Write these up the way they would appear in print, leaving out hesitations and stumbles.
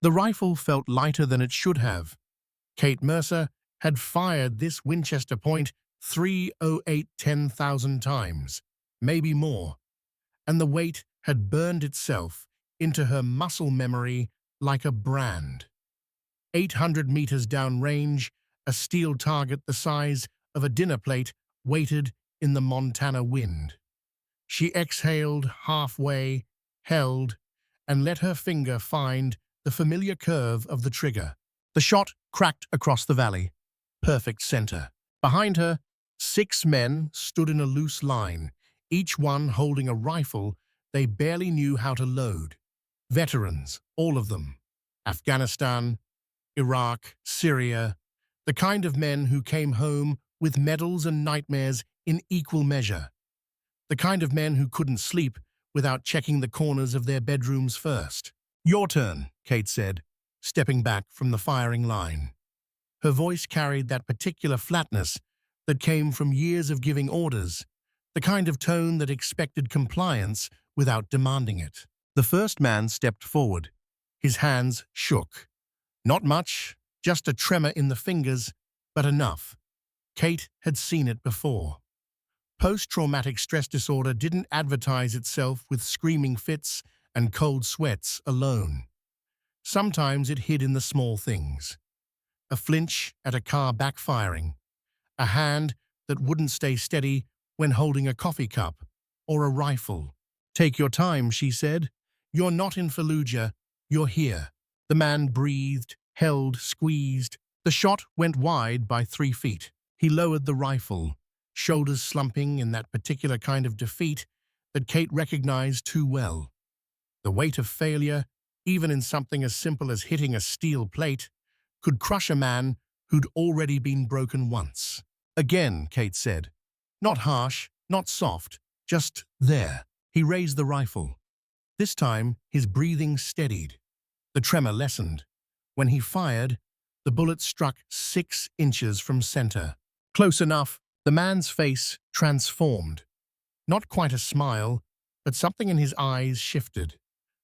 The rifle felt lighter than it should have. Kate Mercer had fired this Winchester .308 10,000 times, maybe more, and the weight had burned itself into her muscle memory like a brand. 800 meters downrange, a steel target the size of a dinner plate waited in the Montana wind. She exhaled halfway, held, and let her finger find the familiar curve of the trigger. The shot cracked across the valley. Perfect center. Behind her, 6 men stood in a loose line, each one holding a rifle they barely knew how to load. Veterans, all of them. Afghanistan, Iraq, Syria, the kind of men who came home with medals and nightmares in equal measure. The kind of men who couldn't sleep without checking the corners of their bedrooms first. "Your turn," Kate said, stepping back from the firing line. Her voice carried that particular flatness that came from years of giving orders, the kind of tone that expected compliance without demanding it. The first man stepped forward. His hands shook. Not much, just a tremor in the fingers, but enough. Kate had seen it before. Post-traumatic stress disorder didn't advertise itself with screaming fits and cold sweats alone. Sometimes it hid in the small things. A flinch at a car backfiring, a hand that wouldn't stay steady when holding a coffee cup, or a rifle. "Take your time," she said. "You're not in Fallujah, you're here." The man breathed, held, squeezed. The shot went wide by 3 feet. He lowered the rifle, shoulders slumping in that particular kind of defeat that Kate recognized too well. The weight of failure, even in something as simple as hitting a steel plate, could crush a man who'd already been broken once. "Again," Kate said. Not harsh, not soft, just there. He raised the rifle. This time, his breathing steadied. The tremor lessened. When he fired, the bullet struck 6 inches from center. Close enough, the man's face transformed. Not quite a smile, but something in his eyes shifted.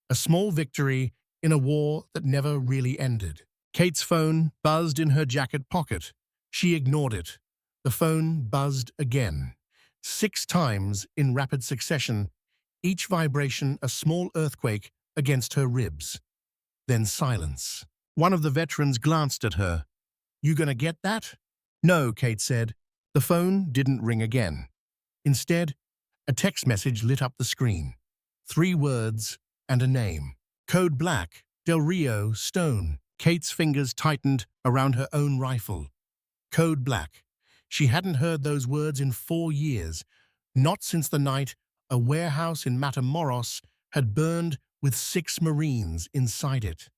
A small victory in a war that never really ended. Kate's phone buzzed in her jacket pocket. She ignored it. The phone buzzed again. 6 times in rapid succession, each vibration a small earthquake against her ribs. Then silence. One of the veterans glanced at her. "You gonna get that?" "No," Kate said. The phone didn't ring again. Instead, a text message lit up the screen. 3 words and a name. Code Black, Del Rio, Stone. Kate's fingers tightened around her own rifle. Code Black. She hadn't heard those words in 4 years, not since the night a warehouse in Matamoros had burned with 6 Marines inside it.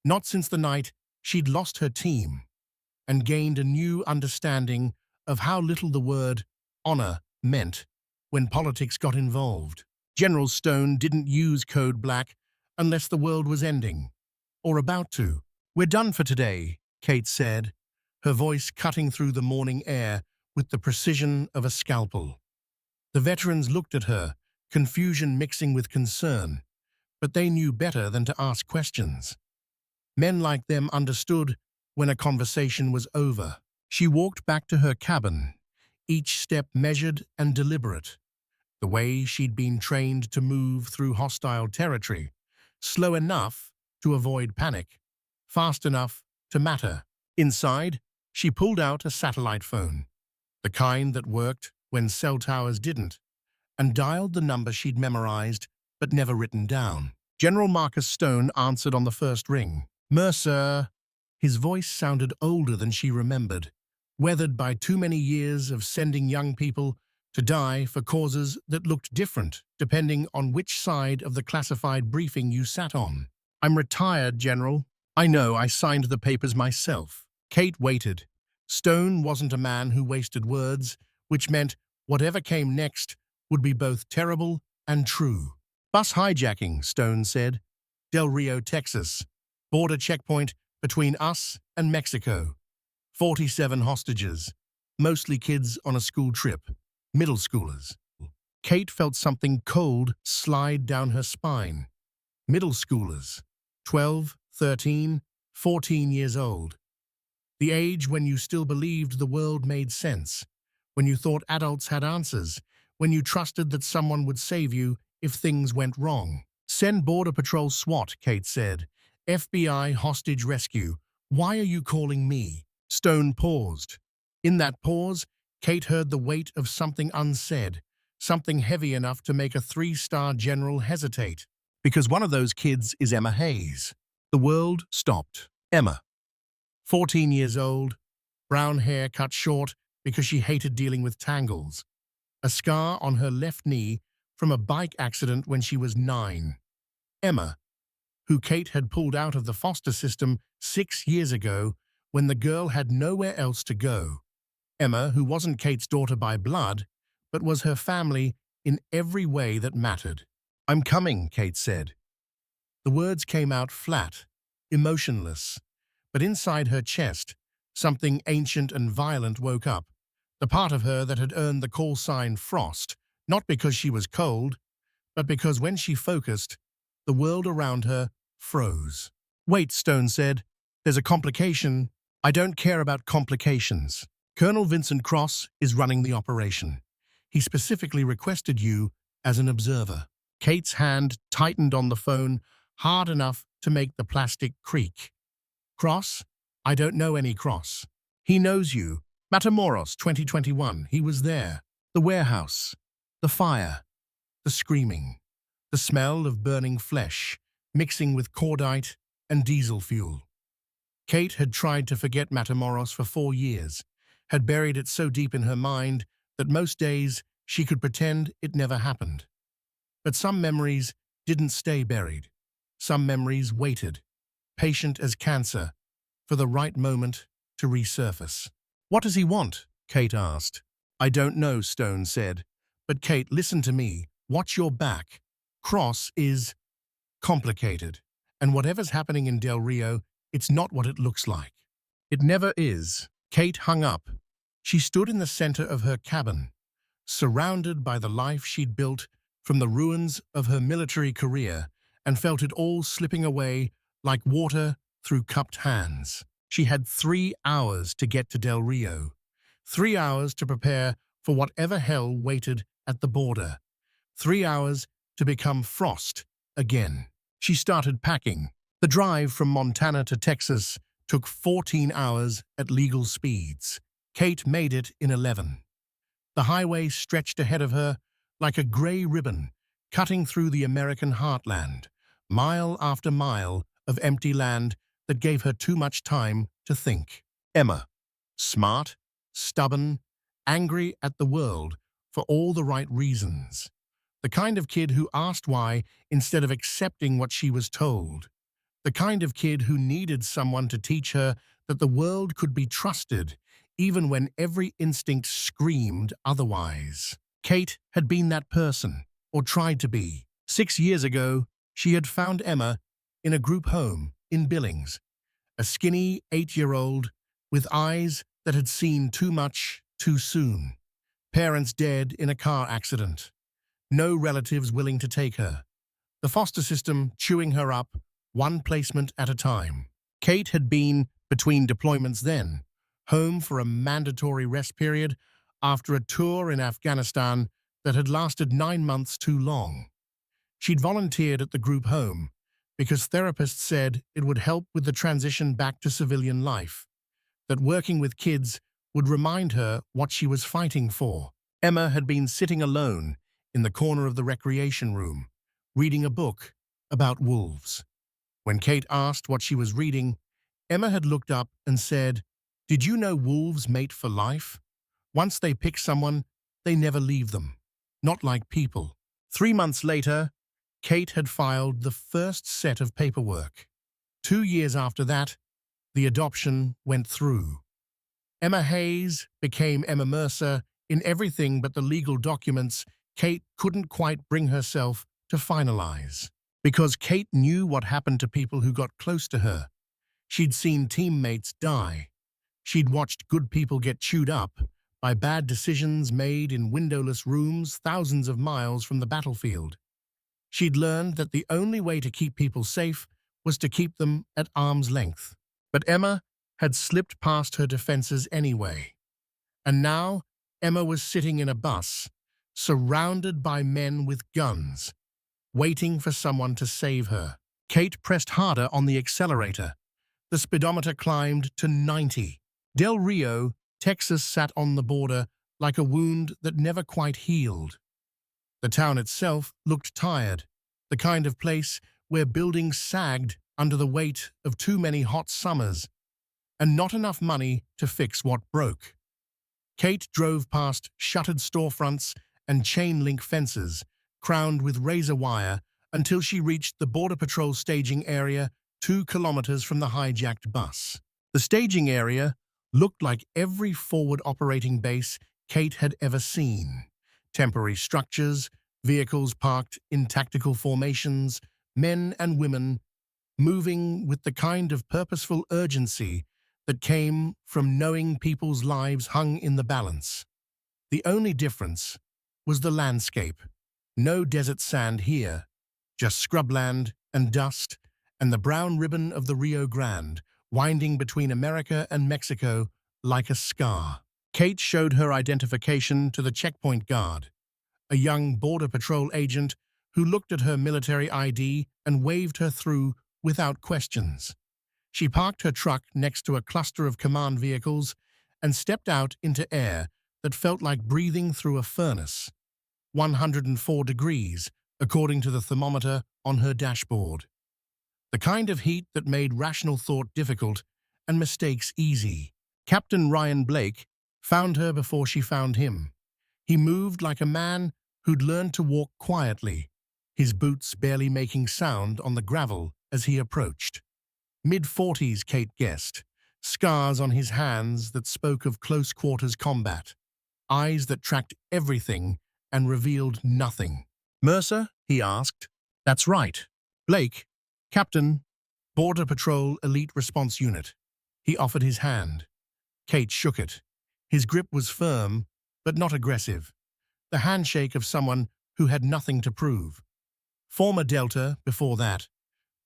Not since the night she'd lost her team and gained a new understanding of how little the word honor meant when politics got involved. General Stone didn't use Code Black unless the world was ending, or about to. "We're done for today," Kate said, her voice cutting through the morning air with the precision of a scalpel. The veterans looked at her, confusion mixing with concern, but they knew better than to ask questions. Men like them understood when a conversation was over. She walked back to her cabin, each step measured and deliberate, the way she'd been trained to move through hostile territory, slow enough to avoid panic, fast enough to matter. Inside, she pulled out a satellite phone, the kind that worked when cell towers didn't, and dialed the number she'd memorized but never written down. General Marcus Stone answered on the first ring. "Mercer." His voice sounded older than she remembered, weathered by too many years of sending young people to die for causes that looked different depending on which side of the classified briefing you sat on. "I'm retired, General." "I know, I signed the papers myself." Kate waited. Stone wasn't a man who wasted words, which meant whatever came next would be both terrible and true. "Bus hijacking," Stone said. "Del Rio, Texas. Border checkpoint between us and Mexico. 47 hostages, mostly kids on a school trip, middle schoolers." Kate felt something cold slide down her spine. Middle schoolers, 12, 13, 14 years old. The age when you still believed the world made sense, when you thought adults had answers, when you trusted that someone would save you if things went wrong. Send Border Patrol SWAT, Kate said. FBI hostage rescue. Why are you calling me? Stone paused. In that pause, Kate heard the weight of something unsaid, something heavy enough to make a three-star general hesitate. Because one of those kids is Emma Hayes. The world stopped. Emma, 14 years old, brown hair cut short because she hated dealing with tangles. A scar on her left knee from a bike accident when she was 9. Emma, who Kate had pulled out of the foster system 6 years ago when the girl had nowhere else to go. Emma, who wasn't Kate's daughter by blood, but was her family in every way that mattered. "I'm coming," Kate said. The words came out flat, emotionless, but inside her chest, something ancient and violent woke up, the part of her that had earned the call sign Frost, not because she was cold, but because when she focused, the world around her froze. "Wait," Stone said. "There's a complication. I don't care about complications. Colonel Vincent Cross is running the operation. He specifically requested you as an observer." Kate's hand tightened on the phone hard enough to make the plastic creak. "Cross? I don't know any Cross. He knows you. Matamoros, 2021. He was there. The warehouse. The fire. The screaming. The smell of burning flesh, mixing with cordite and diesel fuel." Kate had tried to forget Matamoros for 4 years, had buried it so deep in her mind that most days she could pretend it never happened. But some memories didn't stay buried. Some memories waited, patient as cancer, for the right moment to resurface. "What does he want?" Kate asked. "I don't know," Stone said. "But Kate, listen to me. Watch your back. Cross is complicated. And whatever's happening in Del Rio, it's not what it looks like. It never is." Kate hung up. She stood in the center of her cabin, surrounded by the life she'd built from the ruins of her military career, and felt it all slipping away like water through cupped hands. She had 3 hours to get to Del Rio, 3 hours to prepare for whatever hell waited at the border, 3 hours to become Frost again. She started packing. The drive from Montana to Texas took 14 hours at legal speeds. Kate made it in 11. The highway stretched ahead of her like a gray ribbon, cutting through the American heartland, mile after mile of empty land that gave her too much time to think. Emma, smart, stubborn, angry at the world for all the right reasons. The kind of kid who asked why instead of accepting what she was told. The kind of kid who needed someone to teach her that the world could be trusted, even when every instinct screamed otherwise. Kate had been that person, or tried to be. 6 years ago, she had found Emma in a group home in Billings, a skinny 8-year-old with eyes that had seen too much too soon. Parents dead in a car accident. No relatives willing to take her. The foster system chewing her up, one placement at a time. Kate had been between deployments then, home for a mandatory rest period after a tour in Afghanistan that had lasted 9 months too long. She'd volunteered at the group home because therapists said it would help with the transition back to civilian life, that working with kids would remind her what she was fighting for. Emma had been sitting alone in the corner of the recreation room, reading a book about wolves. When Kate asked what she was reading, Emma had looked up and said, "Did you know wolves mate for life? Once they pick someone, they never leave them. Not like people." 3 months later, Kate had filed the first set of paperwork. 2 years after that, the adoption went through. Emma Hayes became Emma Mercer in everything but the legal documents Kate couldn't quite bring herself to finalize. Because Kate knew what happened to people who got close to her. She'd seen teammates die. She'd watched good people get chewed up by bad decisions made in windowless rooms thousands of miles from the battlefield. She'd learned that the only way to keep people safe was to keep them at arm's length. But Emma had slipped past her defenses anyway. And now Emma was sitting in a bus, surrounded by men with guns, waiting for someone to save her. Kate pressed harder on the accelerator. The speedometer climbed to 90. Del Rio, Texas sat on the border like a wound that never quite healed. The town itself looked tired, the kind of place where buildings sagged under the weight of too many hot summers and not enough money to fix what broke. Kate drove past shuttered storefronts and chain-link fences, crowned with razor wire, until she reached the Border Patrol staging area 2 kilometers from the hijacked bus. The staging area looked like every forward operating base Kate had ever seen. Temporary structures, vehicles parked in tactical formations, men and women moving with the kind of purposeful urgency that came from knowing people's lives hung in the balance. The only difference was the landscape. No desert sand here, just scrubland and dust, and the brown ribbon of the Rio Grande, winding between America and Mexico like a scar. Kate showed her identification to the checkpoint guard, a young Border Patrol agent who looked at her military ID and waved her through without questions. She parked her truck next to a cluster of command vehicles and stepped out into air that felt like breathing through a furnace. 104 degrees, according to the thermometer on her dashboard. The kind of heat that made rational thought difficult and mistakes easy. Captain Ryan Blake found her before she found him. He moved like a man who'd learned to walk quietly, his boots barely making sound on the gravel as he approached. Mid-40s, Kate guessed, scars on his hands that spoke of close-quarters combat, eyes that tracked everything and revealed nothing. "Mercer?" he asked. "That's right. Blake, Captain, Border Patrol Elite Response Unit." He offered his hand. Kate shook it. His grip was firm, but not aggressive. The handshake of someone who had nothing to prove. Former Delta before that,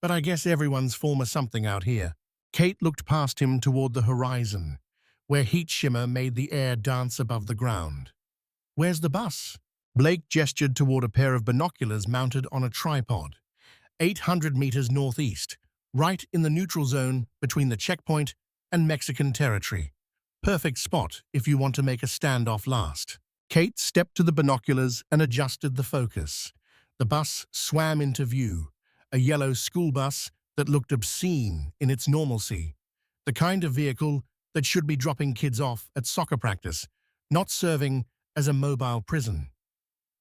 but I guess everyone's former something out here. Kate looked past him toward the horizon, where heat shimmer made the air dance above the ground. "Where's the bus?" Blake gestured toward a pair of binoculars mounted on a tripod. 800 meters northeast, right in the neutral zone between the checkpoint and Mexican territory. Perfect spot if you want to make a standoff last. Kate stepped to the binoculars and adjusted the focus. The bus swam into view, a yellow school bus that looked obscene in its normalcy, the kind of vehicle that should be dropping kids off at soccer practice, not serving as a mobile prison.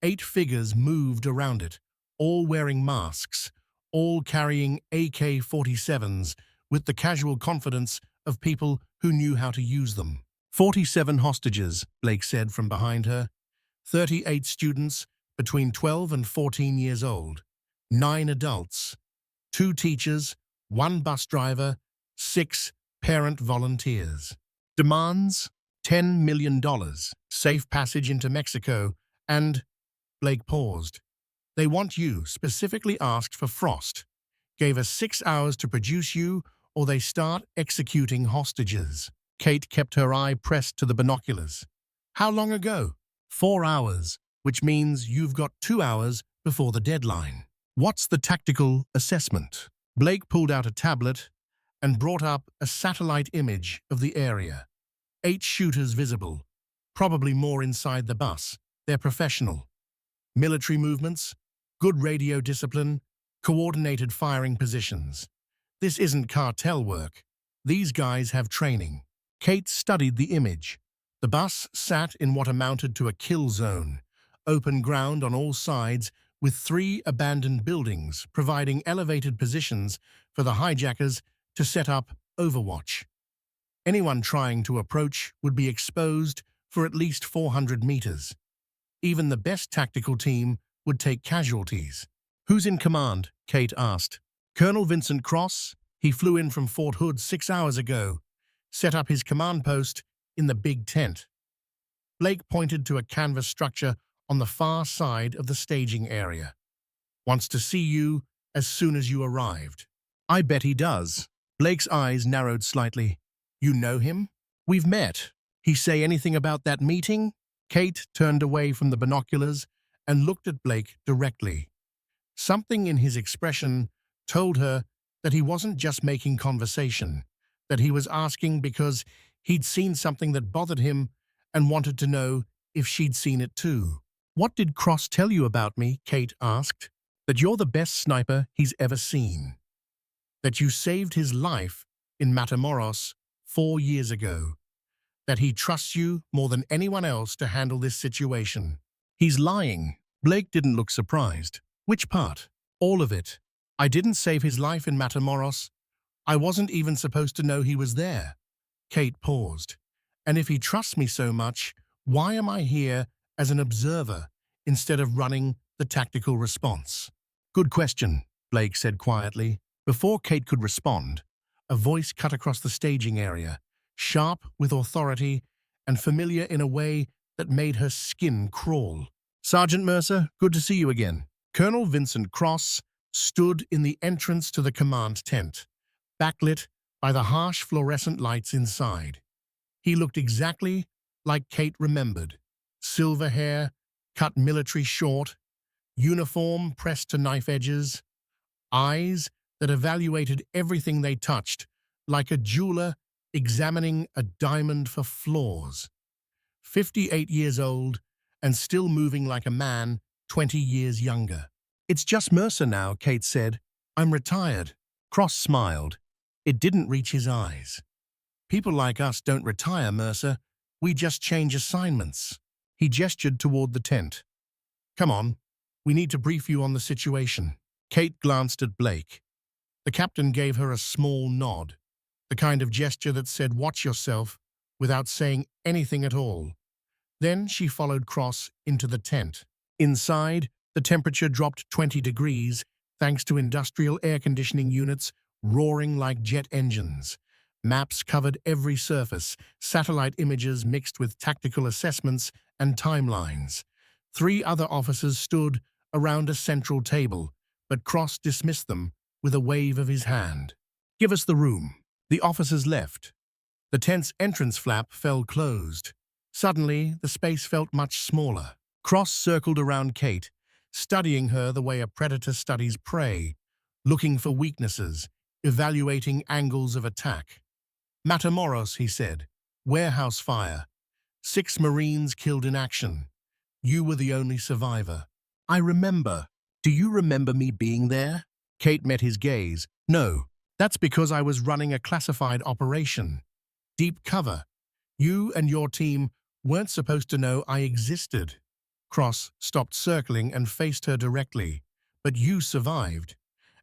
8 figures moved around it, all wearing masks, all carrying AK-47s with the casual confidence of people who knew how to use them. 47 hostages, Blake said from behind her. 38 students between 12 and 14 years old. 9 adults. 2 teachers, 1 bus driver, 6 parent volunteers. Demands $10 million, safe passage into Mexico, and... Blake paused. "They want you, specifically asked for Frost. Gave us 6 hours to produce you, or they start executing hostages." Kate kept her eye pressed to the binoculars. "How long ago?" 4 hours, which means you've got 2 hours before the deadline. "What's the tactical assessment?" Blake pulled out a tablet and brought up a satellite image of the area. 8 shooters visible, probably more inside the bus. They're professional. Military movements, good radio discipline, coordinated firing positions. This isn't cartel work. These guys have training. Kate studied the image. The bus sat in what amounted to a kill zone, open ground on all sides with 3 abandoned buildings providing elevated positions for the hijackers to set up overwatch. Anyone trying to approach would be exposed for at least 400 meters. Even the best tactical team would take casualties. "Who's in command?" Kate asked. "Colonel Vincent Cross. He flew in from Fort Hood 6 hours ago. Set up his command post in the big tent." Blake pointed to a canvas structure on the far side of the staging area. "Wants to see you as soon as you arrived." I bet he does. Blake's eyes narrowed slightly. You know him? We've met. He say anything about that meeting? Kate turned away from the binoculars and looked at Blake directly. Something in his expression told her that he wasn't just making conversation, that he was asking because he'd seen something that bothered him and wanted to know if she'd seen it too. What did Cross tell you about me? Kate asked. That you're the best sniper he's ever seen. That you saved his life in Matamoros 4 years ago. That he trusts you more than anyone else to handle this situation. He's lying. Blake didn't look surprised. Which part? All of it. I didn't save his life in Matamoros. I wasn't even supposed to know he was there. Kate paused. And if he trusts me so much, why am I here as an observer instead of running the tactical response? Good question, Blake said quietly. Before Kate could respond, a voice cut across the staging area, sharp with authority and familiar in a way that made her skin crawl. Sergeant Mercer, good to see you again. Colonel Vincent Cross stood in the entrance to the command tent, backlit by the harsh fluorescent lights inside. He looked exactly like Kate remembered. Silver hair, cut military short, uniform pressed to knife edges, eyes that evaluated everything they touched, like a jeweler examining a diamond for flaws. 58 years old and still moving like a man 20 years younger. It's just Mercer now, Kate said. I'm retired. Cross smiled. It didn't reach his eyes. People like us don't retire, Mercer. We just change assignments. He gestured toward the tent. Come on, we need to brief you on the situation. Kate glanced at Blake. The captain gave her a small nod, the kind of gesture that said, watch yourself, without saying anything at all. Then she followed Cross into the tent. Inside, the temperature dropped 20 degrees thanks to industrial air conditioning units roaring like jet engines. Maps covered every surface, satellite images mixed with tactical assessments and timelines. 3 other officers stood around a central table, but Cross dismissed them with a wave of his hand. Give us the room. The officers left. The tent's entrance flap fell closed. Suddenly, the space felt much smaller. Cross circled around Kate, studying her the way a predator studies prey, looking for weaknesses, evaluating angles of attack. Matamoros, he said. Warehouse fire. 6 Marines killed in action. You were the only survivor. I remember. Do you remember me being there? Kate met his gaze. No, that's because I was running a classified operation. Deep cover. You and your team weren't supposed to know I existed. Cross stopped circling and faced her directly. But you survived.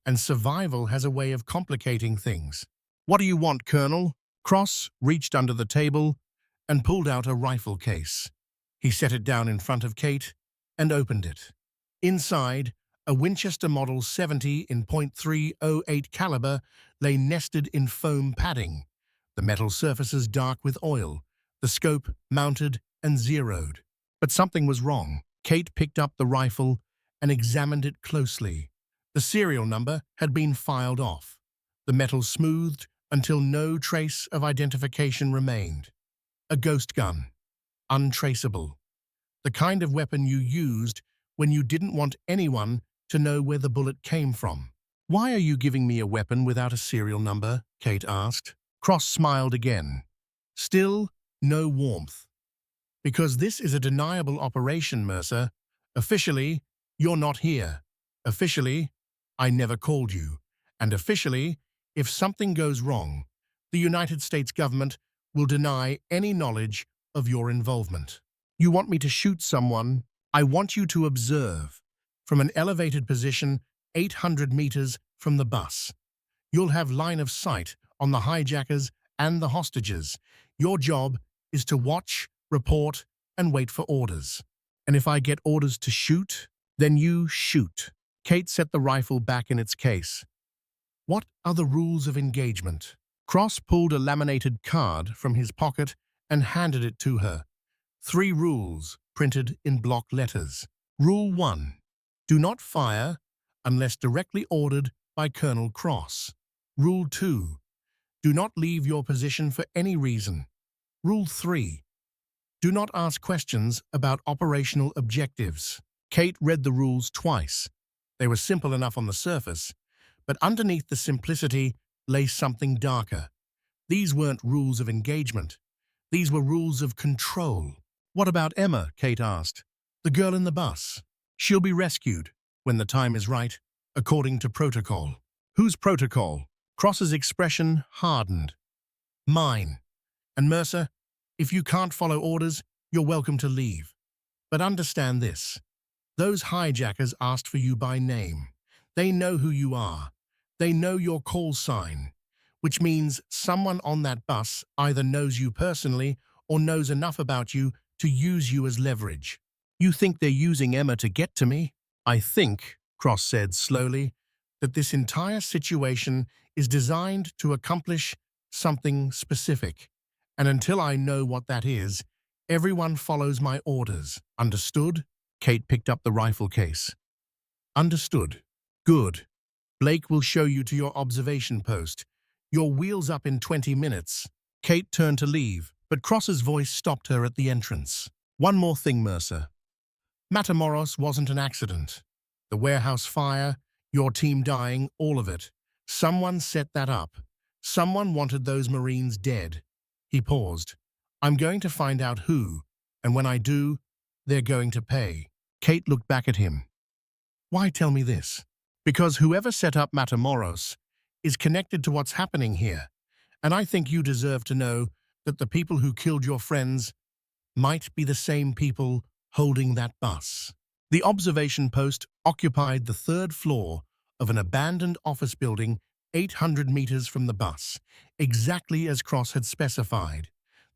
And survival has a way of complicating things. What do you want, Colonel? Cross reached under the table and pulled out a rifle case. He set it down in front of Kate and opened it. Inside, a Winchester Model 70 in .308 caliber lay nested in foam padding, the metal surfaces dark with oil, the scope mounted and zeroed. But something was wrong. Kate picked up the rifle and examined it closely. The serial number had been filed off, the metal smoothed until no trace of identification remained. A ghost gun. Untraceable. The kind of weapon you used when you didn't want anyone to know where the bullet came from. Why are you giving me a weapon without a serial number? Kate asked. Cross smiled again. Still, no warmth. Because this is a deniable operation, Mercer. Officially, you're not here. Officially, I never called you. And officially, if something goes wrong, the United States government will deny any knowledge of your involvement. You want me to shoot someone? I want you to observe from an elevated position 800 meters from the bus. You'll have line of sight on the hijackers and the hostages. Your job is to watch, report, and wait for orders. And if I get orders to shoot, then you shoot. Kate set the rifle back in its case. What are the rules of engagement? Cross pulled a laminated card from his pocket and handed it to her. 3 rules printed in block letters. Rule 1. Do not fire unless directly ordered by Colonel Cross. Rule 2. Do not leave your position for any reason. Rule 3. Do not ask questions about operational objectives. Kate read the rules twice. They were simple enough on the surface, but underneath the simplicity lay something darker. These weren't rules of engagement. These were rules of control. What about Emma? Kate asked. The girl in the bus. She'll be rescued when the time is right, according to protocol. Whose protocol? Cross's expression hardened. Mine. And Mercer, if you can't follow orders, you're welcome to leave. But understand this. Those hijackers asked for you by name. They know who you are. They know your call sign, which means someone on that bus either knows you personally or knows enough about you to use you as leverage. You think they're using Emma to get to me? I think, Cross said slowly, that this entire situation is designed to accomplish something specific. And until I know what that is, everyone follows my orders. Understood? Kate picked up the rifle case. Understood. Good. Blake will show you to your observation post. Your wheel's up in 20 minutes. Kate turned to leave, but Cross's voice stopped her at the entrance. One more thing, Mercer. Matamoros wasn't an accident. The warehouse fire, your team dying, all of it. Someone set that up. Someone wanted those Marines dead. He paused. I'm going to find out who, and when I do, they're going to pay. Kate looked back at him. Why tell me this? Because whoever set up Matamoros is connected to what's happening here, and I think you deserve to know that the people who killed your friends might be the same people holding that bus. The observation post occupied the third floor of an abandoned office building 800 meters from the bus, exactly as Cross had specified.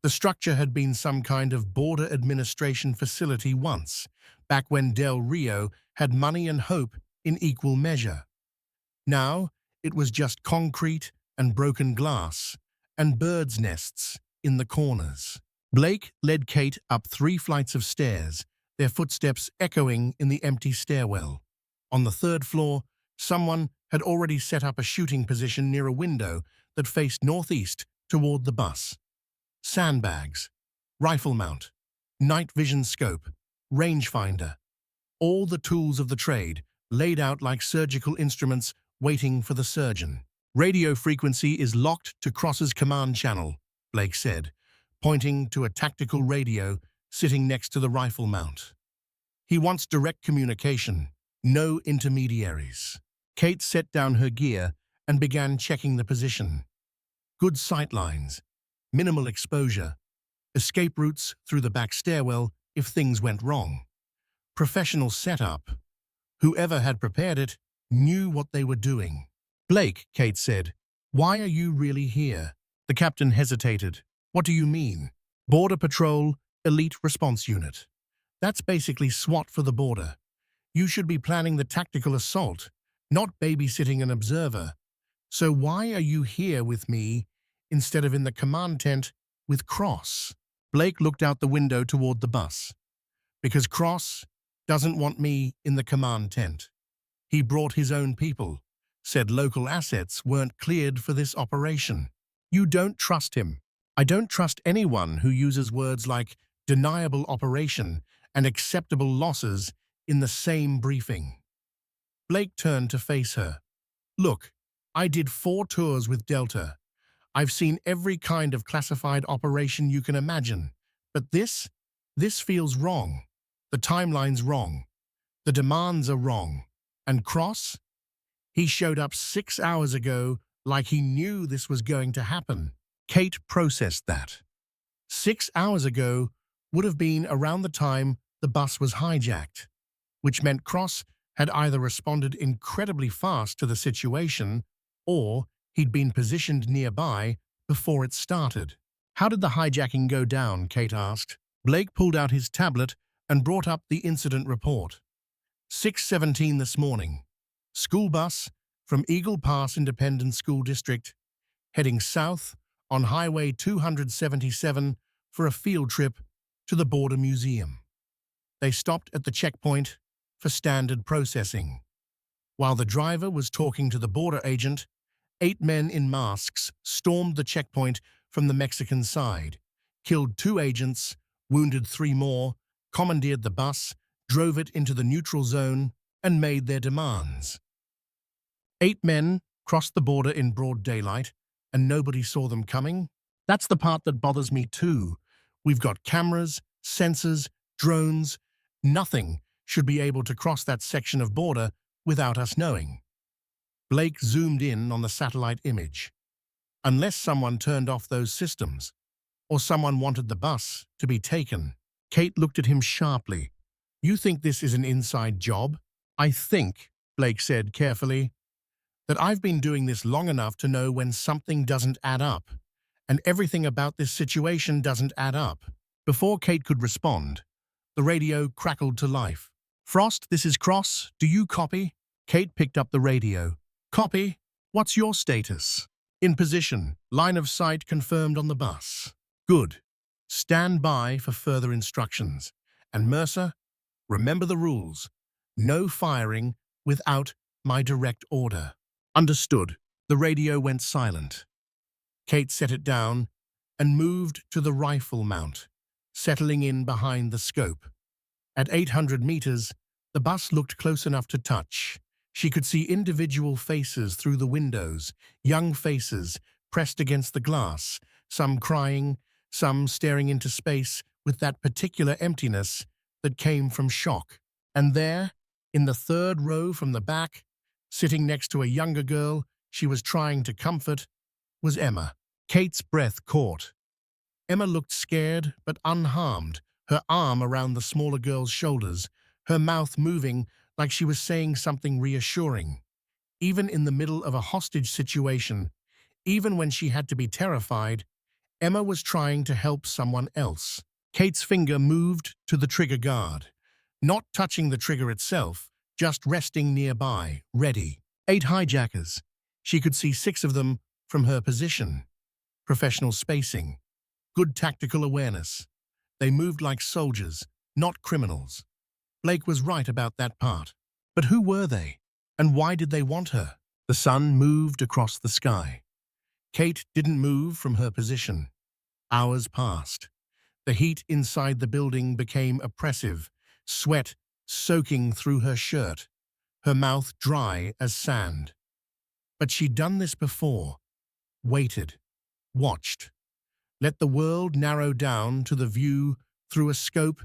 The structure had been some kind of border administration facility once, back when Del Rio had money and hope in equal measure. Now, it was just concrete and broken glass and birds' nests in the corners. Blake led Kate up 3 flights of stairs, their footsteps echoing in the empty stairwell. On the 3rd floor, someone had already set up a shooting position near a window that faced northeast toward the bus. Sandbags, rifle mount, night vision scope, rangefinder, all the tools of the trade laid out like surgical instruments waiting for the surgeon. Radio frequency is locked to Cross's command channel, Blake said, pointing to a tactical radio sitting next to the rifle mount. He wants direct communication, no intermediaries. Kate set down her gear and began checking the position. Good sight lines, minimal exposure, escape routes through the back stairwell if things went wrong. Professional setup. Whoever had prepared it knew what they were doing. Blake, Kate said, why are you really here? The captain hesitated. What do you mean? Border Patrol, Elite Response Unit. That's basically SWAT for the border. You should be planning the tactical assault, not babysitting an observer. So why are you here with me instead of in the command tent with Cross? Blake looked out the window toward the bus. Because Cross doesn't want me in the command tent. He brought his own people, said local assets weren't cleared for this operation. You don't trust him. I don't trust anyone who uses words like deniable operation and acceptable losses in the same briefing. Blake turned to face her. Look, I did 4 tours with Delta. I've seen every kind of classified operation you can imagine. But this feels wrong. The timeline's wrong. The demands are wrong. And Cross? He showed up 6 hours ago like he knew this was going to happen. Kate processed that. 6 hours ago would have been around the time the bus was hijacked, which meant Cross had either responded incredibly fast to the situation or he'd been positioned nearby before it started. How did the hijacking go down? Kate asked. Blake pulled out his tablet and brought up the incident report. 6:17 this morning. School bus from Eagle Pass Independent School District heading south on Highway 277 for a field trip to the Border Museum. They stopped at the checkpoint for standard processing. While the driver was talking to the border agent, 8 men in masks stormed the checkpoint from the Mexican side, killed 2 agents, wounded 3 more, commandeered the bus, drove it into the neutral zone, and made their demands. 8 men crossed the border in broad daylight, and nobody saw them coming. That's the part that bothers me too. We've got cameras, sensors, drones. Nothing should be able to cross that section of border without us knowing. Blake zoomed in on the satellite image. Unless someone turned off those systems, or someone wanted the bus to be taken. Kate looked at him sharply. You think this is an inside job? I think, Blake said carefully, that I've been doing this long enough to know when something doesn't add up, and everything about this situation doesn't add up. Before Kate could respond, the radio crackled to life. Frost, this is Cross. Do you copy? Kate picked up the radio. Copy. What's your status? In position. Line of sight confirmed on the bus. Good. Stand by for further instructions. And Mercer, remember the rules. No firing without my direct order. Understood. The radio went silent. Kate set it down and moved to the rifle mount, settling in behind the scope. At 800 meters, the bus looked close enough to touch. She could see individual faces through the windows, young faces pressed against the glass, some crying, some staring into space with that particular emptiness that came from shock. And there, in the third row from the back, sitting next to a younger girl she was trying to comfort, was Emma. Kate's breath caught. Emma looked scared but unharmed, her arm around the smaller girl's shoulders, her mouth moving like she was saying something reassuring. Even in the middle of a hostage situation, even when she had to be terrified, Emma was trying to help someone else. Kate's finger moved to the trigger guard, not touching the trigger itself, just resting nearby, ready. 8 hijackers. She could see 6 of them from her position. Professional spacing. Good tactical awareness. They moved like soldiers, not criminals. Blake was right about that part. But who were they? And why did they want her? The sun moved across the sky. Kate didn't move from her position. Hours passed. The heat inside the building became oppressive, sweat soaking through her shirt, her mouth dry as sand. But she'd done this before. Waited. Watched. Let the world narrow down to the view through a scope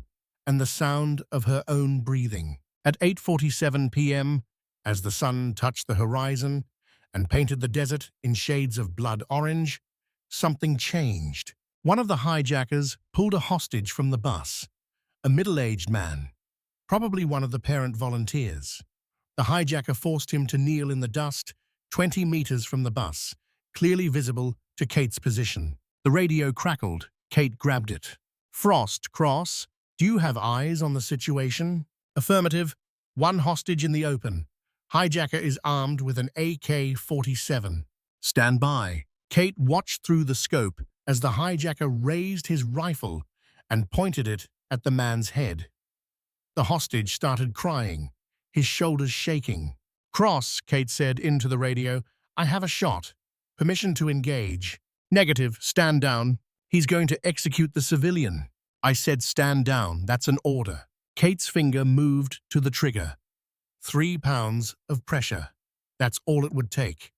and the sound of her own breathing. At 8:47 p.m., as the sun touched the horizon and painted the desert in shades of blood orange, something changed. One of the hijackers pulled a hostage from the bus, a middle-aged man, probably one of the parent volunteers. The hijacker forced him to kneel in the dust 20 meters from the bus, clearly visible to Kate's position. The radio crackled. Kate grabbed it. Frost, Cross, do you have eyes on the situation? Affirmative. 1 hostage in the open. Hijacker is armed with an AK-47. Stand by. Kate watched through the scope as the hijacker raised his rifle and pointed it at the man's head. The hostage started crying, his shoulders shaking. Cross, Kate said into the radio, I have a shot. Permission to engage. Negative, stand down. He's going to execute the civilian. I said stand down, that's an order. Kate's finger moved to the trigger. 3 pounds of pressure. That's all it would take.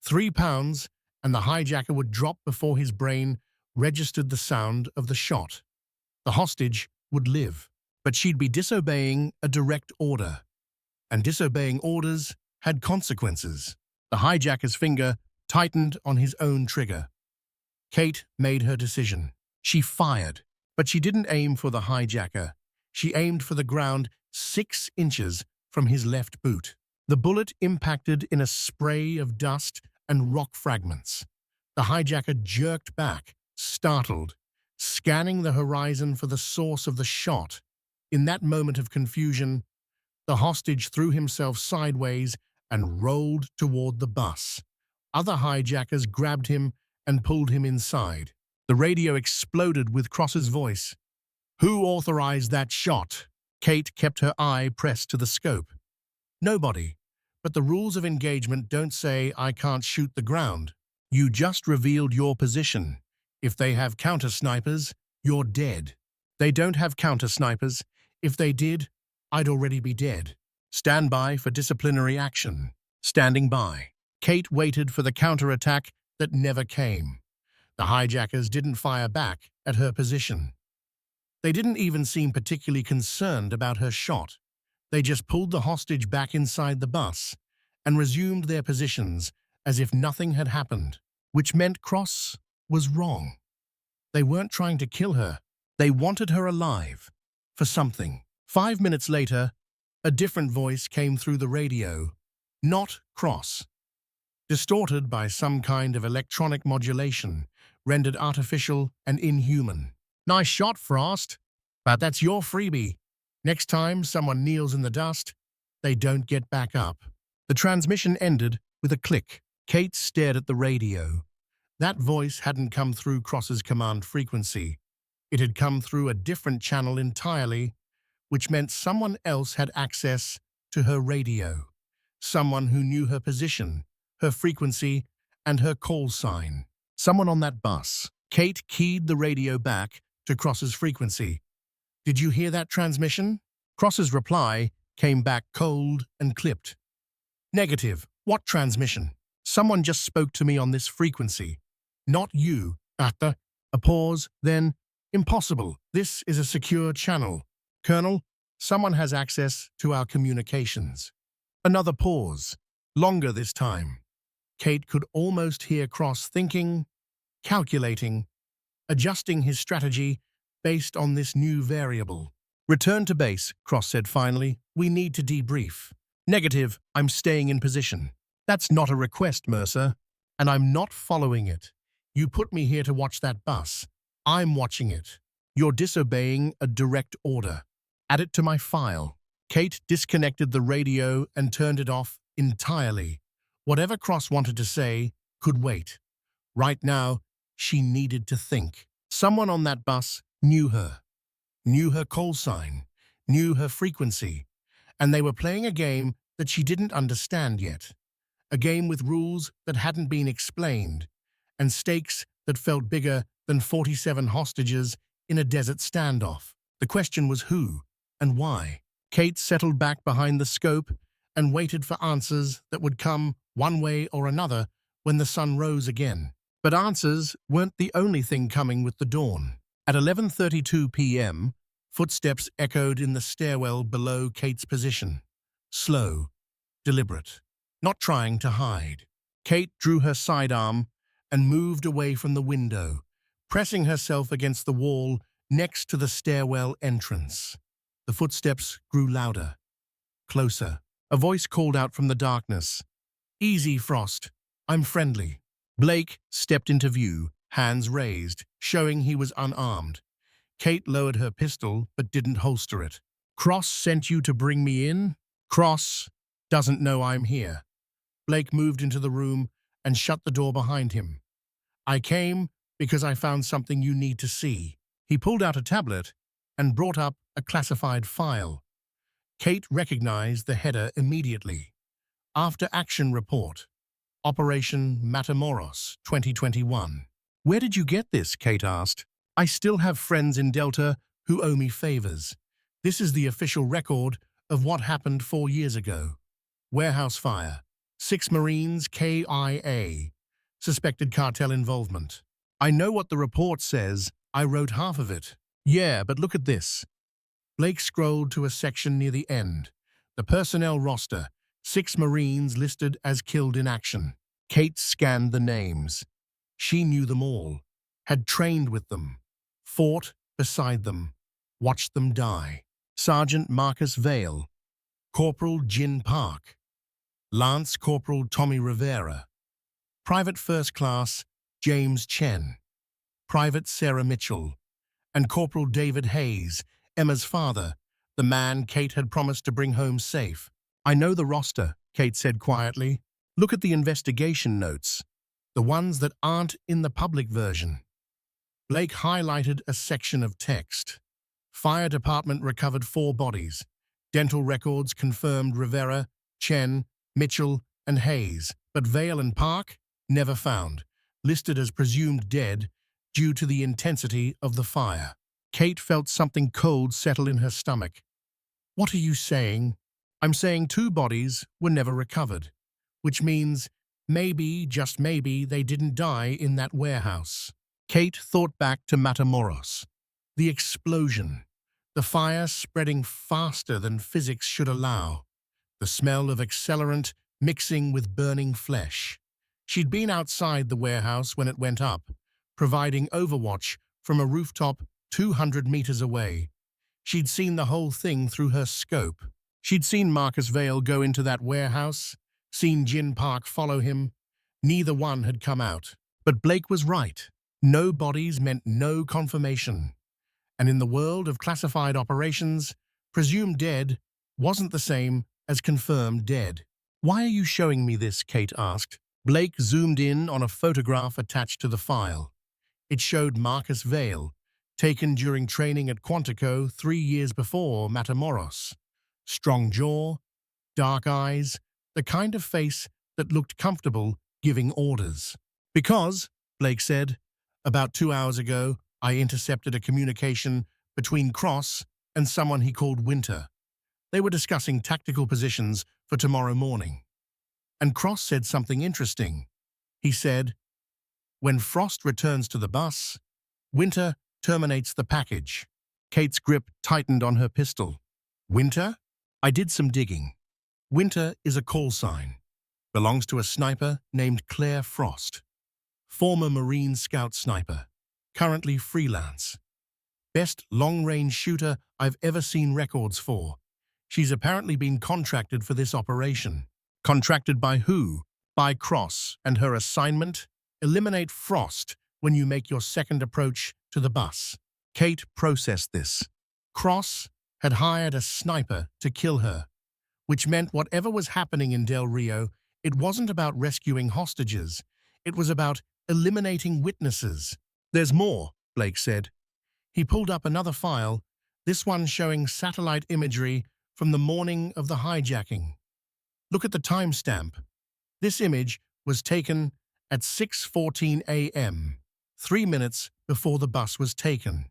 3 pounds, and the hijacker would drop before his brain registered the sound of the shot. The hostage would live, but she'd be disobeying a direct order. And disobeying orders had consequences. The hijacker's finger tightened on his own trigger. Kate made her decision. She fired, but she didn't aim for the hijacker. She aimed for the ground 6 inches from his left boot. The bullet impacted in a spray of dust and rock fragments. The hijacker jerked back, startled, scanning the horizon for the source of the shot. In that moment of confusion, the hostage threw himself sideways and rolled toward the bus. Other hijackers grabbed him and pulled him inside. The radio exploded with Cross's voice. Who authorized that shot? Kate kept her eye pressed to the scope. Nobody, But the rules of engagement don't say I can't shoot the ground. You just revealed your position. If they have counter-snipers, you're dead. They don't have counter-snipers. If they did, I'd already be dead. Stand by for disciplinary action. Standing by. Kate waited for the counterattack that never came. The hijackers didn't fire back at her position. They didn't even seem particularly concerned about her shot. They just pulled the hostage back inside the bus and resumed their positions as if nothing had happened, which meant Cross was wrong. They weren't trying to kill her. They wanted her alive for something. 5 minutes later, a different voice came through the radio. Not Cross. Distorted by some kind of electronic modulation, rendered artificial and inhuman. Nice shot, Frost. But that's your freebie. Next time someone kneels in the dust, they don't get back up. The transmission ended with a click. Kate stared at the radio. That voice hadn't come through Cross's command frequency. It had come through a different channel entirely, which meant someone else had access to her radio. Someone who knew her position, her frequency, and her call sign. Someone on that bus. Kate keyed the radio back to Cross's frequency. Did you hear that transmission? Cross's reply came back cold and clipped. Negative. What transmission? Someone just spoke to me on this frequency. Not you. After a pause, then, impossible. This is a secure channel. Colonel, someone has access to our communications. Another pause. Longer this time. Kate could almost hear Cross thinking, calculating, adjusting his strategy based on this new variable. Return to base, Cross said finally. We need to debrief. Negative, I'm staying in position. That's not a request, Mercer, and I'm not following it. You put me here to watch that bus. I'm watching it. You're disobeying a direct order. Add it to my file. Kate disconnected the radio and turned it off entirely. Whatever Cross wanted to say could wait. Right now, she needed to think. Someone on that bus knew her call sign, knew her frequency, and they were playing a game that she didn't understand yet. A game with rules that hadn't been explained, and stakes that felt bigger than 47 hostages in a desert standoff. The question was who and why. Kate settled back behind the scope and waited for answers that would come one way or another when the sun rose again. But answers weren't the only thing coming with the dawn. At 11:32 p.m., footsteps echoed in the stairwell below Kate's position. Slow, deliberate, not trying to hide. Kate drew her sidearm and moved away from the window, pressing herself against the wall next to the stairwell entrance. The footsteps grew louder, closer. A voice called out from the darkness. Easy, Frost. I'm friendly. Blake stepped into view, hands raised, showing he was unarmed. Kate lowered her pistol but didn't holster it. Cross sent you to bring me in? Cross doesn't know I'm here. Blake moved into the room and shut the door behind him. I came because I found something you need to see. He pulled out a tablet and brought up a classified file. Kate recognized the header immediately. After Action Report. Operation Matamoros, 2021. Where did you get this? Kate asked. I still have friends in Delta who owe me favors. This is the official record of what happened 4 years ago. Warehouse fire. 6 Marines KIA. Suspected cartel involvement. I know what the report says. I wrote half of it. Yeah, but look at this. Blake scrolled to a section near the end. The personnel roster. 6 Marines listed as killed in action. Kate scanned the names. She knew them all, had trained with them, fought beside them, watched them die. Sergeant Marcus Vale, Corporal Jin Park, Lance Corporal Tommy Rivera, Private First Class James Chen, Private Sarah Mitchell, and Corporal David Hayes, Emma's father, the man Kate had promised to bring home safe. I know the roster, Kate said quietly. Look at the investigation notes, the ones that aren't in the public version. Blake highlighted a section of text. Fire department recovered 4 bodies. Dental records confirmed Rivera, Chen, Mitchell, and Hayes, but Vale and Park never found, listed as presumed dead due to the intensity of the fire. Kate felt something cold settle in her stomach. What are you saying? I'm saying 2 bodies were never recovered, which means maybe, just maybe, they didn't die in that warehouse. Kate thought back to Matamoros. The explosion. The fire spreading faster than physics should allow. The smell of accelerant mixing with burning flesh. She'd been outside the warehouse when it went up, providing overwatch from a rooftop 200 meters away. She'd seen the whole thing through her scope. She'd seen Marcus Vale go into that warehouse, seen Jin Park follow him. Neither one had come out. But Blake was right. No bodies meant no confirmation. And in the world of classified operations, presumed dead wasn't the same as confirmed dead. Why are you showing me this? Kate asked. Blake zoomed in on a photograph attached to the file. It showed Marcus Vale, taken during training at Quantico 3 years before Matamoros. Strong jaw, dark eyes, the kind of face that looked comfortable giving orders. Because, Blake said, about 2 hours ago, I intercepted a communication between Cross and someone he called Winter. They were discussing tactical positions for tomorrow morning. And Cross said something interesting. He said, when Frost returns to the bus, Winter terminates the package. Kate's grip tightened on her pistol. Winter? I did some digging. Winter is a call sign. Belongs to a sniper named Claire Frost. Former Marine Scout sniper. Currently freelance. Best long-range shooter I've ever seen records for. She's apparently been contracted for this operation. Contracted by who? By Cross, and her assignment? Eliminate Frost when you make your second approach to the bus. Kate processed this. Cross had hired a sniper to kill her, which meant whatever was happening in Del Rio, it wasn't about rescuing hostages. It was about eliminating witnesses. There's more, Blake said. He pulled up another file, this one showing satellite imagery from the morning of the hijacking. Look at the timestamp. This image was taken at 6:14 a.m., 3 minutes before the bus was taken.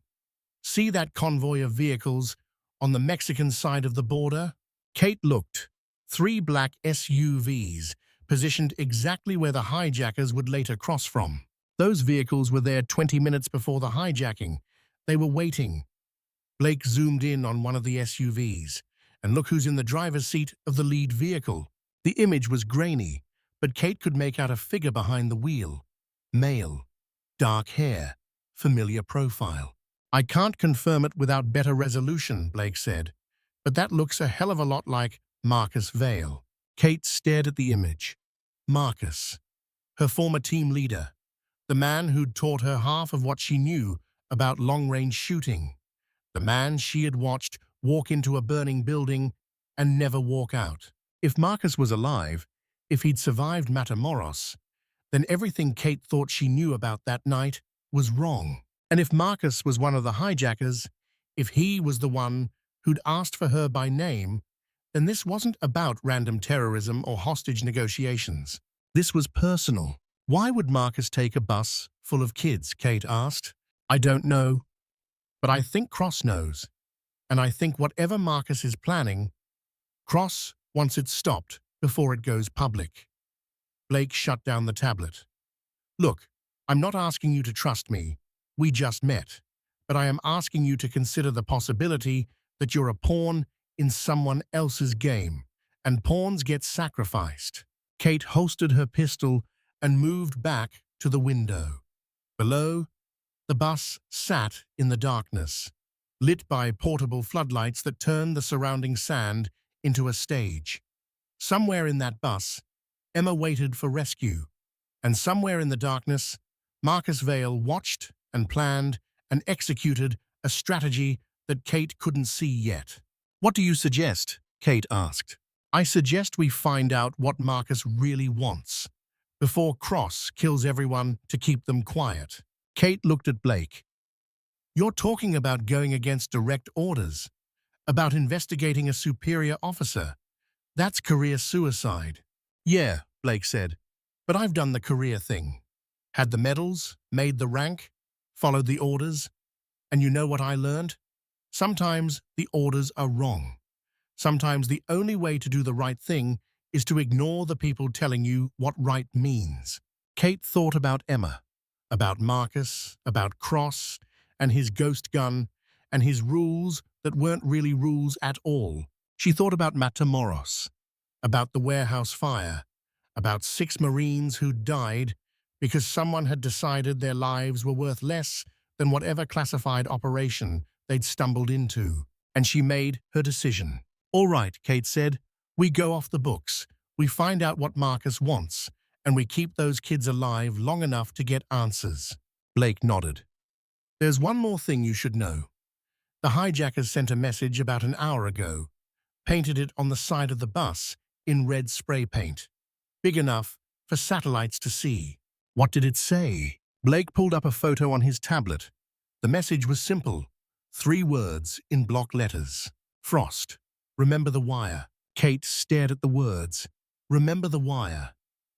See that convoy of vehicles on the Mexican side of the border? Kate looked. 3 black SUVs, positioned exactly where the hijackers would later cross from. Those vehicles were there 20 minutes before the hijacking. They were waiting. Blake zoomed in on one of the SUVs. And look who's in the driver's seat of the lead vehicle. The image was grainy, but Kate could make out a figure behind the wheel. Male. Dark hair. Familiar profile. I can't confirm it without better resolution, Blake said. But that looks a hell of a lot like Marcus Vale. Kate stared at the image. Marcus. Her former team leader. The man who'd taught her half of what she knew about long-range shooting. The man she had watched walk into a burning building and never walk out. If Marcus was alive, if he'd survived Matamoros, then everything Kate thought she knew about that night was wrong. And if Marcus was one of the hijackers, if he was the one who'd asked for her by name, then this wasn't about random terrorism or hostage negotiations. This was personal. Why would Marcus take a bus full of kids? Kate asked. I don't know, but I think Cross knows. And I think whatever Marcus is planning, Cross wants it stopped before it goes public. Blake shut down the tablet. Look, I'm not asking you to trust me. We just met. But I am asking you to consider the possibility that you're a pawn in someone else's game, and pawns get sacrificed. Kate holstered her pistol and moved back to the window. Below, the bus sat in the darkness, lit by portable floodlights that turned the surrounding sand into a stage. Somewhere in that bus, Emma waited for rescue, and somewhere in the darkness, Marcus Vale watched and planned and executed a strategy that Kate couldn't see yet. What do you suggest? Kate asked. I suggest we find out what Marcus really wants, before Cross kills everyone to keep them quiet. Kate looked at Blake. You're talking about going against direct orders, about investigating a superior officer. That's career suicide. Yeah, Blake said, but I've done the career thing. Had the medals, made the rank, followed the orders, and you know what I learned? Sometimes the orders are wrong. Sometimes the only way to do the right thing is to ignore the people telling you what right means. Kate thought about Emma, about Marcus, about Cross, and his ghost gun, and his rules that weren't really rules at all. She thought about Matamoros, about the warehouse fire, about 6 Marines who died because someone had decided their lives were worth less than whatever classified operation they'd stumbled into. And she made her decision. All right, Kate said, we go off the books. We find out what Marcus wants, and we keep those kids alive long enough to get answers. Blake nodded. There's one more thing you should know. The hijackers sent a message about an hour ago, painted it on the side of the bus in red spray paint, big enough for satellites to see. What did it say? Blake pulled up a photo on his tablet. The message was simple, 3 words in block letters. Frost. Remember the wire. Kate stared at the words. Remember the wire.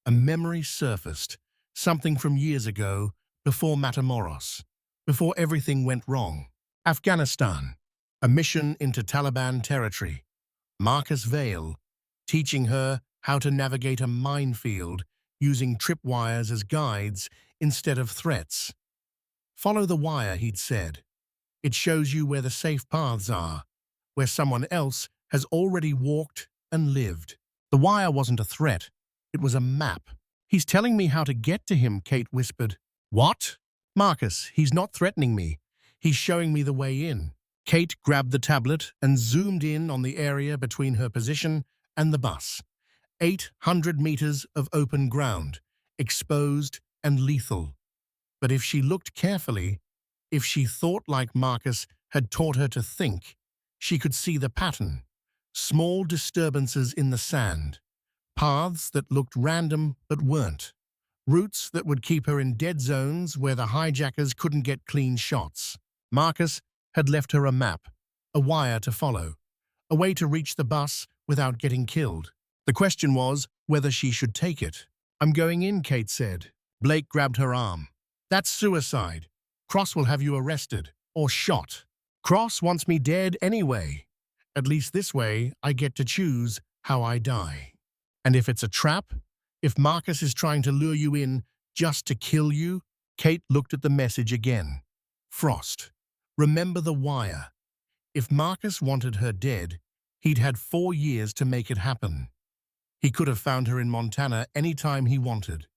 A memory surfaced, something from years ago, before Matamoros, before everything went wrong. Afghanistan. A mission into Taliban territory. Marcus Vale, teaching her how to navigate a minefield using tripwires as guides instead of threats. Follow the wire, he'd said. It shows you where the safe paths are, where someone else has already walked and lived. The wire wasn't a threat. It was a map. He's telling me how to get to him, Kate whispered. What? Marcus, he's not threatening me. He's showing me the way in. Kate grabbed the tablet and zoomed in on the area between her position and the bus. 800 meters of open ground, exposed and lethal. But if she looked carefully, if she thought like Marcus had taught her to think, she could see the pattern. Small disturbances in the sand. Paths that looked random but weren't. Routes that would keep her in dead zones where the hijackers couldn't get clean shots. Marcus had left her a map, a wire to follow, a way to reach the bus without getting killed. The question was whether she should take it. I'm going in, Kate said. Blake grabbed her arm. That's suicide. Cross will have you arrested, or shot. Cross wants me dead anyway. At least this way, I get to choose how I die. And if it's a trap, if Marcus is trying to lure you in just to kill you, Kate looked at the message again. Frost. Remember the wire. If Marcus wanted her dead, he'd had 4 years to make it happen. He could have found her in Montana any time he wanted,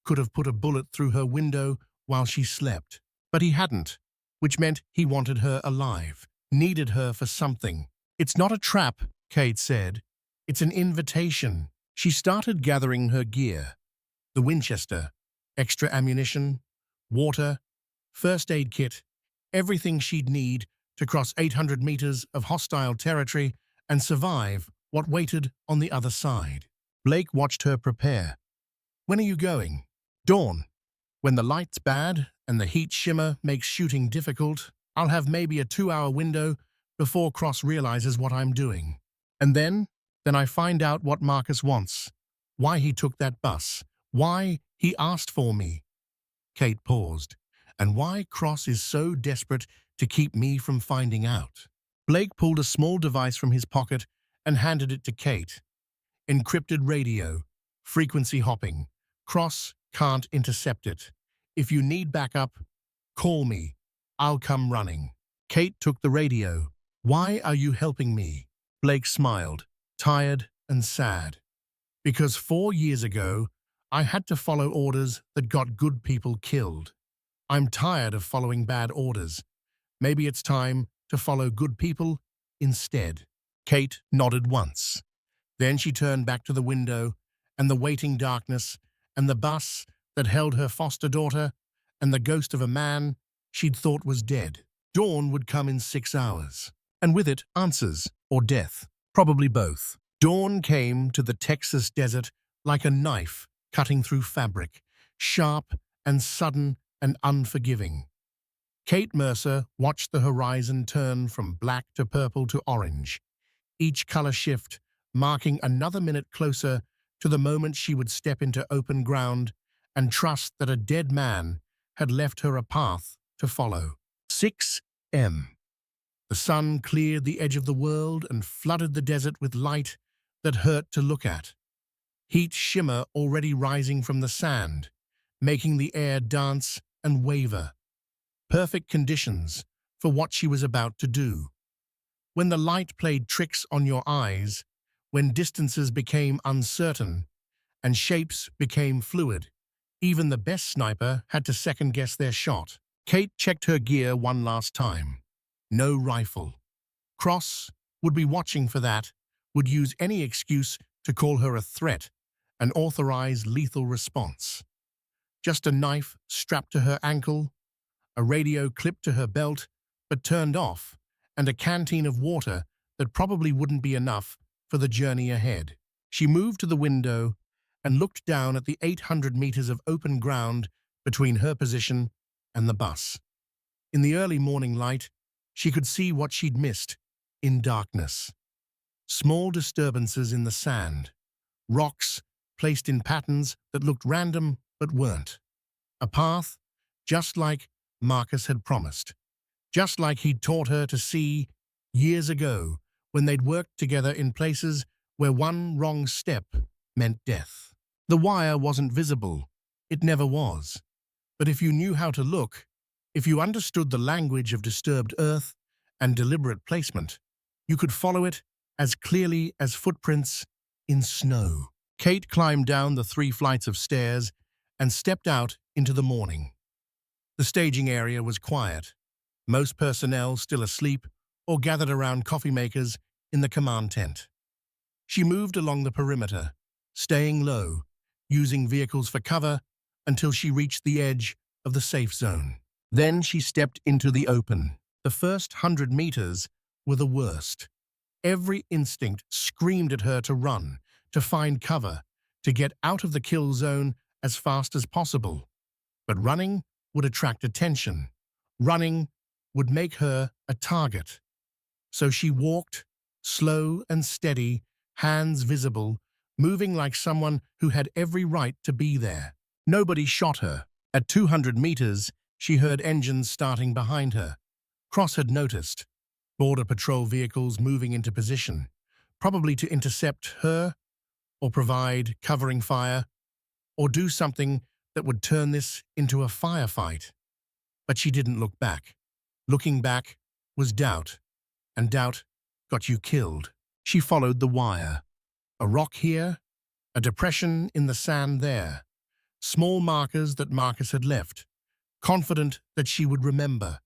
could have put a bullet through her window while she slept. But he hadn't, which meant he wanted her alive, needed her for something. It's not a trap, Kate said. It's an invitation. She started gathering her gear. The Winchester, extra ammunition, water, first aid kit, everything she'd need to cross 800 meters of hostile territory and survive what waited on the other side. Blake watched her prepare. When are you going? Dawn. When the light's bad and the heat shimmer makes shooting difficult, I'll have maybe a 2-hour window before Cross realizes what I'm doing. And then I find out what Marcus wants, why he took that bus, why he asked for me. Kate paused. And why Cross is so desperate to keep me from finding out. Blake pulled a small device from his pocket and handed it to Kate. Encrypted radio, frequency hopping. Cross can't intercept it. If you need backup, call me. I'll come running. Kate took the radio. Why are you helping me? Blake smiled, tired and sad. Because 4 years ago, I had to follow orders that got good people killed. I'm tired of following bad orders. Maybe it's time to follow good people instead. Kate nodded once. Then she turned back to the window and the waiting darkness and the bus that held her foster daughter and the ghost of a man she'd thought was dead. Dawn would come in 6 hours, and with it answers or death, probably both. Dawn came to the Texas desert like a knife cutting through fabric, sharp and sudden and unforgiving. Kate Mercer watched the horizon turn from black to purple to orange, each color shift marking another minute closer to the moment she would step into open ground and trust that a dead man had left her a path to follow. 6 a.m. The sun cleared the edge of the world and flooded the desert with light that hurt to look at. Heat shimmer already rising from the sand, making the air dance and waver. Perfect conditions for what she was about to do. When the light played tricks on your eyes, when distances became uncertain and shapes became fluid, even the best sniper had to second-guess their shot. Kate checked her gear one last time. No rifle. Cross would be watching for that, would use any excuse to call her a threat and authorize lethal response. Just a knife strapped to her ankle, a radio clipped to her belt but turned off, and a canteen of water that probably wouldn't be enough for the journey ahead. She moved to the window and looked down at the 800 meters of open ground between her position and the bus. In the early morning light, she could see what she'd missed in darkness. Small disturbances in the sand, rocks placed in patterns that looked random but weren't. A path, just like Marcus had promised. Just like he'd taught her to see years ago when they'd worked together in places where one wrong step meant death. The wire wasn't visible. It never was. But if you knew how to look, if you understood the language of disturbed earth and deliberate placement, you could follow it as clearly as footprints in snow. Kate climbed down the 3 flights of stairs and stepped out into the morning. The staging area was quiet. Most personnel still asleep or gathered around coffee makers in the command tent. She moved along the perimeter, staying low, using vehicles for cover until she reached the edge of the safe zone. Then she stepped into the open. The first 100 meters were the worst. Every instinct screamed at her to run, to find cover, to get out of the kill zone as fast as possible. But running would attract attention. Running would make her a target. So she walked, slow and steady, hands visible, moving like someone who had every right to be there. Nobody shot her. At 200 meters, she heard engines starting behind her. Cross had noticed. Border Patrol vehicles moving into position, probably to intercept her, or provide covering fire, or do something that would turn this into a firefight. But she didn't look back. Looking back was doubt, and doubt got you killed. She followed the wire. A rock here, a depression in the sand there. Small markers that Marcus had left, confident that she would remember,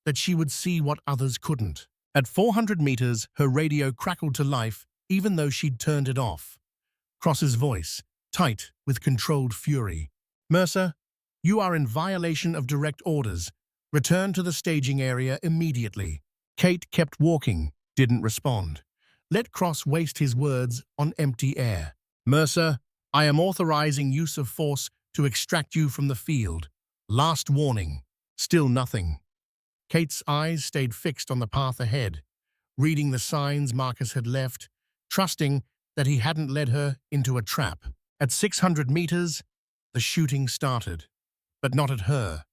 that she would see what others couldn't. At 400 meters, her radio crackled to life even though she'd turned it off. Cross's voice, tight with controlled fury. "Mercer, you are in violation of direct orders. Return to the staging area immediately." Kate kept walking, didn't respond. Let Cross waste his words on empty air. "Mercer, I am authorizing use of force to extract you from the field. Last warning." Still nothing. Kate's eyes stayed fixed on the path ahead, reading the signs Marcus had left, trusting that he hadn't led her into a trap. At 600 meters, the shooting started, but not at her.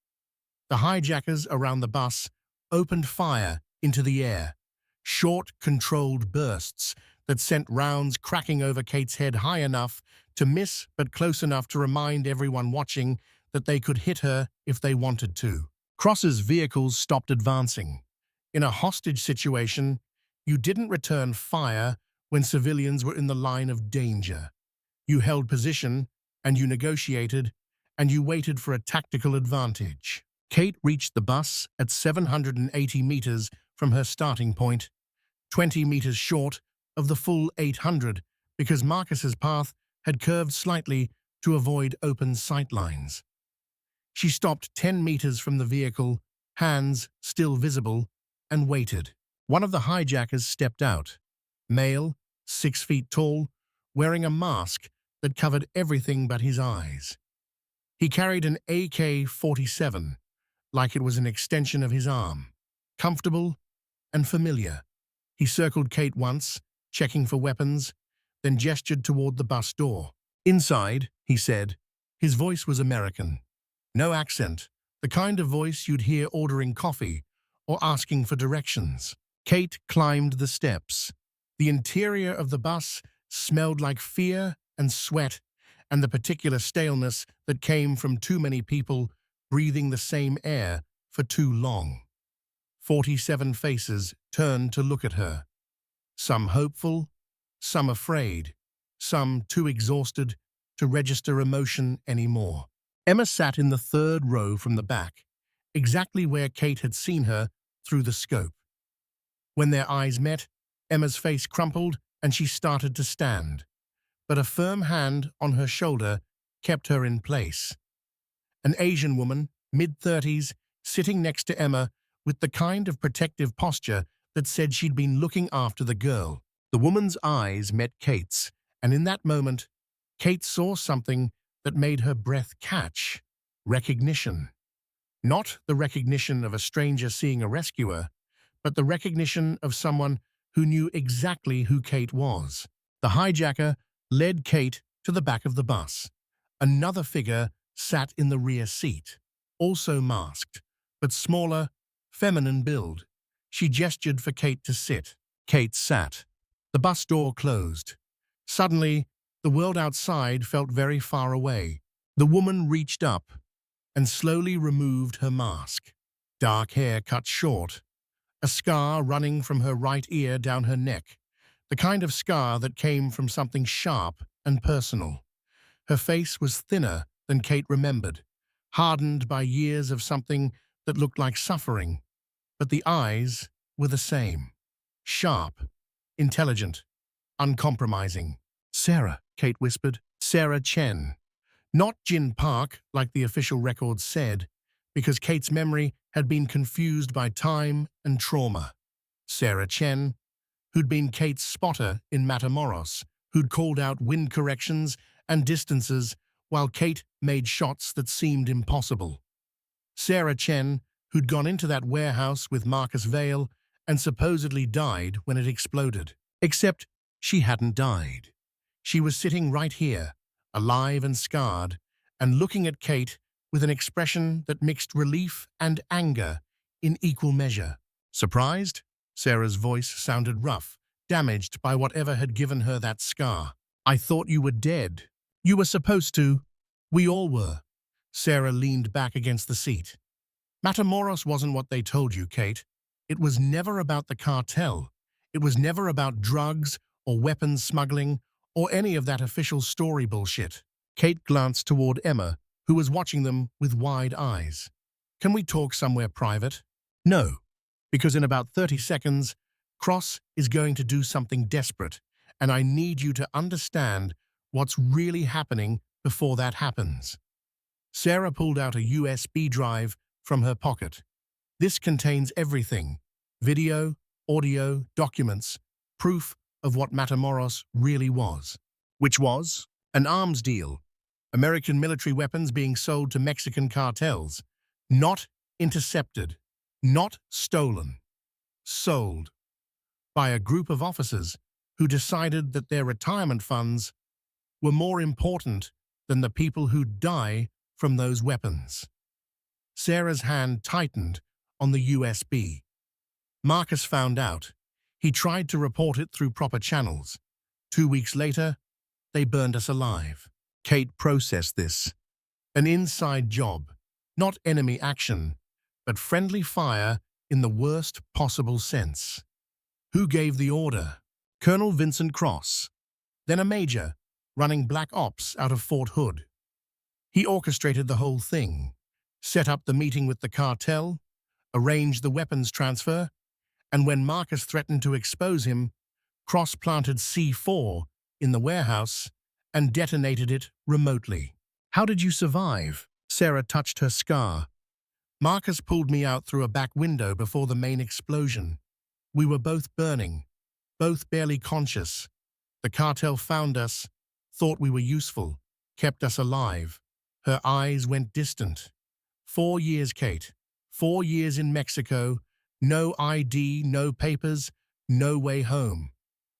The hijackers around the bus opened fire into the air, short, controlled bursts that sent rounds cracking over Kate's head high enough to miss but close enough to remind everyone watching that they could hit her if they wanted to. Cross's vehicles stopped advancing. In a hostage situation, you didn't return fire when civilians were in the line of danger. You held position, and you negotiated, and you waited for a tactical advantage. Kate reached the bus at 780 meters from her starting point, 20 meters short of the full 800 because Marcus's path had curved slightly to avoid open sightlines. She stopped 10 meters from the vehicle, hands still visible, and waited. One of the hijackers stepped out. Male, 6 feet tall, wearing a mask that covered everything but his eyes. He carried an AK-47, like it was an extension of his arm. Comfortable and familiar. He circled Kate once, checking for weapons, then gestured toward the bus door. Inside, he said. His voice was American. No accent, the kind of voice you'd hear ordering coffee or asking for directions. Kate climbed the steps. The interior of the bus smelled like fear and sweat and the particular staleness that came from too many people breathing the same air for too long. 47 faces turned to look at her. Some hopeful, some afraid, some too exhausted to register emotion anymore. Emma sat in the third row from the back, exactly where Kate had seen her through the scope. When their eyes met, Emma's face crumpled and she started to stand, but a firm hand on her shoulder kept her in place. An Asian woman, mid-30s, sitting next to Emma with the kind of protective posture that said she'd been looking after the girl. The woman's eyes met Kate's, and in that moment, Kate saw something that made her breath catch. Recognition. Not the recognition of a stranger seeing a rescuer, but the recognition of someone who knew exactly who Kate was. The hijacker led Kate to the back of the bus. Another figure sat in the rear seat, also masked, but smaller, feminine build. She gestured for Kate to sit. Kate sat. The bus door closed. Suddenly, the world outside felt very far away. The woman reached up and slowly removed her mask. Dark hair cut short, a scar running from her right ear down her neck, the kind of scar that came from something sharp and personal. Her face was thinner than Kate remembered, hardened by years of something that looked like suffering, but the eyes were the same. Sharp, intelligent, uncompromising. "Sarah," Kate whispered. Sarah Chen. Not Jin Park, like the official records said, because Kate's memory had been confused by time and trauma. Sarah Chen, who'd been Kate's spotter in Matamoros, who'd called out wind corrections and distances while Kate made shots that seemed impossible. Sarah Chen, who'd gone into that warehouse with Marcus Vale and supposedly died when it exploded. Except she hadn't died. She was sitting right here, alive and scarred, and looking at Kate with an expression that mixed relief and anger in equal measure. "Surprised?" Sarah's voice sounded rough, damaged by whatever had given her that scar. "I thought you were dead." "You were supposed to. We all were." Sarah leaned back against the seat. "Matamoros wasn't what they told you, Kate. It was never about the cartel. It was never about drugs or weapons smuggling or any of that official story bullshit." Kate glanced toward Emma, who was watching them with wide eyes. "Can we talk somewhere private?" "No, because in about 30 seconds, Cross is going to do something desperate, and I need you to understand what's really happening before that happens." Sarah pulled out a USB drive from her pocket. "This contains everything: video, audio, documents, proof of what Matamoros really was." Which was? An arms deal. American military weapons being sold to Mexican cartels. Not intercepted. Not stolen. Sold. By a group of officers who decided that their retirement funds were more important than the people who'd die from those weapons. Sarah's hand tightened on the USB. Marcus found out. He tried to report it through proper channels. 2 weeks later, they burned us alive. Kate processed this. An inside job, not enemy action, but friendly fire in the worst possible sense. Who gave the order? Colonel Vincent Cross, then a major, running Black Ops out of Fort Hood. He orchestrated the whole thing, set up the meeting with the cartel, arranged the weapons transfer, and when Marcus threatened to expose him, Cross planted C4 in the warehouse and detonated it remotely. "How did you survive?" Sarah touched her scar. "Marcus pulled me out through a back window before the main explosion. We were both burning, both barely conscious. The cartel found us, thought we were useful, kept us alive." Her eyes went distant. 4 years, Kate. 4 years in Mexico. No ID, no papers, no way home.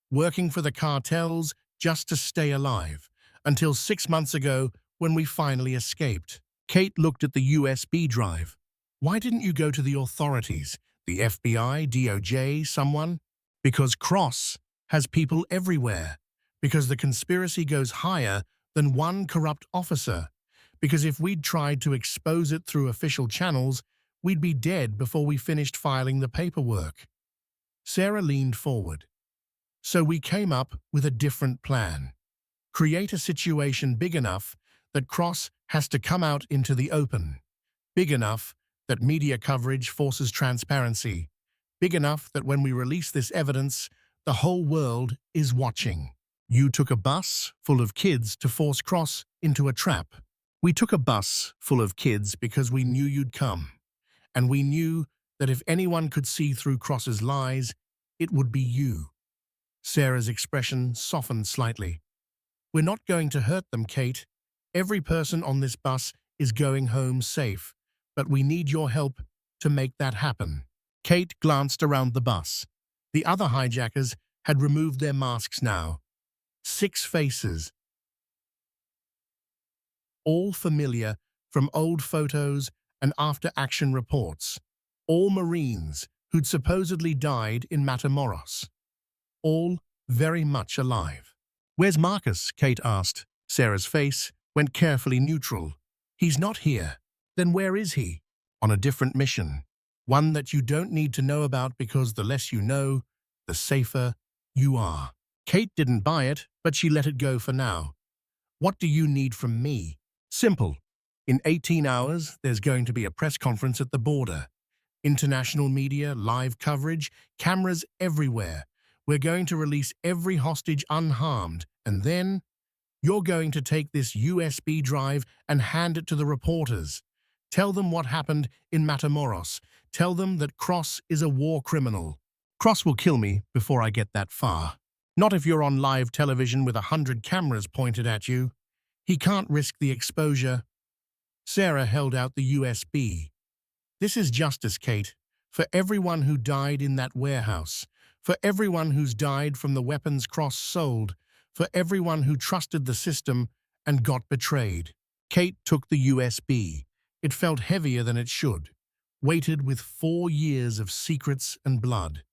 Working for the cartels just to stay alive. until 6 months ago when we finally escaped. Kate looked at the USB drive. Why didn't you go to the authorities, the FBI, DOJ, someone? Because Cross has people everywhere. Because the conspiracy goes higher than one corrupt officer. Because if we'd tried to expose it through official channels, we'd be dead before we finished filing the paperwork. Sarah leaned forward. So we came up with a different plan. Create a situation big enough that Cross has to come out into the open. Big enough that media coverage forces transparency. Big enough that when we release this evidence, the whole world is watching. You took a bus full of kids to force Cross into a trap. We took a bus full of kids because we knew you'd come. And we knew that if anyone could see through Cross's lies, it would be you. Sarah's expression softened slightly. We're not going to hurt them, Kate. Every person on this bus is going home safe, but we need your help to make that happen. Kate glanced around the bus. The other hijackers had removed their masks now. 6 faces, all familiar from old photos and after-action reports. All Marines who'd supposedly died in Matamoros. All very much alive. Where's Marcus? Kate asked. Sarah's face went carefully neutral. He's not here. Then where is he? On a different mission. One that you don't need to know about because the less you know, the safer you are. Kate didn't buy it, but she let it go for now. What do you need from me? Simple. In 18 hours, there's going to be a press conference at the border. International media, live coverage, cameras everywhere. We're going to release every hostage unharmed, and then you're going to take this USB drive and hand it to the reporters. Tell them what happened in Matamoros. Tell them that Cross is a war criminal. Cross will kill me before I get that far. Not if you're on live television with 100 cameras pointed at you. He can't risk the exposure. Sarah held out the USB. This is justice, Kate, for everyone who died in that warehouse, for everyone who's died from the weapons Cross sold, for everyone who trusted the system and got betrayed. Kate took the USB. It felt heavier than it should, weighted with 4 years of secrets and blood.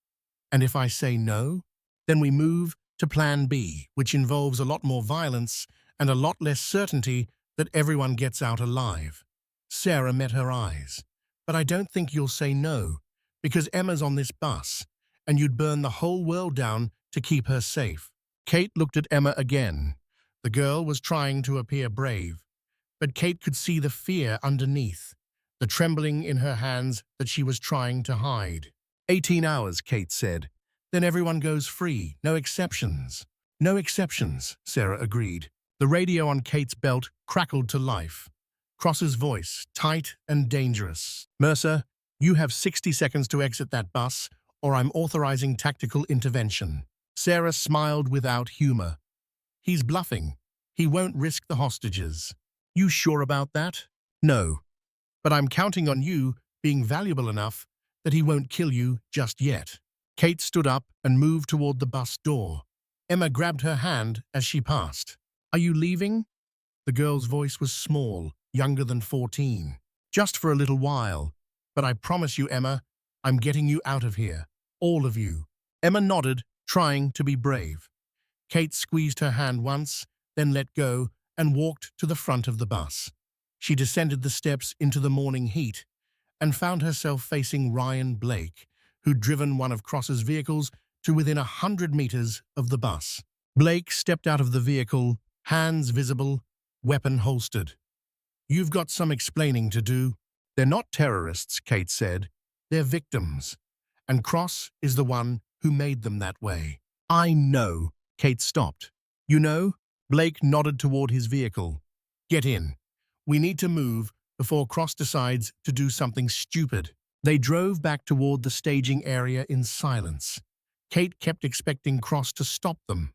And if I say no, then we move to Plan B, which involves a lot more violence and a lot less certainty that everyone gets out alive. Sarah met her eyes. But I don't think you'll say no, because Emma's on this bus, and you'd burn the whole world down to keep her safe. Kate looked at Emma again. The girl was trying to appear brave, but Kate could see the fear underneath, the trembling in her hands that she was trying to hide. 18 hours, Kate said. Then everyone goes free, no exceptions. No exceptions, Sarah agreed. The radio on Kate's belt crackled to life. Cross's voice, tight and dangerous. Mercer, you have 60 seconds to exit that bus, or I'm authorizing tactical intervention. Sarah smiled without humor. He's bluffing. He won't risk the hostages. You sure about that? No. But I'm counting on you being valuable enough that he won't kill you just yet. Kate stood up and moved toward the bus door. Emma grabbed her hand as she passed. Are you leaving? The girl's voice was small, younger than 14. Just for a little while. But I promise you, Emma, I'm getting you out of here. All of you. Emma nodded, trying to be brave. Kate squeezed her hand once, then let go and walked to the front of the bus. She descended the steps into the morning heat and found herself facing Ryan Blake, who'd driven one of Cross's vehicles to within 100 meters of the bus. Blake stepped out of the vehicle, hands visible, weapon holstered. You've got some explaining to do. They're not terrorists, Kate said. They're victims. And Cross is the one who made them that way. I know. Kate stopped. You know? Blake nodded toward his vehicle. Get in. We need to move before Cross decides to do something stupid. They drove back toward the staging area in silence. Kate kept expecting Cross to stop them,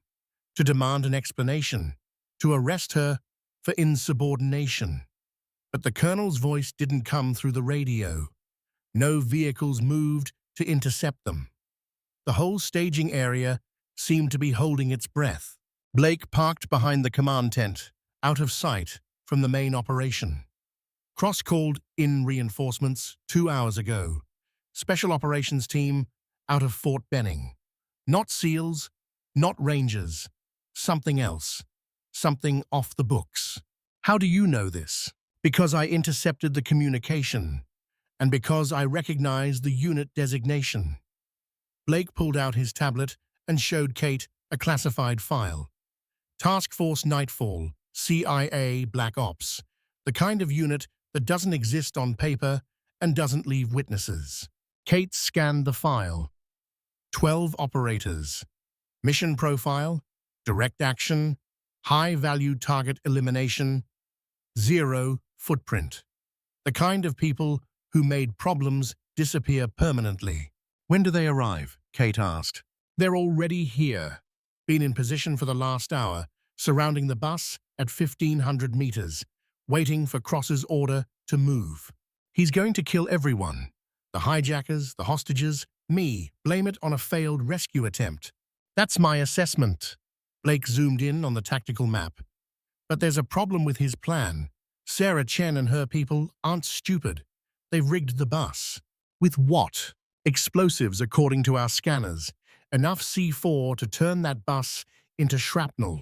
to demand an explanation, to arrest her for insubordination. But the colonel's voice didn't come through the radio. No vehicles moved to intercept them. The whole staging area seemed to be holding its breath. Blake parked behind the command tent, out of sight from the main operation. Cross called in reinforcements 2 hours ago. Special operations team out of Fort Benning. Not SEALs, not Rangers. Something else. Something off the books. How do you know this? Because I intercepted the communication, and because I recognized the unit designation. Blake pulled out his tablet and showed Kate a classified file. Task Force Nightfall, CIA Black Ops, the kind of unit that doesn't exist on paper and doesn't leave witnesses. Kate scanned the file. 12 operators. Mission profile, direct action, high-value target elimination, 0 footprint. The kind of people who made problems disappear permanently. When do they arrive? Kate asked. They're already here. Been in position for the last hour, surrounding the bus at 1,500 meters, waiting for Cross's order to move. He's going to kill everyone. The hijackers, the hostages, me. Blame it on a failed rescue attempt. That's my assessment. Blake zoomed in on the tactical map. But there's a problem with his plan. Sarah Chen and her people aren't stupid. They've rigged the bus. With what? Explosives, according to our scanners. Enough C4 to turn that bus into shrapnel.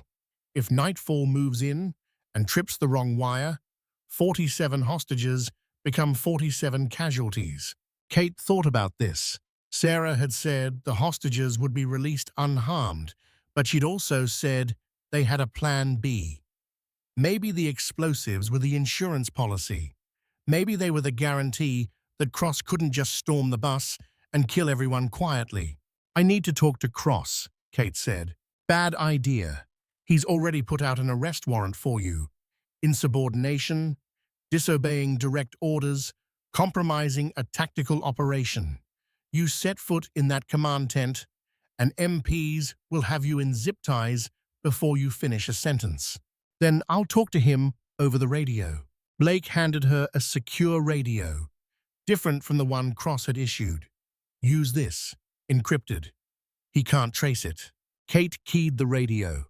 If Nightfall moves in and trips the wrong wire, 47 hostages become 47 casualties. Kate thought about this. Sarah had said the hostages would be released unharmed, but she'd also said they had a plan B. Maybe the explosives were the insurance policy. Maybe they were the guarantee that Cross couldn't just storm the bus and kill everyone quietly. I need to talk to Cross, Kate said. Bad idea. He's already put out an arrest warrant for you. Insubordination, disobeying direct orders, compromising a tactical operation. You set foot in that command tent, and MPs will have you in zip ties before you finish a sentence. Then I'll talk to him over the radio. Blake handed her a secure radio, different from the one Cross had issued. Use this. Encrypted. He can't trace it. Kate keyed the radio.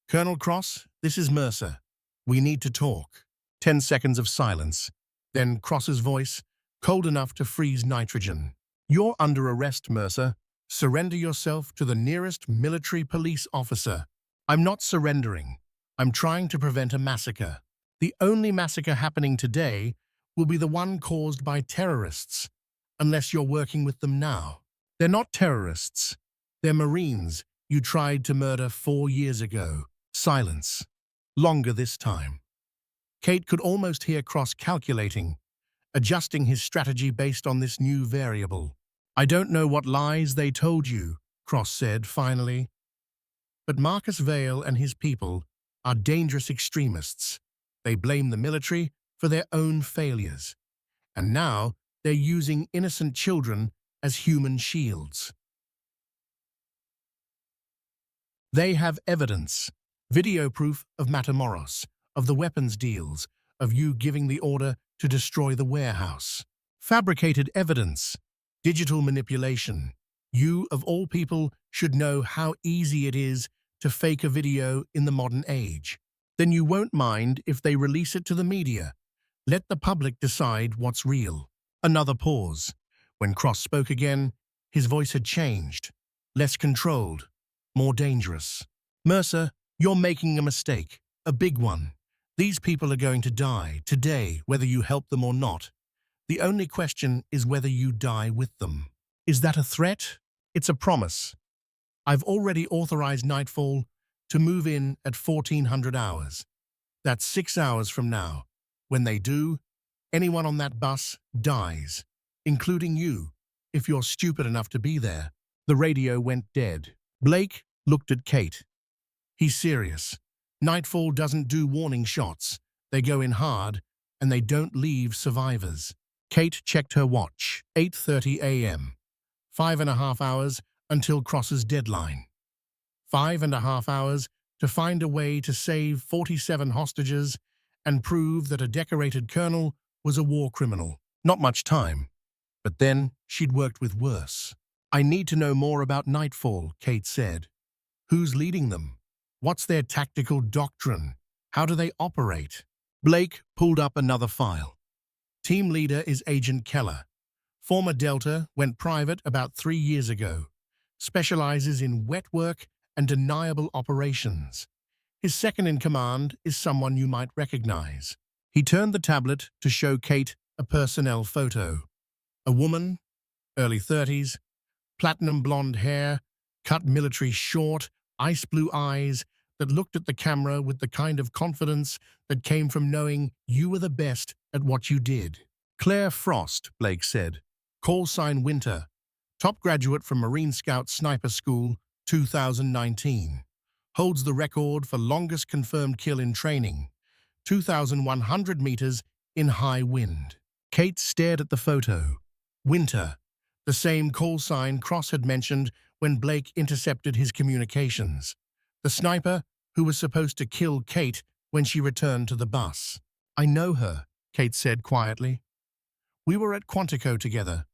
Colonel Cross, this is Mercer. We need to talk. 10 seconds of silence. Then Cross's voice, cold enough to freeze nitrogen. You're under arrest, Mercer. Surrender yourself to the nearest military police officer. I'm not surrendering. I'm trying to prevent a massacre. The only massacre happening today will be the one caused by terrorists, unless you're working with them now. They're not terrorists. They're Marines you tried to murder 4 years ago. Silence. Longer this time. Kate could almost hear Cross calculating, adjusting his strategy based on this new variable. I don't know what lies they told you, Cross said finally. But Marcus Vale and his people are dangerous extremists. They blame the military for their own failures. And now they're using innocent children as human shields. They have evidence, video proof of Matamoros, of the weapons deals, of you giving the order to destroy the warehouse. Fabricated evidence, digital manipulation. You, of all people, should know how easy it is to fake a video in the modern age. Then you won't mind if they release it to the media. Let the public decide what's real. Another pause. When Cross spoke again, his voice had changed. Less controlled, more dangerous. Mercer, you're making a mistake, a big one. These people are going to die today, whether you help them or not. The only question is whether you die with them. Is that a threat? It's a promise. I've already authorized Nightfall to move in at 1400 hours. That's 6 hours from now. When they do, anyone on that bus dies, including you, if you're stupid enough to be there. The radio went dead. Blake looked at Kate. He's serious. Nightfall doesn't do warning shots. They go in hard, and they don't leave survivors. Kate checked her watch. 8:30 a.m. 5.5 hours until Cross's deadline. 5.5 hours to find a way to save 47 hostages and prove that a decorated colonel was a war criminal. Not much time. But then she'd worked with worse. I need to know more about Nightfall, Kate said. Who's leading them? What's their tactical doctrine? How do they operate? Blake pulled up another file. Team leader is Agent Keller. Former Delta, went private about 3 years ago. Specializes in wet work and deniable operations. His second in command is someone you might recognize. He turned the tablet to show Kate a personnel photo. A woman, early 30s, platinum blonde hair, cut military short, ice blue eyes that looked at the camera with the kind of confidence that came from knowing you were the best at what you did. Claire Frost, Blake said. Call sign Winter. Top graduate from Marine Scout Sniper School, 2019. Holds the record for longest confirmed kill in training, 2,100 meters in high wind. Kate stared at the photo. Winter, the same call sign Cross had mentioned when Blake intercepted his communications. The sniper who was supposed to kill Kate when she returned to the bus. I know her, Kate said quietly. We were at Quantico together.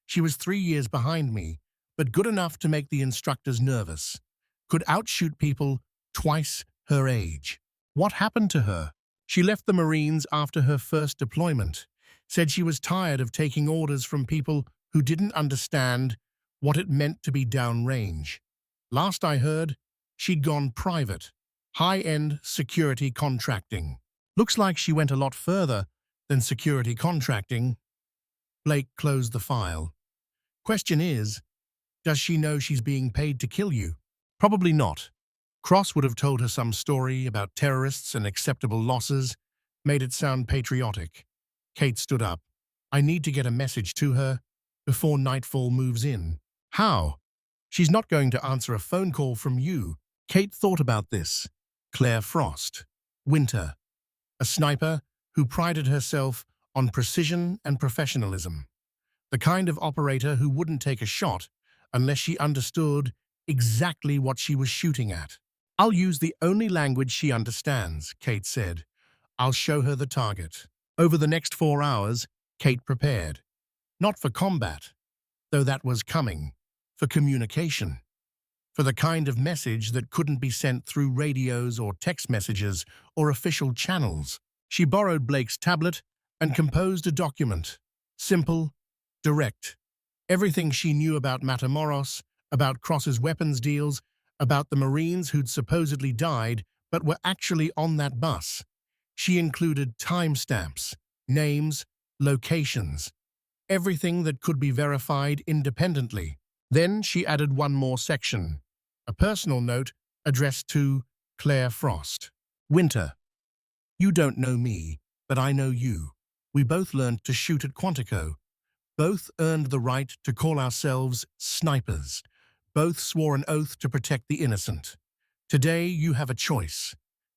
She was 3 years behind me, but good enough to make the instructors nervous. Could outshoot people twice her age. What happened to her? She left the Marines after her first deployment, said she was tired of taking orders from people who didn't understand what it meant to be downrange. Last I heard, she'd gone private, high-end security contracting. Looks like she went a lot further than security contracting. Blake closed the file. Question is, does she know she's being paid to kill you? Probably not. Cross would have told her some story about terrorists and acceptable losses, made it sound patriotic. Kate stood up. I need to get a message to her before nightfall moves in. How? She's not going to answer a phone call from you. Kate thought about this. Claire Frost. Winter. A sniper who prided herself on precision and professionalism. The kind of operator who wouldn't take a shot unless she understood exactly what she was shooting at. I'll use the only language she understands, Kate said. I'll show her the target. Over the next 4 hours, Kate prepared. Not for combat, though that was coming. For communication. For the kind of message that couldn't be sent through radios or text messages or official channels. She borrowed Blake's tablet and composed a document. Simple, direct. Everything she knew about Matamoros, about Cross's weapons deals, about the Marines who'd supposedly died but were actually on that bus. She included timestamps, names, locations, everything that could be verified independently. Then she added one more section, a personal note addressed to Claire Frost. Winter. You don't know me, but I know you. We both learned to shoot at Quantico. Both earned the right to call ourselves snipers. Both swore an oath to protect the innocent. Today you have a choice.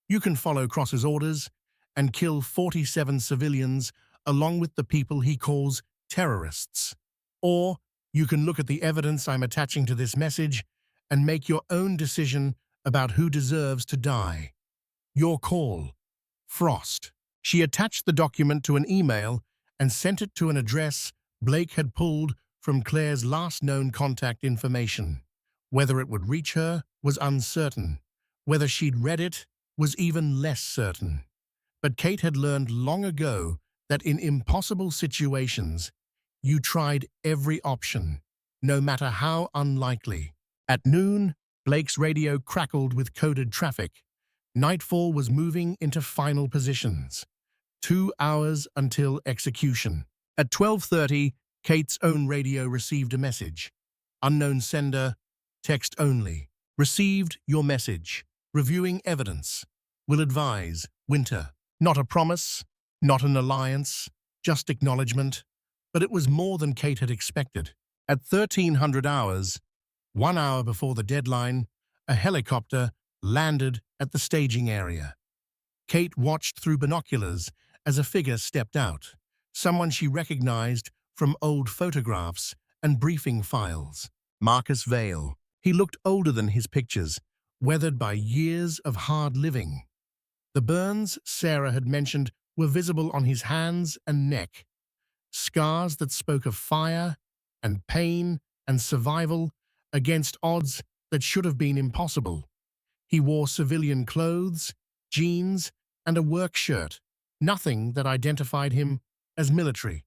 You can follow Cross's orders and kill 47 civilians along with the people he calls terrorists. Or you can look at the evidence I'm attaching to this message and make your own decision about who deserves to die. Your call. Frost. She attached the document to an email and sent it to an address Blake had pulled from Claire's last known contact information. Whether it would reach her was uncertain. Whether she'd read it was even less certain. But Kate had learned long ago that in impossible situations, you tried every option, no matter how unlikely. At noon, Blake's radio crackled with coded traffic. Nightfall was moving into final positions. 2 hours until execution. At 12:30, Kate's own radio received a message. Unknown sender, text only. Received your message. Reviewing evidence. Will advise, Winter. Not a promise, not an alliance, just acknowledgement. But it was more than Kate had expected. At 1300 hours, 1 hour before the deadline, a helicopter landed at the staging area. Kate watched through binoculars as a figure stepped out, someone she recognized from old photographs and briefing files. Marcus Vale. He looked older than his pictures, weathered by years of hard living. The burns Sarah had mentioned were visible on his hands and neck, scars that spoke of fire and pain and survival against odds that should have been impossible. He wore civilian clothes, jeans, and a work shirt, nothing that identified him as military.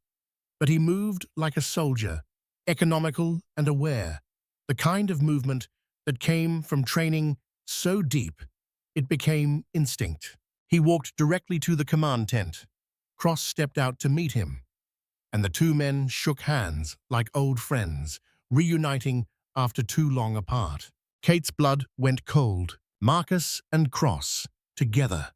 But he moved like a soldier, economical and aware, the kind of movement that came from training so deep it became instinct. He walked directly to the command tent. Cross stepped out to meet him, and the two men shook hands like old friends, reuniting after too long apart. Kate's blood went cold. Marcus and Cross, together,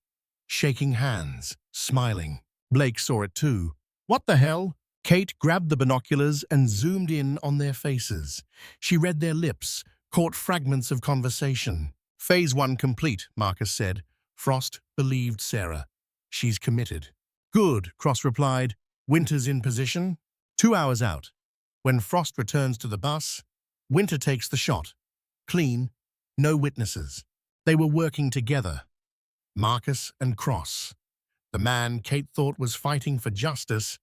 shaking hands, smiling. Blake saw it too. What the hell? Kate grabbed the binoculars and zoomed in on their faces. She read their lips, caught fragments of conversation. Phase 1 complete, Marcus said. Frost believed Sarah. She's committed. Good, Cross replied. Winter's in position. 2 hours out. When Frost returns to the bus, Winter takes the shot. Clean, no witnesses. They were working together. Marcus and Cross. The man Kate thought was fighting for justice,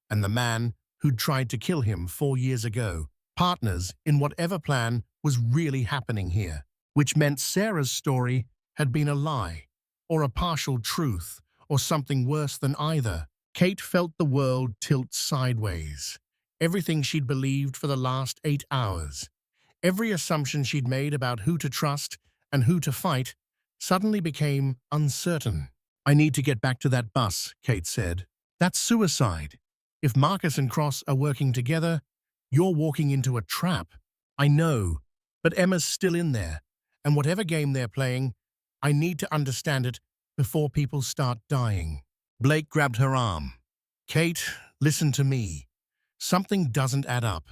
and the man who'd tried to kill him 4 years ago. Partners in whatever plan was really happening here, which meant Sarah's story had been a lie, or a partial truth, or something worse than either. Kate felt the world tilt sideways. Everything she'd believed for the last 8 hours, every assumption she'd made about who to trust and who to fight, suddenly became uncertain. I need to get back to that bus, Kate said. That's suicide. If Marcus and Cross are working together, you're walking into a trap. I know, but Emma's still in there, and whatever game they're playing, I need to understand it before people start dying. Blake grabbed her arm. Kate, listen to me. Something doesn't add up.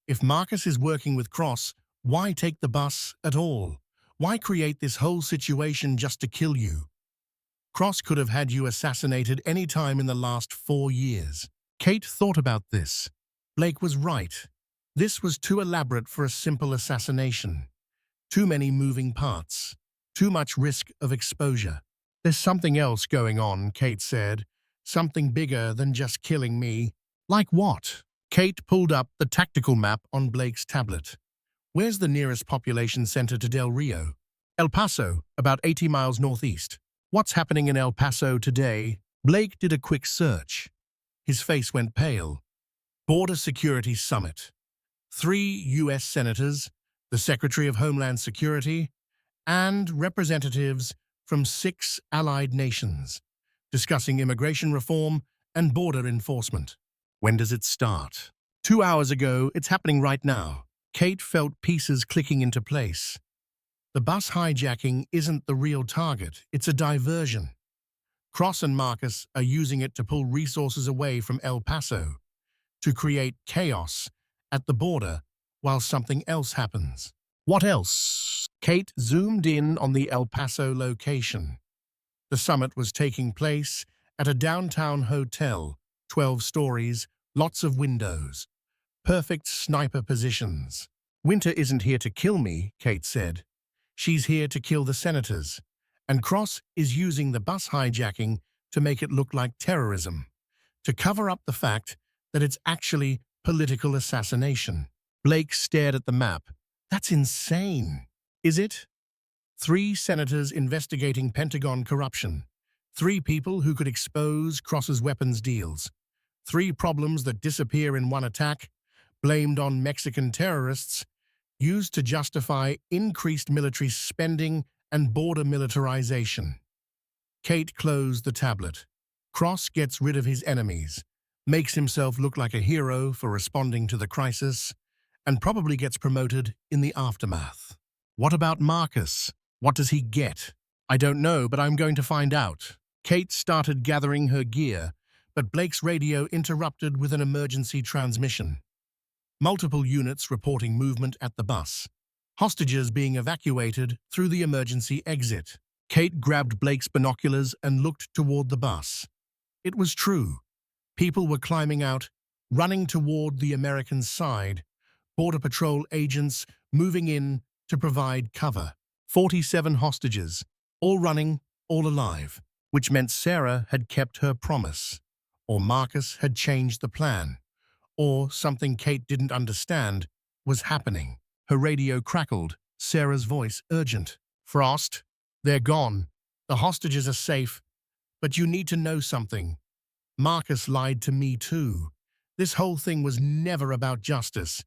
If Marcus is working with Cross, why take the bus at all? Why create this whole situation just to kill you? Cross could have had you assassinated any time in the last 4 years. Kate thought about this. Blake was right. This was too elaborate for a simple assassination. Too many moving parts. Too much risk of exposure. There's something else going on, Kate said. Something bigger than just killing me. Like what? Kate pulled up the tactical map on Blake's tablet. Where's the nearest population center to Del Rio? El Paso, about 80 miles northeast. What's happening in El Paso today? Blake did a quick search. His face went pale. Border Security Summit. 3 U.S. senators, the Secretary of Homeland Security, and representatives from 6 allied nations, discussing immigration reform and border enforcement. When does it start? 2 hours ago. It's happening right now. Kate felt pieces clicking into place. The bus hijacking isn't the real target. It's a diversion. Cross and Marcus are using it to pull resources away from El Paso, to create chaos at the border while something else happens. What else? Kate zoomed in on the El Paso location. The summit was taking place at a downtown hotel, 12 stories, lots of windows. Perfect sniper positions. Winter isn't here to kill me, Kate said. She's here to kill the senators. And Cross is using the bus hijacking to make it look like terrorism, to cover up the fact that it's actually political assassination. Blake stared at the map. That's insane. Is it? 3 senators investigating Pentagon corruption. 3 people who could expose Cross's weapons deals. 3 problems that disappear in one attack, blamed on Mexican terrorists, used to justify increased military spending and border militarization. Kate closed the tablet. Cross gets rid of his enemies, makes himself look like a hero for responding to the crisis, and probably gets promoted in the aftermath. What about Marcus? What does he get? I don't know, but I'm going to find out. Kate started gathering her gear, but Blake's radio interrupted with an emergency transmission. Multiple units reporting movement at the bus. Hostages being evacuated through the emergency exit. Kate grabbed Blake's binoculars and looked toward the bus. It was true. People were climbing out, running toward the American side. Border Patrol agents moving in to provide cover. 47 hostages, all running, all alive, which meant Sarah had kept her promise, or Marcus had changed the plan, or something Kate didn't understand was happening. Her radio crackled, Sarah's voice urgent. Frost, They're gone. The hostages are safe. But you need to know something. Marcus lied to me too. This whole thing was never about justice.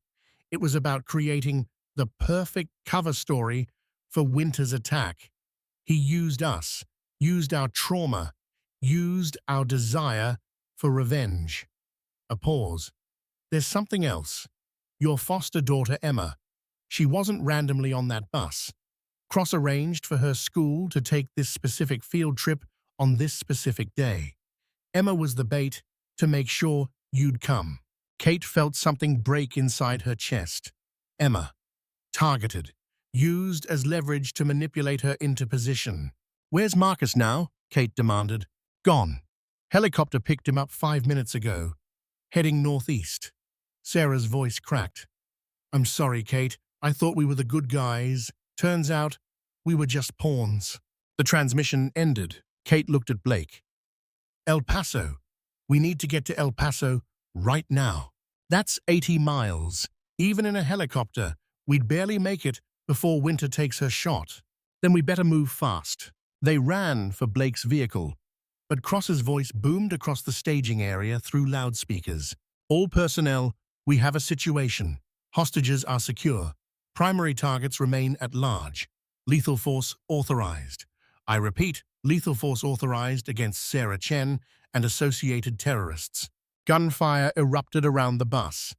It was about creating the perfect cover story for Winter's attack. He used us, used our trauma, used our desire for revenge. A pause. There's something else. Your foster daughter, Emma. She wasn't randomly on that bus. Cross arranged for her school to take this specific field trip on this specific day. Emma was the bait to make sure you'd come. Kate felt something break inside her chest. Emma. Targeted. Used as leverage to manipulate her into position. Where's Marcus now? Kate demanded. Gone. Helicopter picked him up 5 minutes ago. Heading northeast. Sarah's voice cracked. I'm sorry, Kate. I thought we were the good guys. Turns out, we were just pawns. The transmission ended. Kate looked at Blake. El Paso. We need to get to El Paso right now. That's 80 miles. Even in a helicopter, we'd barely make it before Winter takes her shot. Then we better move fast. They ran for Blake's vehicle, but Cross's voice boomed across the staging area through loudspeakers. All personnel, we have a situation. Hostages are secure. Primary targets remain at large. Lethal force authorized. I repeat, lethal force authorized against Sarah Chen and associated terrorists. Gunfire erupted around the bus.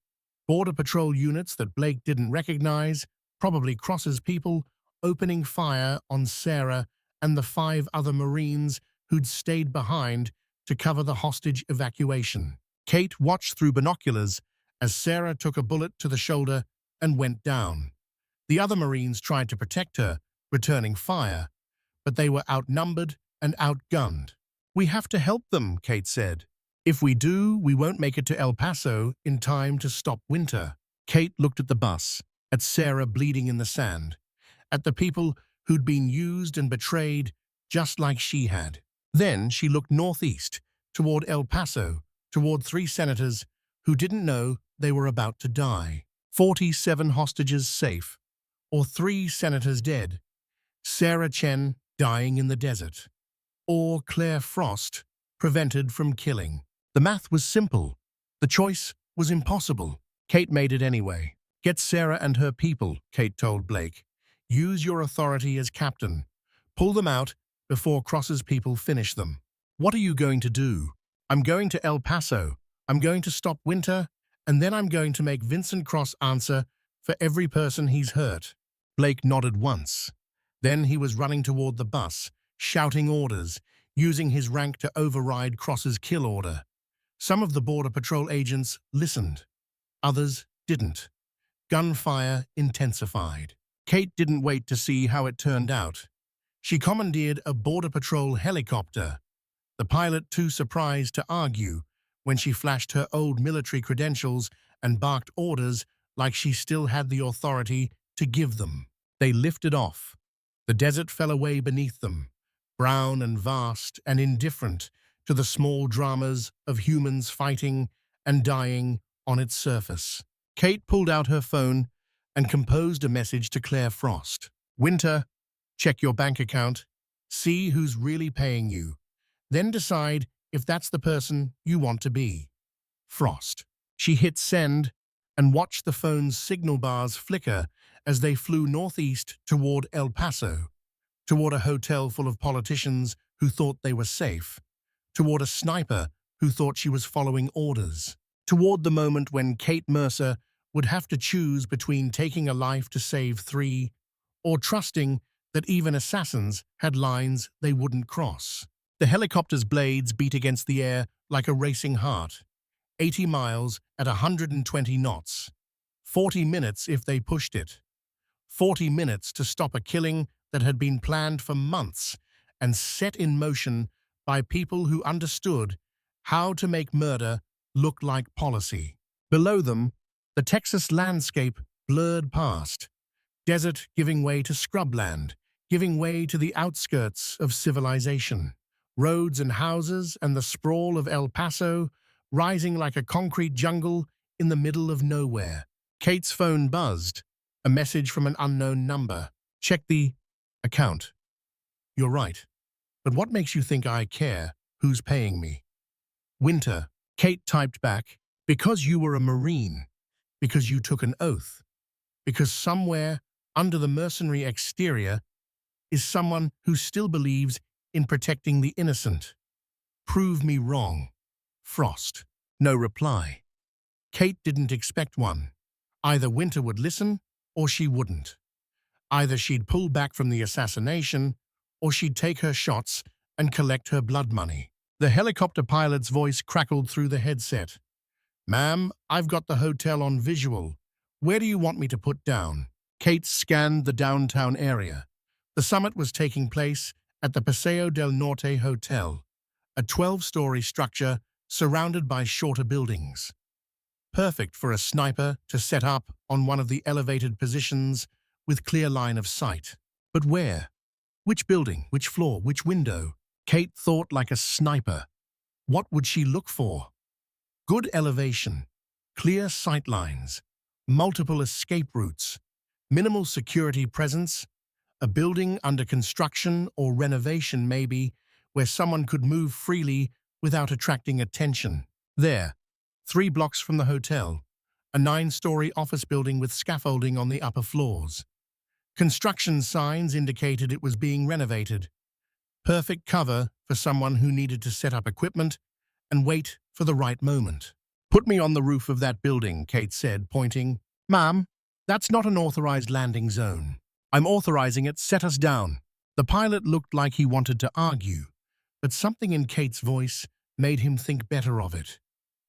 Border Patrol units that Blake didn't recognize, probably Cross's people, opening fire on Sarah and the 5 other Marines who'd stayed behind to cover the hostage evacuation. Kate watched through binoculars as Sarah took a bullet to the shoulder and went down. The other Marines tried to protect her, returning fire, but they were outnumbered and outgunned. We have to help them, Kate said. If we do, we won't make it to El Paso in time to stop Winter. Kate looked at the bus, at Sarah bleeding in the sand, at the people who'd been used and betrayed just like she had. Then she looked northeast, toward El Paso, toward 3 senators who didn't know they were about to die. 47 hostages safe, or 3 senators dead. Sarah Chen dying in the desert, or Claire Frost prevented from killing. The math was simple. The choice was impossible. Kate made it anyway. Get Sarah and her people, Kate told Blake. Use your authority as captain. Pull them out before Cross's people finish them. What are you going to do? I'm going to El Paso. I'm going to stop Winter, and then I'm going to make Vincent Cross answer for every person he's hurt. Blake nodded once. Then he was running toward the bus, shouting orders, using his rank to override Cross's kill order. Some of the Border Patrol agents listened. Others didn't. Gunfire intensified. Kate didn't wait to see how it turned out. She commandeered a Border Patrol helicopter, the pilot too surprised to argue when she flashed her old military credentials and barked orders like she still had the authority to give them. They lifted off. The desert fell away beneath them, brown and vast and indifferent to the small dramas of humans fighting and dying on its surface. Kate pulled out her phone and composed a message to Claire Frost. Winter, check your bank account, see who's really paying you, then decide if that's the person you want to be. Frost. She hit send and watched the phone's signal bars flicker as they flew northeast toward El Paso, toward a hotel full of politicians who thought they were safe, toward a sniper who thought she was following orders, toward the moment when Kate Mercer would have to choose between taking a life to save 3 or trusting that even assassins had lines they wouldn't cross. The helicopter's blades beat against the air like a racing heart, 80 miles at 120 knots, 40 minutes if they pushed it, 40 minutes to stop a killing that had been planned for months and set in motion by people who understood how to make murder look like policy. Below them, the Texas landscape blurred past, desert giving way to scrubland, giving way to the outskirts of civilization, roads and houses and the sprawl of El Paso rising like a concrete jungle in the middle of nowhere. Kate's phone buzzed, a message from an unknown number. Check the account. You're right. But what makes you think I care who's paying me? Winter, Kate typed back, because you were a Marine, because you took an oath, because somewhere under the mercenary exterior is someone who still believes in protecting the innocent. Prove me wrong. Frost. No reply. Kate didn't expect one. Either Winter would listen or she wouldn't. Either she'd pull back from the assassination or she'd take her shots and collect her blood money. The helicopter pilot's voice crackled through the headset. Ma'am, I've got the hotel on visual. Where do you want me to put down? Kate scanned the downtown area. The summit was taking place at the Paseo del Norte Hotel, a 12-story structure surrounded by shorter buildings. Perfect for a sniper to set up on one of the elevated positions with clear line of sight. But where? Which building? Which floor? Which window? Kate thought like a sniper. What would she look for? Good elevation, clear sight lines, multiple escape routes, minimal security presence, a building under construction or renovation maybe, where someone could move freely without attracting attention. There, 3 blocks from the hotel, a 9-story office building with scaffolding on the upper floors. Construction signs indicated it was being renovated. Perfect cover for someone who needed to set up equipment and wait for the right moment. Put me on the roof of that building, Kate said, pointing. Ma'am, that's not an authorized landing zone. I'm authorizing it. Set us down. The pilot looked like he wanted to argue, but something in Kate's voice made him think better of it.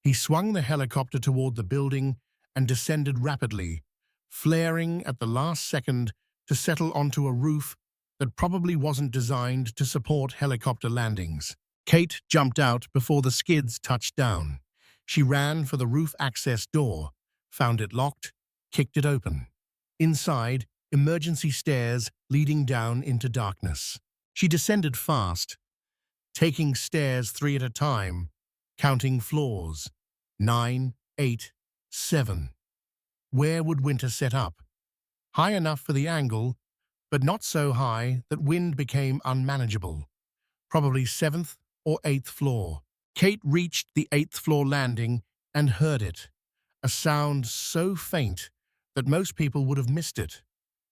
He swung the helicopter toward the building and descended rapidly, flaring at the last second to settle onto a roof that probably wasn't designed to support helicopter landings. Kate jumped out before the skids touched down. She ran for the roof access door, found it locked, kicked it open. Inside, emergency stairs leading down into darkness. She descended fast, taking stairs 3 at a time, counting floors. 9, 8, 7. Where would Winter set up? High enough for the angle, but not so high that wind became unmanageable. Probably 7th or 8th floor. Kate reached the 8th floor landing and heard it, a sound so faint that most people would have missed it.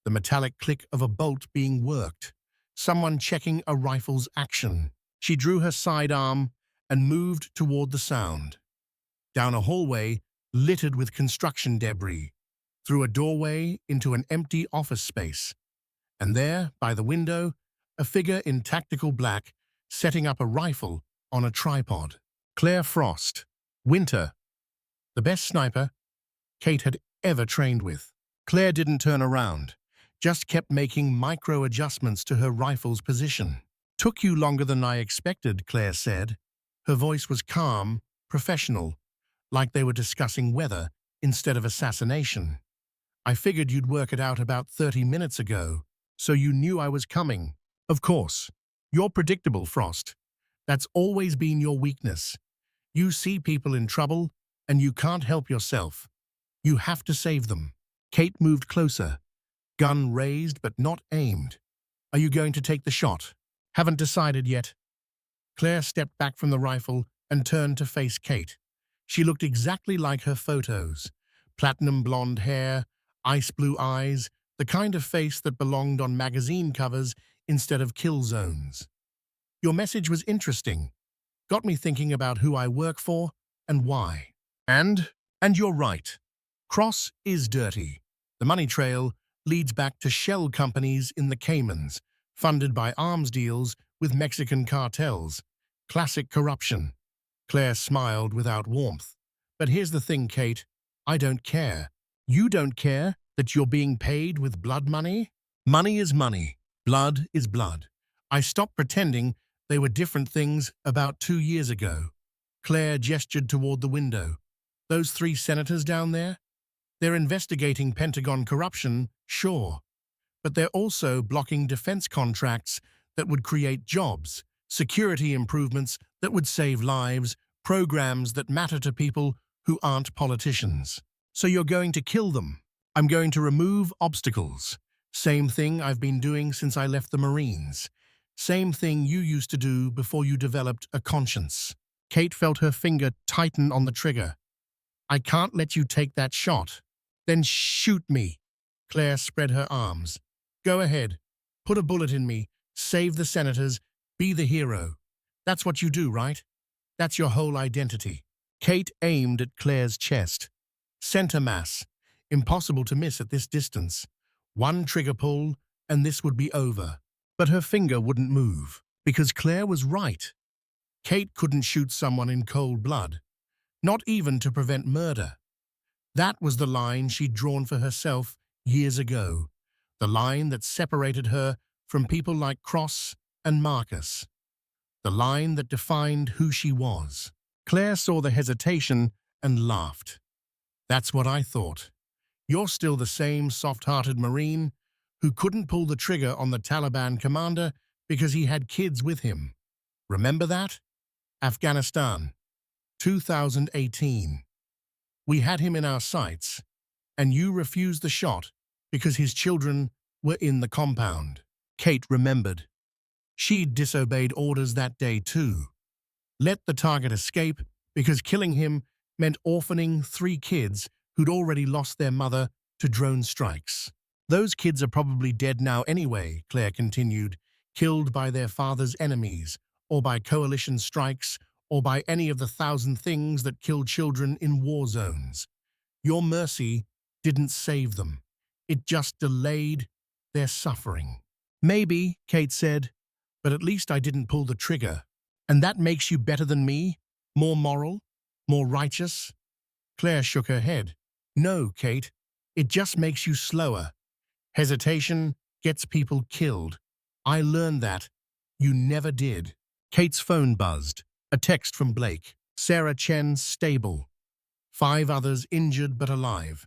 The metallic click of a bolt being worked, someone checking a rifle's action. She drew her sidearm and moved toward the sound. Down a hallway littered with construction debris, through a doorway into an empty office space. And there, by the window, a figure in tactical black setting up a rifle on a tripod. Claire Frost, Winter, the best sniper Kate had ever trained with. Claire didn't turn around, just kept making micro-adjustments to her rifle's position. Took you longer than I expected, Claire said. Her voice was calm, professional, like they were discussing weather instead of assassination. I figured you'd work it out about 30 minutes ago, so you knew I was coming. Of course. You're predictable, Frost. That's always been your weakness. You see people in trouble, and you can't help yourself. You have to save them. Kate moved closer, gun raised but not aimed. Are you going to take the shot? Haven't decided yet. Claire stepped back from the rifle and turned to face Kate. She looked exactly like her photos. Platinum blonde hair, ice blue eyes, the kind of face that belonged on magazine covers instead of kill zones. Your message was interesting. Got me thinking about who I work for and why. And you're right. Cross is dirty. The money trail leads back to shell companies in the Caymans, funded by arms deals with Mexican cartels. Classic corruption. Claire smiled without warmth. But here's the thing, Kate. I don't care. You don't care that you're being paid with blood money? Money is money. Blood is blood. I stopped pretending they were different things about 2 years ago. Claire gestured toward the window. Those 3 senators down there? They're investigating Pentagon corruption, sure. But they're also blocking defense contracts that would create jobs, security improvements that would save lives, programs that matter to people who aren't politicians. So you're going to kill them. I'm going to remove obstacles. Same thing I've been doing since I left the Marines. Same thing you used to do before you developed a conscience. Kate felt her finger tighten on the trigger. I can't let you take that shot. Then shoot me. Claire spread her arms. Go ahead. Put a bullet in me. Save the senators. Be the hero. That's what you do, right? That's your whole identity. Kate aimed at Claire's chest. Center mass. Impossible to miss at this distance. One trigger pull, and this would be over. But her finger wouldn't move, because Claire was right. Kate couldn't shoot someone in cold blood, not even to prevent murder. That was the line she'd drawn for herself years ago, the line that separated her from people like Cross and Marcus, the line that defined who she was. Claire saw the hesitation and laughed. That's what I thought. You're still the same soft-hearted Marine who couldn't pull the trigger on the Taliban commander because he had kids with him. Remember that? Afghanistan, 2018. We had him in our sights, and you refused the shot because his children were in the compound. Kate remembered. She'd disobeyed orders that day too. Let the target escape because killing him meant orphaning 3 kids who'd already lost their mother to drone strikes. Those kids are probably dead now anyway, Claire continued, killed by their father's enemies, or by coalition strikes, or by any of the 1,000 things that kill children in war zones. Your mercy didn't save them. It just delayed their suffering. Maybe, Kate said, but at least I didn't pull the trigger. And that makes you better than me? More moral? More righteous? Claire shook her head. No, Kate. It just makes you slower. Hesitation gets people killed. I learned that. You never did. Kate's phone buzzed. A text from Blake. Sarah Chen stable. 5 others injured but alive.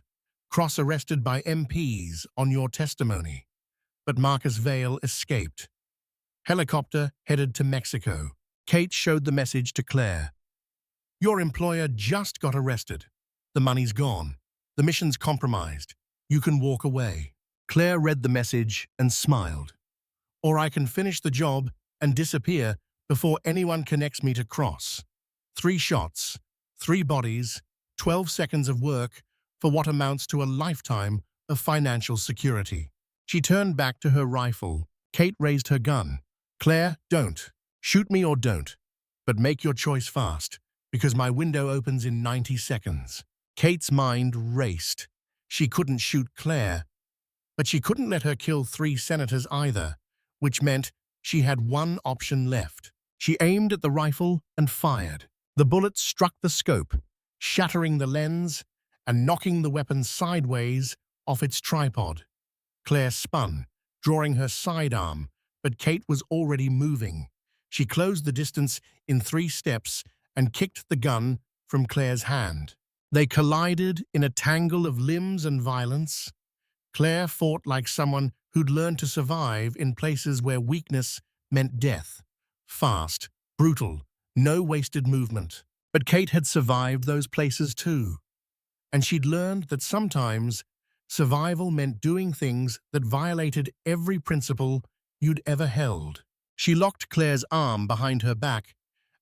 Cross arrested by MPs on your testimony. But Marcus Vale escaped. Helicopter headed to Mexico. Kate showed the message to Claire. Your employer just got arrested. The money's gone. The mission's compromised. You can walk away. Claire read the message and smiled. Or I can finish the job and disappear before anyone connects me to Cross. 3 shots, 3 bodies, 12 seconds of work for what amounts to a lifetime of financial security. She turned back to her rifle. Kate raised her gun. Claire, don't. Shoot me or don't. But make your choice fast, because my window opens in 90 seconds. Kate's mind raced. She couldn't shoot Claire, but she couldn't let her kill 3 senators either, which meant she had one option left. She aimed at the rifle and fired. The bullet struck the scope, shattering the lens and knocking the weapon sideways off its tripod. Claire spun, drawing her sidearm, but Kate was already moving. She closed the distance in 3 steps and kicked the gun from Claire's hand. They collided in a tangle of limbs and violence. Claire fought like someone who'd learned to survive in places where weakness meant death. Fast, brutal, no wasted movement. But Kate had survived those places too. And she'd learned that sometimes survival meant doing things that violated every principle you'd ever held. She locked Claire's arm behind her back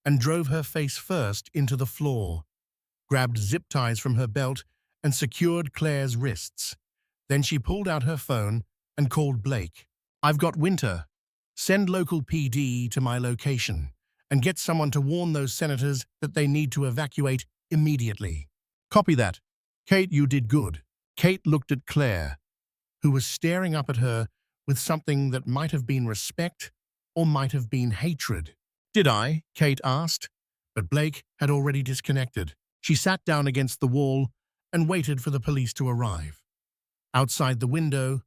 and drove her face first into the floor, grabbed zip ties from her belt and secured Claire's wrists. Then she pulled out her phone and called Blake. I've got Winter. Send local PD to my location and get someone to warn those senators that they need to evacuate immediately. Copy that. Kate, you did good. Kate looked at Claire, who was staring up at her with something that might have been respect or might have been hatred. Did I? Kate asked, but Blake had already disconnected. She sat down against the wall and waited for the police to arrive. Outside the window,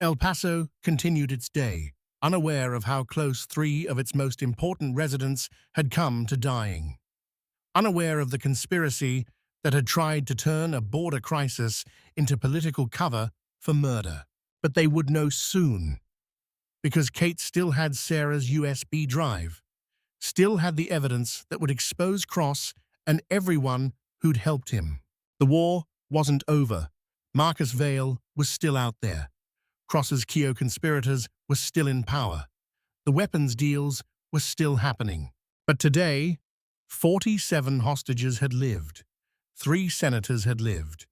El Paso continued its day, unaware of how close 3 of its most important residents had come to dying. Unaware of the conspiracy that had tried to turn a border crisis into political cover for murder. But they would know soon, because Kate still had Sarah's USB drive, still had the evidence that would expose Cross and everyone who'd helped him. The war wasn't over. Marcus Vale was still out there. Cross's Keo conspirators were still in power. The weapons deals were still happening. But today, 47 hostages had lived, 3 senators had lived,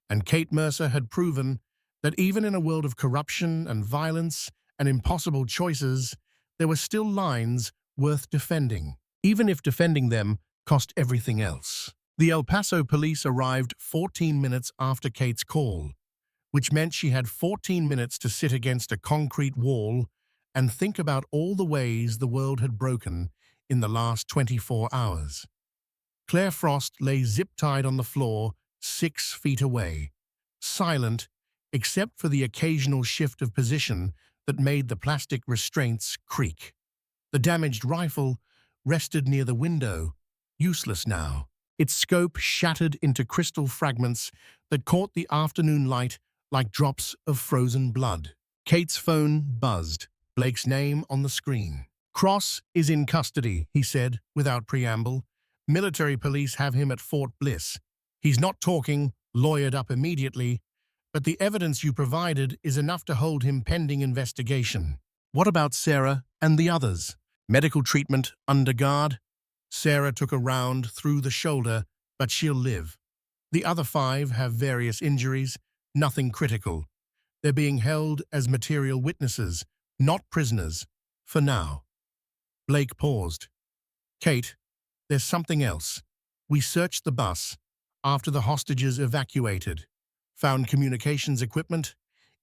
and Kate Mercer had proven that even in a world of corruption and violence and impossible choices, there were still lines worth defending, even if defending them cost everything else. The El Paso police arrived 14 minutes after Kate's call, which meant she had 14 minutes to sit against a concrete wall and think about all the ways the world had broken in the last 24 hours. Claire Frost lay zip-tied on the floor 6 feet away, silent except for the occasional shift of position that made the plastic restraints creak. The damaged rifle rested near the window, useless now, its scope shattered into crystal fragments that caught the afternoon light like drops of frozen blood. Kate's phone buzzed, Blake's name on the screen. "Cross is in custody," he said, without preamble. "Military police have him at Fort Bliss. He's not talking, lawyered up immediately, but the evidence you provided is enough to hold him pending investigation." "What about Sarah and the others? Medical treatment under guard?" "Sarah took a round through the shoulder, but she'll live. The other 5 have various injuries, nothing critical. They're being held as material witnesses, not prisoners, for now." Blake paused. "Kate, there's something else. We searched the bus after the hostages evacuated, found communications equipment,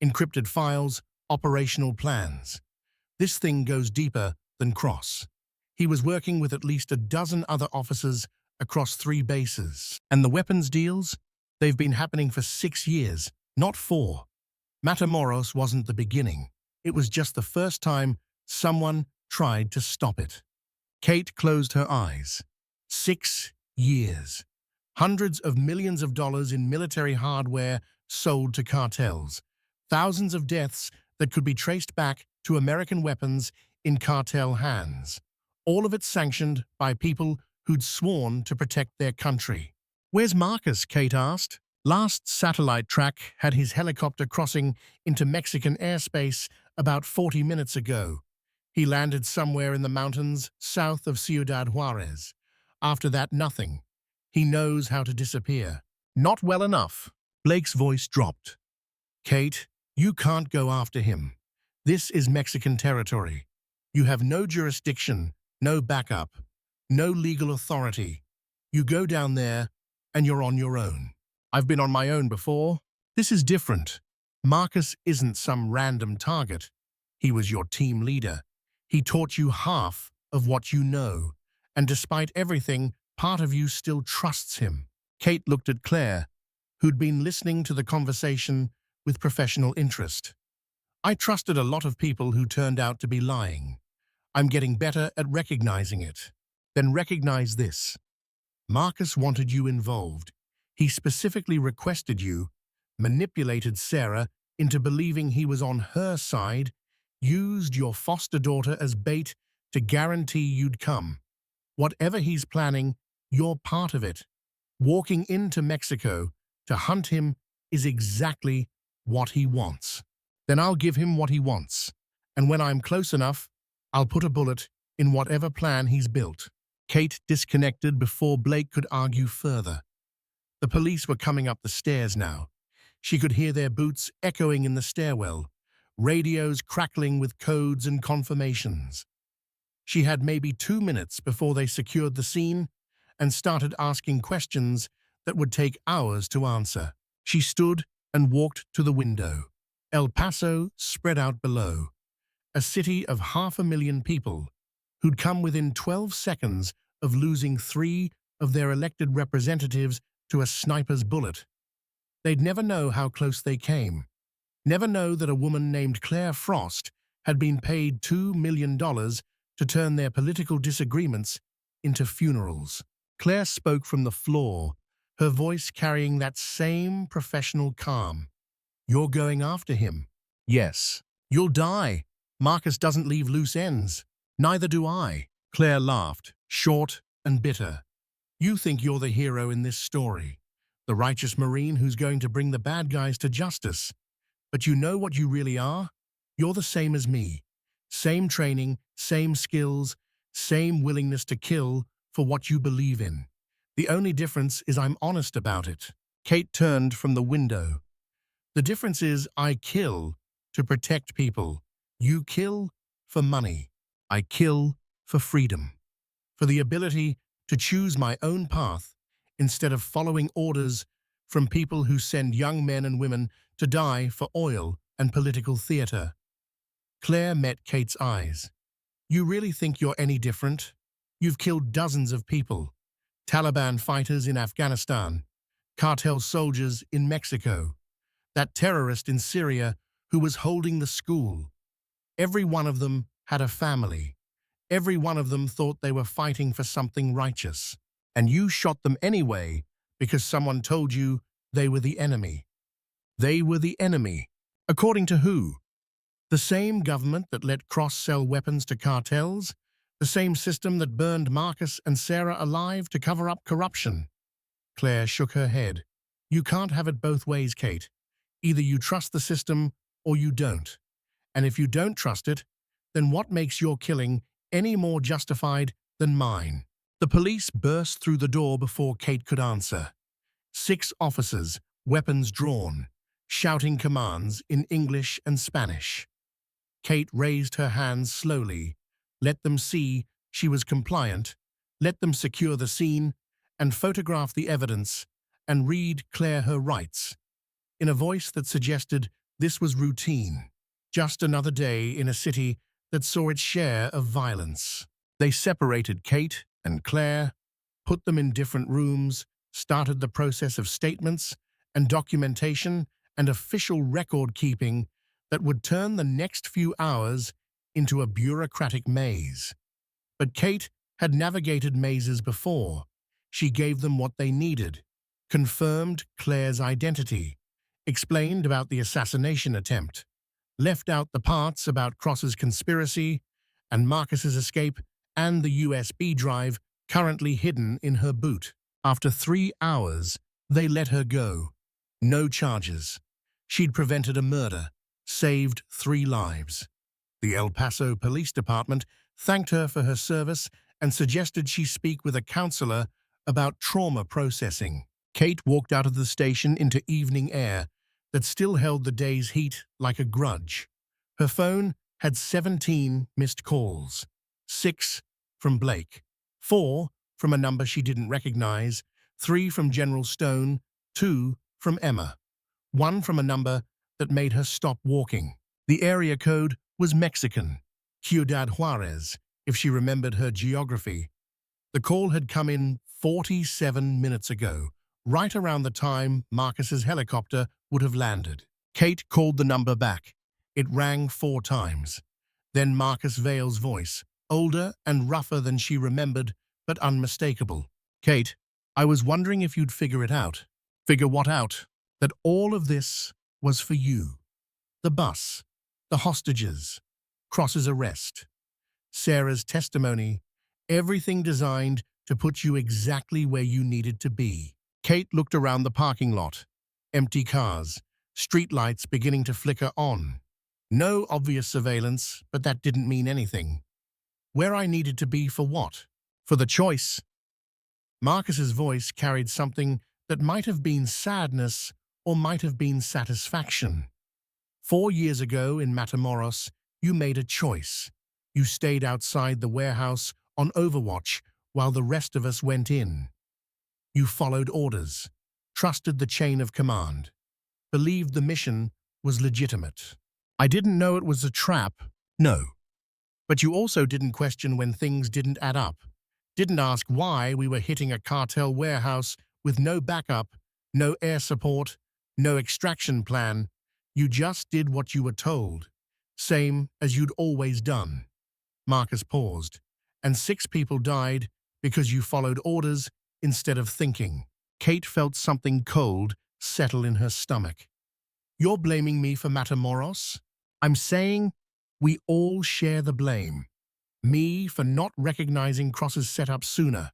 encrypted files, operational plans. This thing goes deeper than Cross. He was working with at least a dozen other officers across 3 bases. And the weapons deals? They've been happening for 6 years, not 4. Matamoros wasn't the beginning. It was just the first time someone tried to stop it." Kate closed her eyes. 6 years. Hundreds of millions of dollars in military hardware sold to cartels. Thousands of deaths that could be traced back to American weapons in cartel hands. All of it sanctioned by people who'd sworn to protect their country. "Where's Marcus?" Kate asked. "Last satellite track had his helicopter crossing into Mexican airspace about 40 minutes ago. He landed somewhere in the mountains south of Ciudad Juarez. After that, nothing. He knows how to disappear." "Not well enough." Blake's voice dropped. "Kate, you can't go after him. This is Mexican territory. You have no jurisdiction, no backup, no legal authority. You go down there, and you're on your own." "I've been on my own before. This is different. Marcus isn't some random target. He was your team leader. He taught you half of what you know, and despite everything, part of you still trusts him." Kate looked at Claire, who'd been listening to the conversation with professional interest. "I trusted a lot of people who turned out to be lying. I'm getting better at recognizing it." "Then recognize this. Marcus wanted you involved. He specifically requested you, manipulated Sarah into believing he was on her side, used your foster daughter as bait to guarantee you'd come. Whatever he's planning, you're part of it. Walking into Mexico to hunt him is exactly what he wants. Then I'll give him what he wants, and when I'm close enough, I'll put a bullet in whatever plan he's built." Kate disconnected before Blake could argue further. The police were coming up the stairs now. She could hear their boots echoing in the stairwell, radios crackling with codes and confirmations. She had maybe 2 minutes before they secured the scene and started asking questions that would take hours to answer. She stood and walked to the window. El Paso spread out below, a city of 500,000 people who'd come within 12 seconds of losing 3 of their elected representatives to a sniper's bullet. They'd never know how close they came, never know that a woman named Claire Frost had been paid $2 million to turn their political disagreements into funerals. Claire spoke from the floor, her voice carrying that same professional calm. "You're going after him." "Yes." "You'll die. Marcus doesn't leave loose ends." "Neither do I." Claire laughed, short and bitter. "You think you're the hero in this story, the righteous Marine who's going to bring the bad guys to justice. But you know what you really are? You're the same as me. Same training, same skills, same willingness to kill for what you believe in. The only difference is I'm honest about it. Kate turned from the window. The difference is I kill to protect people. You kill for money. I kill for freedom, for the ability to choose my own path instead of following orders from people who send young men and women to die for oil and political theater. Claire met Kate's eyes. You really think you're any different? You've killed dozens of people. Taliban fighters in Afghanistan, cartel soldiers in Mexico, that terrorist in Syria who was holding the school. Every one of them had a family. Every one of them thought they were fighting for something righteous. And you shot them anyway because someone told you they were the enemy. They were the enemy. According to who? The same government that let Cross sell weapons to cartels? The same system that burned Marcus and Sarah alive to cover up corruption? Claire shook her head. You can't have it both ways, Kate. Either you trust the system or you don't. And if you don't trust it, then what makes your killing any more justified than mine? The police burst through the door before Kate could answer. 6 officers, weapons drawn, shouting commands in English and Spanish. Kate raised her hands slowly, let them see she was compliant, let them secure the scene and photograph the evidence and read Claire her rights, in a voice that suggested this was routine, just another day in a city that saw its share of violence. They separated Kate and Claire, put them in different rooms, started the process of statements and documentation and official record-keeping that would turn the next few hours into a bureaucratic maze. But Kate had navigated mazes before. She gave them what they needed, confirmed Claire's identity, explained about the assassination attempt, left out the parts about Cross's conspiracy and Marcus's escape and the USB drive currently hidden in her boot. After 3 hours, they let her go. No charges. She'd prevented a murder, saved 3 lives. The El Paso Police Department thanked her for her service and suggested she speak with a counselor about trauma processing. Kate walked out of the station into evening air that still held the day's heat like a grudge. Her phone had 17 missed calls, 6 from Blake, 4 from a number she didn't recognize, 3 from General Stone, 2 from Emma, 1 from a number that made her stop walking. The area code was Mexican, Ciudad Juarez, if she remembered her geography. The call had come in 47 minutes ago, right around the time Marcus's helicopter would have landed. Kate called the number back. It rang 4 times. Then Marcus Vale's voice, older and rougher than she remembered, but unmistakable. Kate, I was wondering if you'd figure it out. Figure what out? That all of this was for you. The bus, the hostages, Cross's arrest, Sarah's testimony, everything designed to put you exactly where you needed to be. Kate looked around the parking lot. Empty cars, streetlights beginning to flicker on. No obvious surveillance, but that didn't mean anything. Where I needed to be for what? For the choice. Marcus's voice carried something that might have been sadness or might have been satisfaction. 4 years ago in Matamoros, you made a choice. You stayed outside the warehouse on overwatch while the rest of us went in. You followed orders, trusted the chain of command, believed the mission was legitimate. I didn't know it was a trap, no. But you also didn't question when things didn't add up, didn't ask why we were hitting a cartel warehouse with no backup, no air support, no extraction plan. You just did what you were told, same as you'd always done. Marcus paused, and 6 people died because you followed orders instead of thinking. Kate felt something cold settle in her stomach. You're blaming me for Matamoros? I'm saying we all share the blame. Me for not recognizing Cross's setup sooner.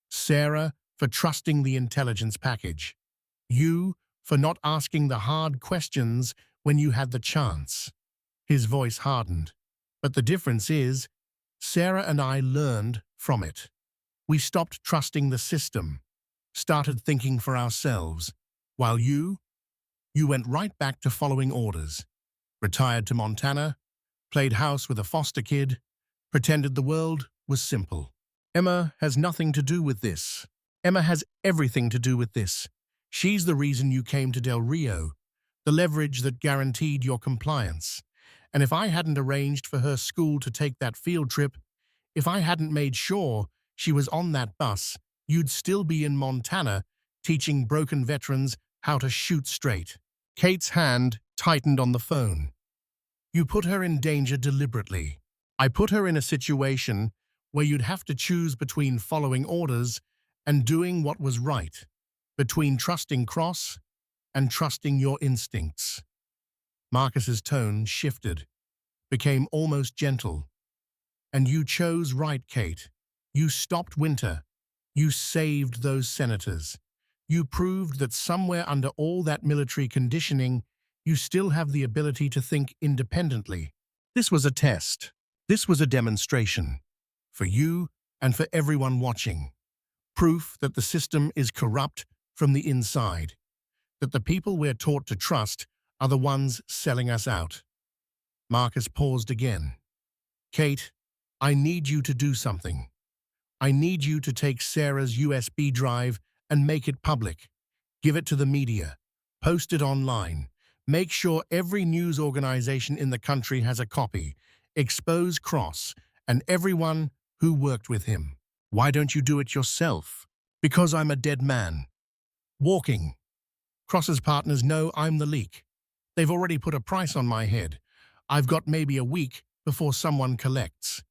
Sarah for trusting the intelligence package. You for not asking the hard questions when you had the chance. His voice hardened. But the difference is, Sarah and I learned from it. We stopped trusting the system, started thinking for ourselves, while you went right back to following orders, retired to Montana, played house with a foster kid, pretended the world was simple. Emma has nothing to do with this. Emma has everything to do with this. She's the reason you came to Del Rio, the leverage that guaranteed your compliance. And if I hadn't arranged for her school to take that field trip, if I hadn't made sure she was on that bus, you'd still be in Montana teaching broken veterans how to shoot straight. Kate's hand tightened on the phone. You put her in danger deliberately. I put her in a situation where you'd have to choose between following orders and doing what was right, between trusting Cross and trusting your instincts. Marcus's tone shifted, became almost gentle. And you chose right, Kate. You stopped Winter. You saved those senators. You proved that somewhere under all that military conditioning, you still have the ability to think independently. This was a test. This was a demonstration. For you and for everyone watching. Proof that the system is corrupt from the inside. That the people we're taught to trust are the ones selling us out. Marcus paused again. Kate, I need you to do something. I need you to take Sarah's USB drive and make it public. Give it to the media. Post it online. Make sure every news organization in the country has a copy. Expose Cross and everyone who worked with him. Why don't you do it yourself? Because I'm a dead man. Walking. Cross's partners know I'm the leak. They've already put a price on my head. I've got maybe a week before someone collects.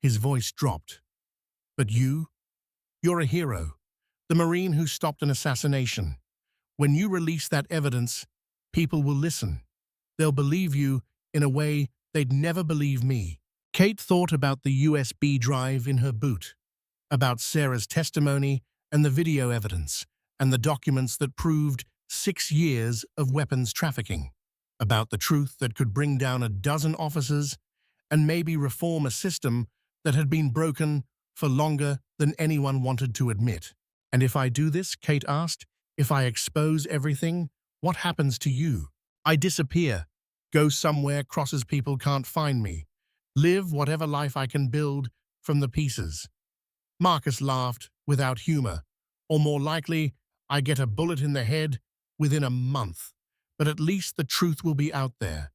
His voice dropped. But you're a hero. The Marine who stopped an assassination. When you release that evidence, people will listen. They'll believe you in a way they'd never believe me. Kate thought about the USB drive in her boot, about Sarah's testimony and the video evidence, and the documents that proved 6 years of weapons trafficking, about the truth that could bring down a dozen officers and maybe reform a system that had been broken for longer than anyone wanted to admit. And if I do this, Kate asked, if I expose everything, what happens to you? I disappear, go somewhere Cross's people can't find me, live whatever life I can build from the pieces. Marcus laughed without humor, or more likely, I get a bullet in the head within a month. But at least the truth will be out there.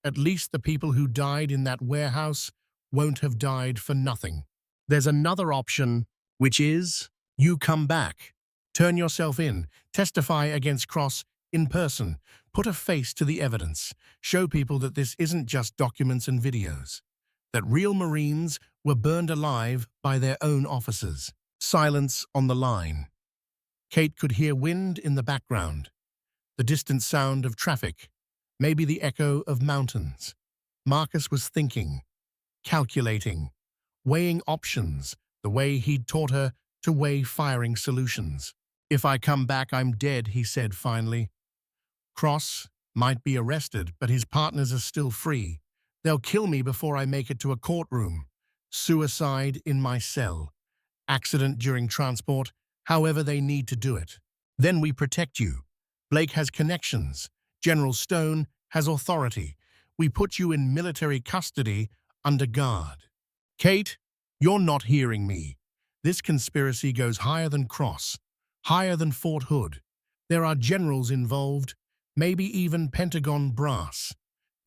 At least the people who died in that warehouse won't have died for nothing. There's another option, which is you come back. Turn yourself in. Testify against Cross in person. Put a face to the evidence. Show people that this isn't just documents and videos. That real Marines were burned alive by their own officers. Silence on the line. Kate could hear wind in the background. The distant sound of traffic. Maybe the echo of mountains. Marcus was thinking, calculating, weighing options, the way he'd taught her to weigh firing solutions. If I come back, I'm dead, he said finally. Cross might be arrested, but his partners are still free. They'll kill me before I make it to a courtroom. Suicide in my cell. Accident during transport, however they need to do it. Then we protect you. Blake has connections. General Stone has authority. We put you in military custody under guard. Kate, you're not hearing me. This conspiracy goes higher than Cross, higher than Fort Hood. There are generals involved, maybe even Pentagon brass.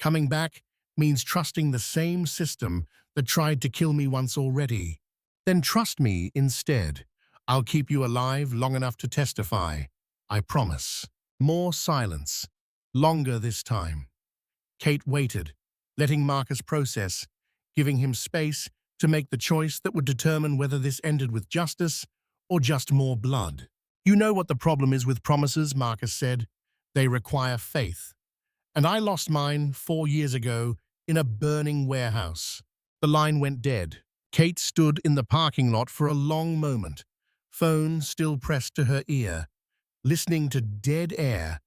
Coming back means trusting the same system that tried to kill me once already. Then trust me instead. I'll keep you alive long enough to testify. I promise. More silence. Longer this time. Kate waited, letting Marcus process, giving him space to make the choice that would determine whether this ended with justice or just more blood. You know what the problem is with promises, Marcus said. They require faith. And I lost mine 4 years ago in a burning warehouse. The line went dead. Kate stood in the parking lot for a long moment, phone still pressed to her ear, listening to dead air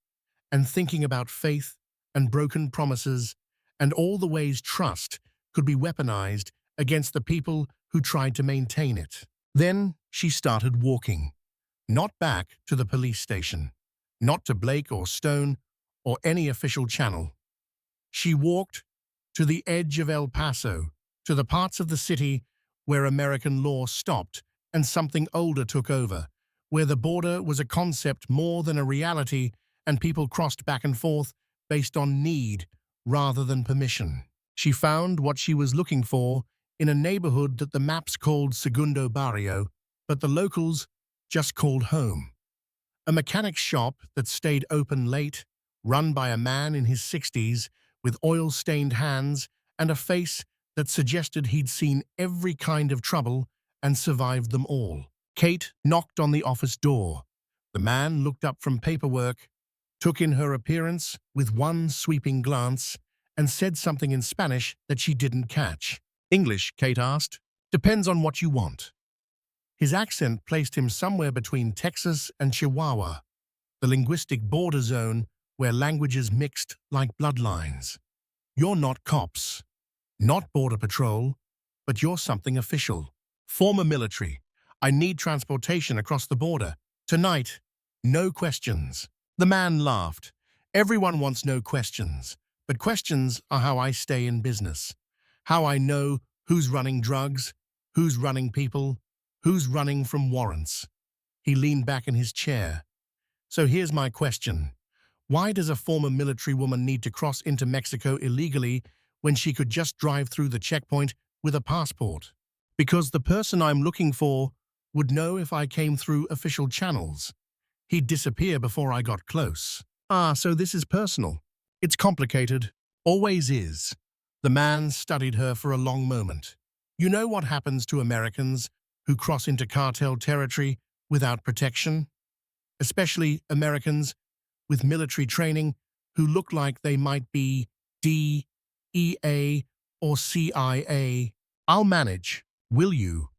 and thinking about faith and broken promises and all the ways trust could be weaponized against the people who tried to maintain it. Then she started walking, not back to the police station, not to Blake or Stone or any official channel. She walked to the edge of El Paso, to the parts of the city where American law stopped and something older took over, where the border was a concept more than a reality and people crossed back and forth based on need rather than permission. She found what she was looking for in a neighborhood that the maps called Segundo Barrio, but the locals just called home. A mechanic's shop that stayed open late, run by a man in his 60s with oil-stained hands and a face that suggested he'd seen every kind of trouble and survived them all. Kate knocked on the office door. The man looked up from paperwork, took in her appearance with one sweeping glance, and said something in Spanish that she didn't catch. "English?" Kate asked. "Depends on what you want." His accent placed him somewhere between Texas and Chihuahua, the linguistic border zone where languages mixed like bloodlines. "You're not cops, not Border Patrol, but you're something official. Former military. I need transportation across the border. Tonight, no questions." The man laughed. "Everyone wants no questions, but questions are how I stay in business. How I know who's running drugs, who's running people, who's running from warrants." He leaned back in his chair. "So here's my question. Why does a former military woman need to cross into Mexico illegally when she could just drive through the checkpoint with a passport?" "Because the person I'm looking for would know if I came through official channels. He'd disappear before I got close." "Ah, so this is personal." "It's complicated. Always is." The man studied her for a long moment. "You know what happens to Americans who cross into cartel territory without protection? Especially Americans with military training who look like they might be DEA or CIA. I'll manage. Will you?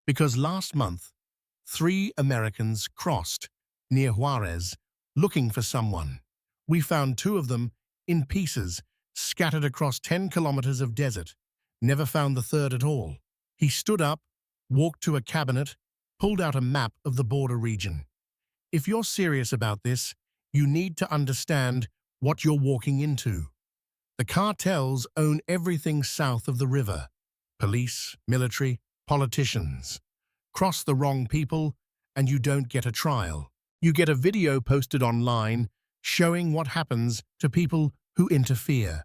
Because last month, 3 Americans crossed near Juarez looking for someone. We found 2 of them in pieces, scattered across 10 kilometers of desert. Never found the third at all." He stood up, walked to a cabinet, pulled out a map of the border region. "If you're serious about this, you need to understand what you're walking into. The cartels own everything south of the river. Police, military, politicians. Cross the wrong people, and you don't get a trial. You get a video posted online showing what happens to people who interfere."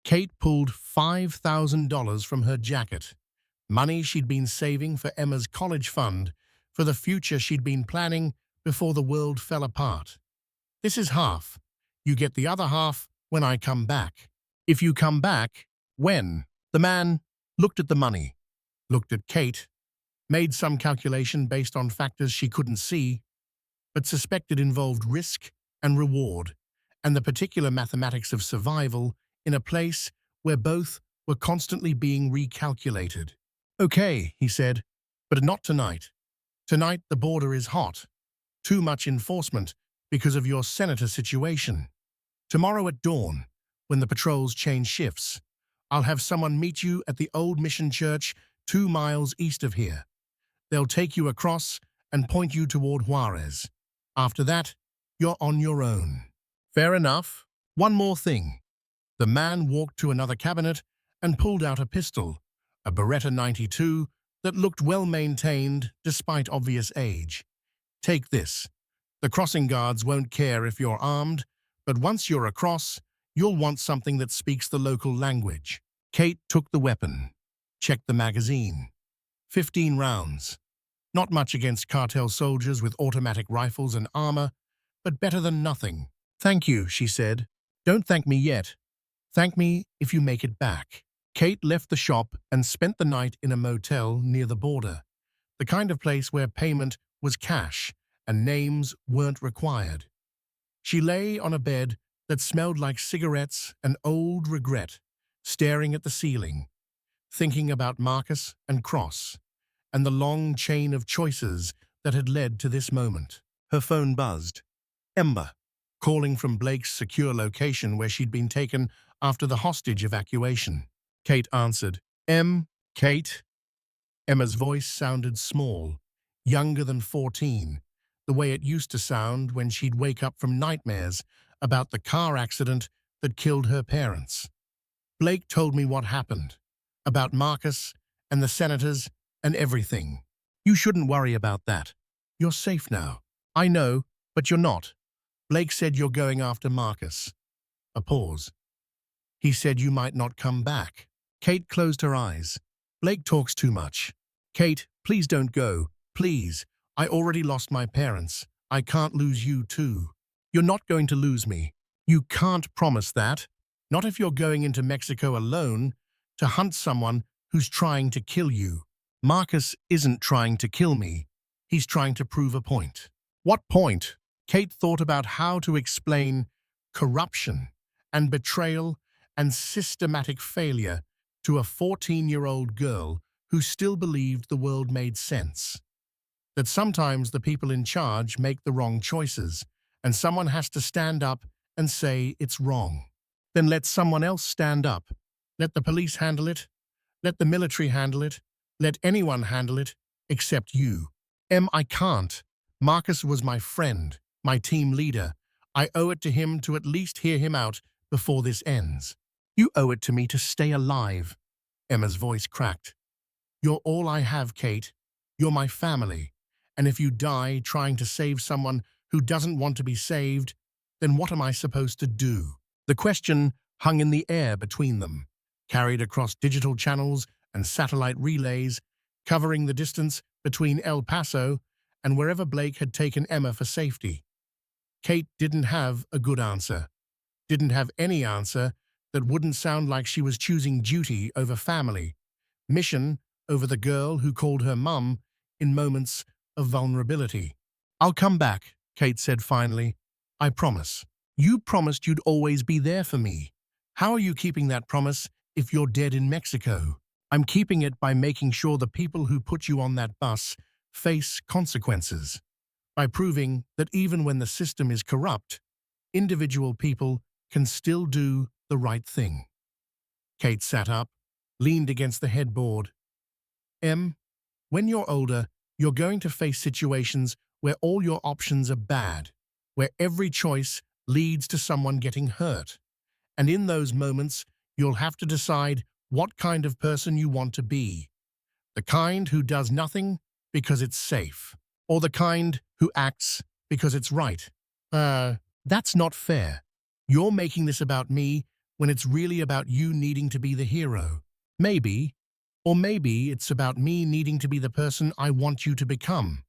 Kate pulled $5,000 from her jacket, money she'd been saving for Emma's college fund, for the future she'd been planning before the world fell apart. "This is half. You get the other half when I come back." "If you come back, when?" The man looked at the money, looked at Kate, made some calculation based on factors she couldn't see, but suspected involved risk and reward, and the particular mathematics of survival in a place where both were constantly being recalculated. "Okay," he said, "but not tonight. Tonight the border is hot. Too much enforcement because of your senator situation. Tomorrow at dawn, when the patrols change shifts, I'll have someone meet you at the old mission church 2 miles east of here. They'll take you across and point you toward Juarez. After that, you're on your own." "Fair enough. One more thing." The man walked to another cabinet and pulled out a pistol, a Beretta 92 that looked well-maintained despite obvious age. "Take this. The crossing guards won't care if you're armed, but once you're across, you'll want something that speaks the local language." Kate took the weapon, checked the magazine. 15 rounds. Not much against cartel soldiers with automatic rifles and armor, but better than nothing. "Thank you," she said. "Don't thank me yet. Thank me if you make it back." Kate left the shop and spent the night in a motel near the border, the kind of place where payment was cash and names weren't required. She lay on a bed that smelled like cigarettes and old regret, staring at the ceiling, thinking about Marcus and Cross, and the long chain of choices that had led to this moment. Her phone buzzed. Ember. calling from Blake's secure location where she'd been taken after the hostage evacuation. Kate answered. Kate? Emma's voice sounded small, younger than 14, the way it used to sound when she'd wake up from nightmares about the car accident that killed her parents. Blake told me what happened, about Marcus and the senators and everything. You shouldn't worry about that. You're safe now. I know, but you're not. Blake said you're going after Marcus. A pause. He said you might not come back. Kate closed her eyes. Blake talks too much. Kate, please don't go. Please. I already lost my parents. I can't lose you too. You're not going to lose me. You can't promise that. Not if you're going into Mexico alone to hunt someone who's trying to kill you. Marcus isn't trying to kill me. He's trying to prove a point. What point? Kate thought about how to explain corruption and betrayal and systematic failure to a 14-year-old girl who still believed the world made sense. That sometimes the people in charge make the wrong choices, and someone has to stand up and say it's wrong. Then let someone else stand up. Let the police handle it. Let the military handle it. Let anyone handle it, except you. I can't. Marcus was my friend, my team leader. I owe it to him to at least hear him out before this ends. You owe it to me to stay alive. Emma's voice cracked. You're all I have, Kate. You're my family. And if you die trying to save someone who doesn't want to be saved, then what am I supposed to do? The question hung in the air between them, carried across digital channels and satellite relays, covering the distance between El Paso and wherever Blake had taken Emma for safety. Kate didn't have a good answer, didn't have any answer that wouldn't sound like she was choosing duty over family, mission over the girl who called her mum in moments of vulnerability. I'll come back, Kate said finally. I promise. You promised you'd always be there for me. How are you keeping that promise if you're dead in Mexico? I'm keeping it by making sure the people who put you on that bus face consequences, by proving that even when the system is corrupt, individual people can still do the right thing. Kate sat up, leaned against the headboard. When you're older, you're going to face situations where all your options are bad, where every choice leads to someone getting hurt. And in those moments, you'll have to decide what kind of person you want to be. The kind who does nothing because it's safe, or the kind who acts because it's right. That's not fair. You're making this about me when it's really about you needing to be the hero. Maybe, or maybe it's about me needing to be the person I want you to become.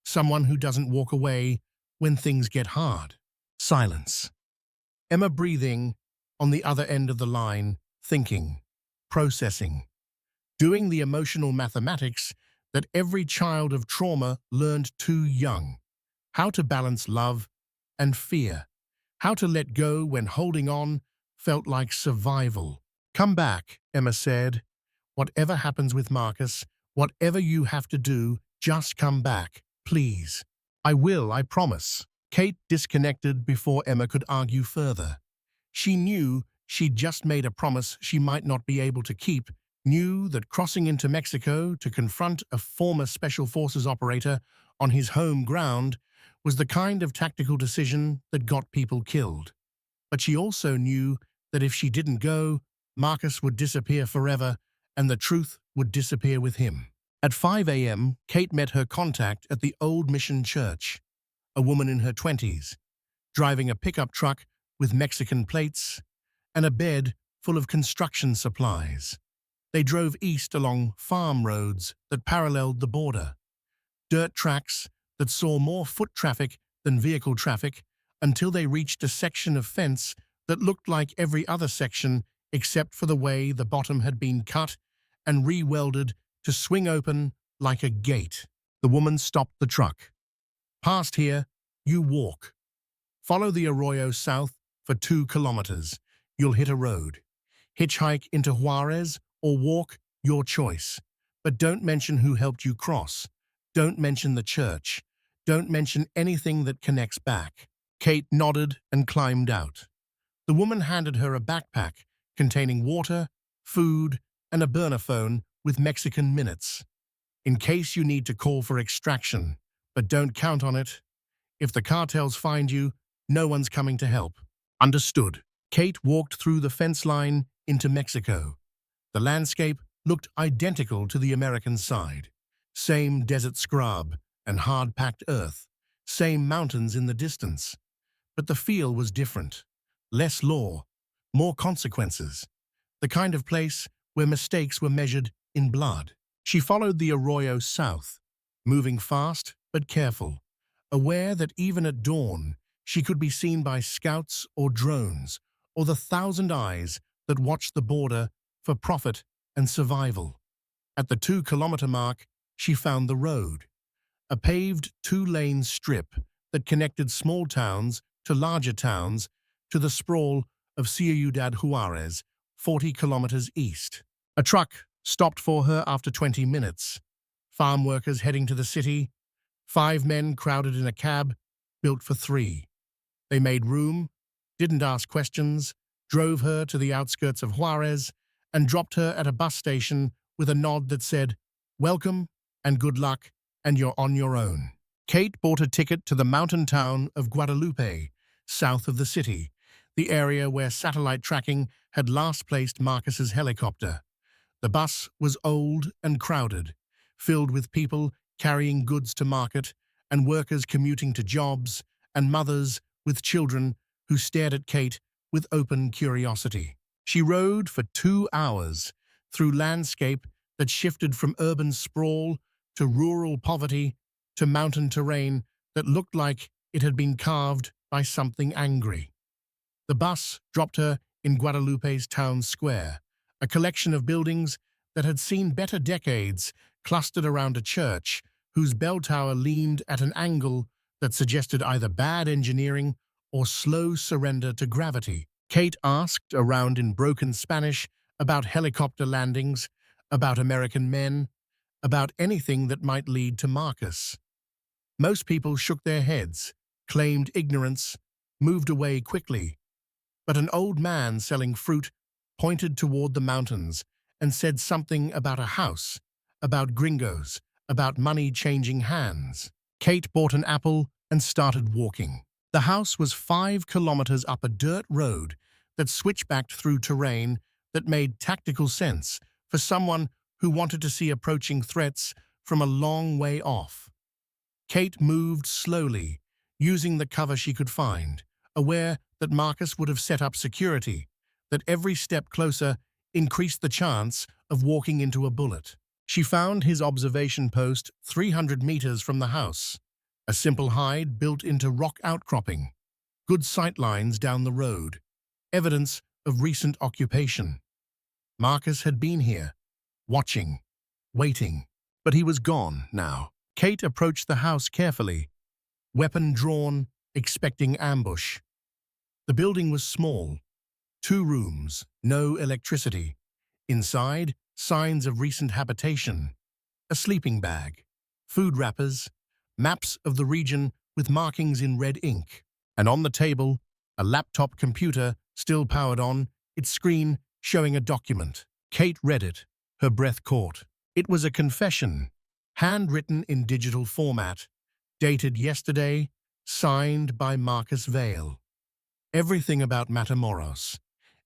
Someone who doesn't walk away when things get hard. Silence. Emma breathing on the other end of the line, thinking, processing, doing the emotional mathematics that every child of trauma learned too young. How to balance love and fear. How to let go when holding on felt like survival. Come back, Emma said. Whatever happens with Marcus, whatever you have to do, just come back, please. I will, I promise. Kate disconnected before Emma could argue further. She knew she'd just made a promise she might not be able to keep, knew that crossing into Mexico to confront a former Special Forces operator on his home ground was the kind of tactical decision that got people killed. But she also knew that if she didn't go, Marcus would disappear forever and the truth would disappear with him. At 5 a.m., Kate met her contact at the Old Mission Church, a woman in her 20s, driving a pickup truck with Mexican plates and a bed full of construction supplies. They drove east along farm roads that paralleled the border, dirt tracks that saw more foot traffic than vehicle traffic until they reached a section of fence that looked like every other section except for the way the bottom had been cut and re-welded to swing open like a gate. The woman stopped the truck. Past here, you walk. Follow the arroyo south for 2 kilometers. You'll hit a road. Hitchhike into Juarez or walk, your choice. But don't mention who helped you cross. Don't mention the church. Don't mention anything that connects back. Kate nodded and climbed out. The woman handed her a backpack containing water, food, and a burner phone with Mexican minutes. In case you need to call for extraction, but don't count on it. If the cartels find you, no one's coming to help. Understood. Kate walked through the fence line into Mexico. The landscape looked identical to the American side. Same desert scrub and hard-packed earth. Same mountains in the distance. But the feel was different. Less law, more consequences. The kind of place where mistakes were measured in blood. She followed the arroyo south, moving fast but careful, aware that even at dawn, she could be seen by scouts or drones, or the 1,000 eyes that watched the border for profit and survival. At the 2-kilometer mark, she found the road, a paved 2-lane strip that connected small towns to larger towns to the sprawl of Ciudad Juarez, 40 kilometers east. A truck stopped for her after 20 minutes. Farm workers heading to the city, 5 men crowded in a cab built for 3. They made room, didn't ask questions, drove her to the outskirts of Juarez, and dropped her at a bus station with a nod that said, "Welcome and good luck, and you're on your own." Kate bought a ticket to the mountain town of Guadalupe, south of the city, the area where satellite tracking had last placed Marcus's helicopter. The bus was old and crowded, filled with people carrying goods to market, and workers commuting to jobs, and mothers with children who stared at Kate with open curiosity. She rode for 2 hours through landscape that shifted from urban sprawl to rural poverty to mountain terrain that looked like it had been carved by something angry. The bus dropped her in Guadalupe's town square, a collection of buildings that had seen better decades clustered around a church whose bell tower leaned at an angle that suggested either bad engineering or slow surrender to gravity. Kate asked around in broken Spanish about helicopter landings, about American men, about anything that might lead to Marcus. Most people shook their heads, claimed ignorance, moved away quickly. But an old man selling fruit pointed toward the mountains and said something about a house, about gringos, about money changing hands. Kate bought an apple and started walking. The house was 5 kilometers up a dirt road that switchbacked through terrain that made tactical sense for someone who wanted to see approaching threats from a long way off. Kate moved slowly, using the cover she could find, aware that Marcus would have set up security, that every step closer increased the chance of walking into a bullet. She found his observation post 300 meters from the house, a simple hide built into rock outcropping, good sight lines down the road, evidence of recent occupation. Marcus had been here, watching, waiting, but he was gone now. Kate approached the house carefully, weapon drawn, expecting ambush. The building was small, 2 rooms, no electricity. Inside, signs of recent habitation, a sleeping bag, food wrappers, maps of the region with markings in red ink. And on the table, a laptop computer still powered on, its screen showing a document. Kate read it, her breath caught. It was a confession, handwritten in digital format, dated yesterday, signed by Marcus Vale. Everything about Matamoros,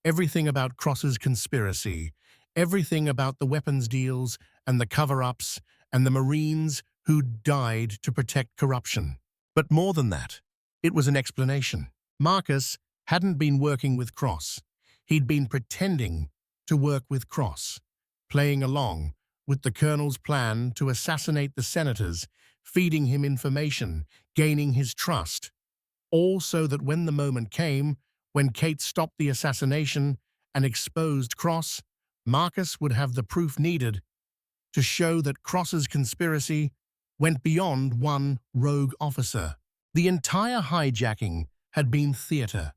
everything about Cross's conspiracy, everything about the weapons deals and the cover-ups and the Marines who died to protect corruption. But more than that, it was an explanation. Marcus hadn't been working with Cross. He'd been pretending to work with Cross, playing along with the colonel's plan to assassinate the senators, feeding him information, gaining his trust, all so that when the moment came, when Kate stopped the assassination and exposed Cross, Marcus would have the proof needed to show that Cross's conspiracy went beyond one rogue officer. The entire hijacking had been theater,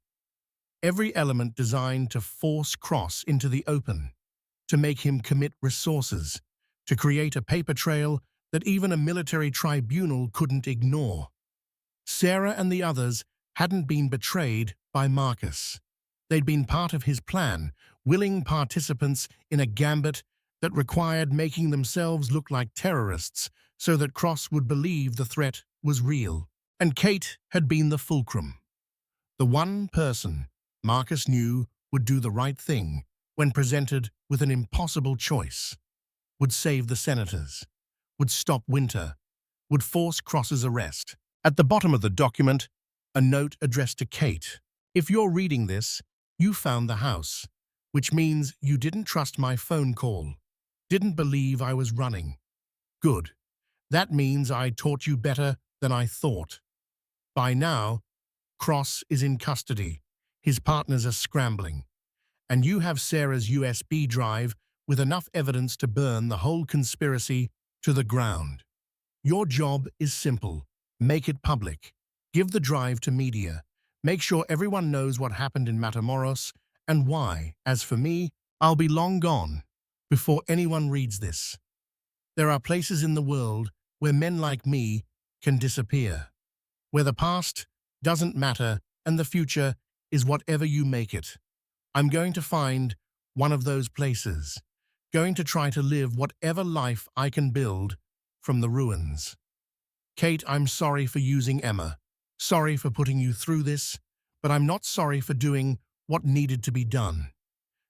every element designed to force Cross into the open, to make him commit resources, to create a paper trail that even a military tribunal couldn't ignore. Sarah and the others hadn't been betrayed by Marcus. They'd been part of his plan, willing participants in a gambit that required making themselves look like terrorists so that Cross would believe the threat was real. And Kate had been the fulcrum. The one person Marcus knew would do the right thing when presented with an impossible choice, would save the senators, would stop Winter, would force Cross's arrest. At the bottom of the document, a note addressed to Kate. If you're reading this, you found the house, which means you didn't trust my phone call, didn't believe I was running. Good. That means I taught you better than I thought. By now, Cross is in custody. His partners are scrambling. And you have Sarah's USB drive with enough evidence to burn the whole conspiracy to the ground. Your job is simple. Make it public. Give the drive to media. Make sure everyone knows what happened in Matamoros and why. As for me, I'll be long gone before anyone reads this. There are places in the world where men like me can disappear, where the past doesn't matter and the future is whatever you make it. I'm going to find one of those places, going to try to live whatever life I can build from the ruins. Kate, I'm sorry for using Emma. Sorry for putting you through this, but I'm not sorry for doing what needed to be done.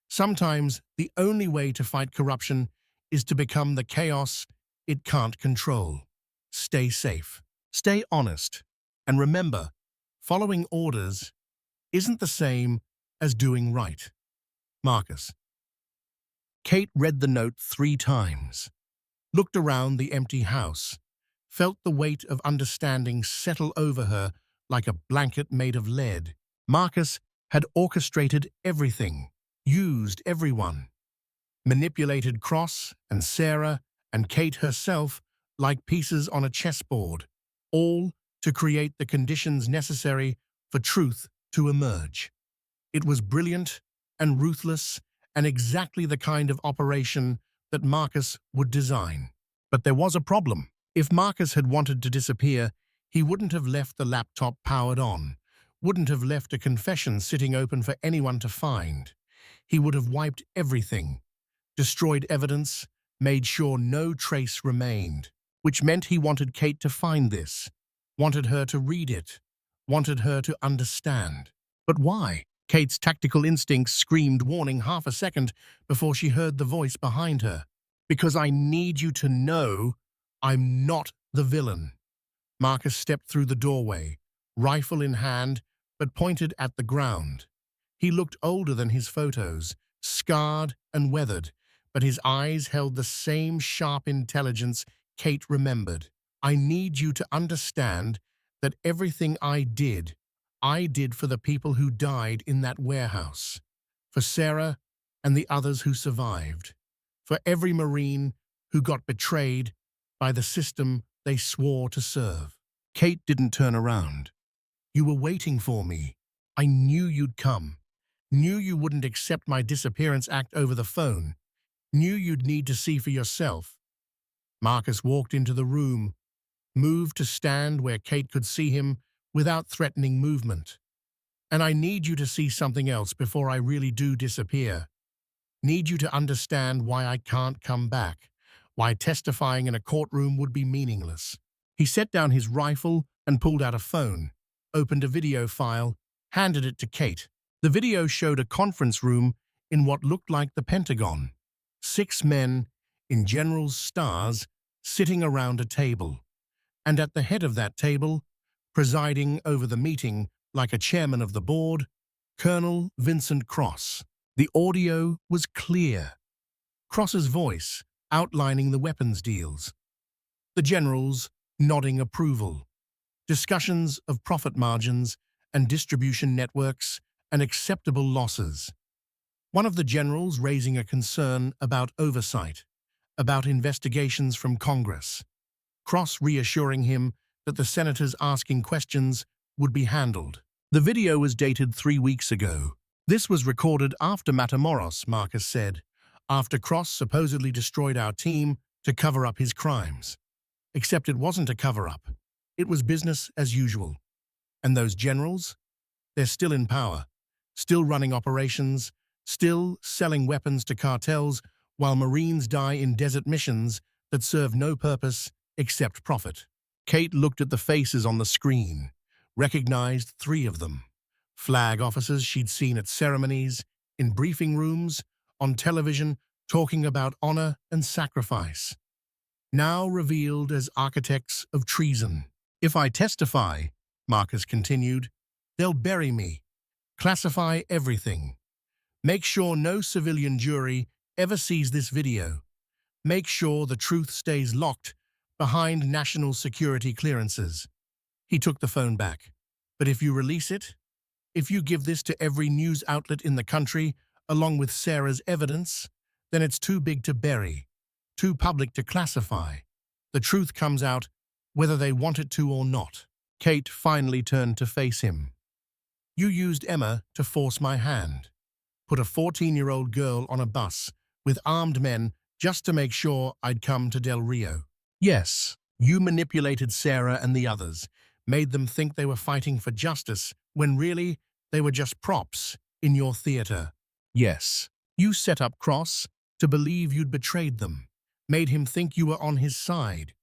Sometimes the only way to fight corruption is to become the chaos it can't control. Stay safe, stay honest, and remember, following orders isn't the same as doing right. Marcus. Kate read the note 3 times, looked around the empty house, felt the weight of understanding settle over her like a blanket made of lead. Marcus had orchestrated everything, used everyone, manipulated Cross and Sarah and Kate herself like pieces on a chessboard, all to create the conditions necessary for truth to emerge. It was brilliant and ruthless and exactly the kind of operation that Marcus would design. But there was a problem. If Marcus had wanted to disappear, he wouldn't have left the laptop powered on, wouldn't have left a confession sitting open for anyone to find. He would have wiped everything, destroyed evidence, made sure no trace remained, which meant he wanted Kate to find this, wanted her to read it, wanted her to understand. But why? Kate's tactical instincts screamed warning half a second before she heard the voice behind her. Because I need you to know I'm not the villain. Marcus stepped through the doorway, rifle in hand, but pointed at the ground. He looked older than his photos, scarred and weathered, but his eyes held the same sharp intelligence Kate remembered. I need you to understand that everything I did for the people who died in that warehouse, for Sarah and the others who survived, for every Marine who got betrayed by the system they swore to serve. Kate didn't turn around. You were waiting for me. I knew you'd come. Knew you wouldn't accept my disappearance act over the phone. Knew you'd need to see for yourself. Marcus walked into the room, moved to stand where Kate could see him without threatening movement. And I need you to see something else before I really do disappear. Need you to understand why I can't come back, why testifying in a courtroom would be meaningless. He set down his rifle and pulled out a phone, opened a video file, handed it to Kate. The video showed a conference room in what looked like the Pentagon. 6 men in generals' stars sitting around a table. And at the head of that table, presiding over the meeting like a chairman of the board, Colonel Vincent Cross. The audio was clear. Cross's voice outlining the weapons deals. The generals nodding approval. Discussions of profit margins and distribution networks and acceptable losses. One of the generals raising a concern about oversight, about investigations from Congress. Cross reassuring him that the senators asking questions would be handled. The video was dated 3 weeks ago. This was recorded after Matamoros, Marcus said, after Cross supposedly destroyed our team to cover up his crimes. Except it wasn't a cover-up. It was business as usual. And those generals, They're still in power, still running operations, still selling weapons to cartels, while Marines die in desert missions that serve no purpose except profit. Kate looked at the faces on the screen, recognized three of them. Flag officers she'd seen at ceremonies, in briefing rooms, on television, talking about honor and sacrifice. Now revealed as architects of treason. If I testify, Marcus continued, they'll bury me, classify everything. Make sure no civilian jury ever sees this video. Make sure the truth stays locked behind national security clearances. He took the phone back. But if you release it, if you give this to every news outlet in the country, along with Sarah's evidence, then it's too big to bury, too public to classify. The truth comes out whether they want it to or not. Kate finally turned to face him. You used Emma to force my hand. Put a 14-year-old girl on a bus with armed men just to make sure I'd come to Del Rio. Yes, you manipulated Sarah and the others, made them think they were fighting for justice when really they were just props in your theater. Yes, you set up Cross to believe you'd betrayed them, made him think you were on his side,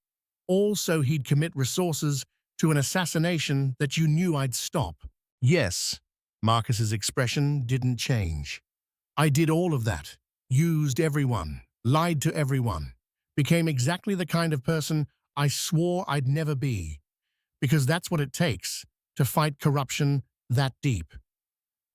all so he'd commit resources to an assassination that you knew I'd stop. Yes, Marcus's expression didn't change. I did all of that, used everyone, lied to everyone, became exactly the kind of person I swore I'd never be, because that's what it takes to fight corruption that deep.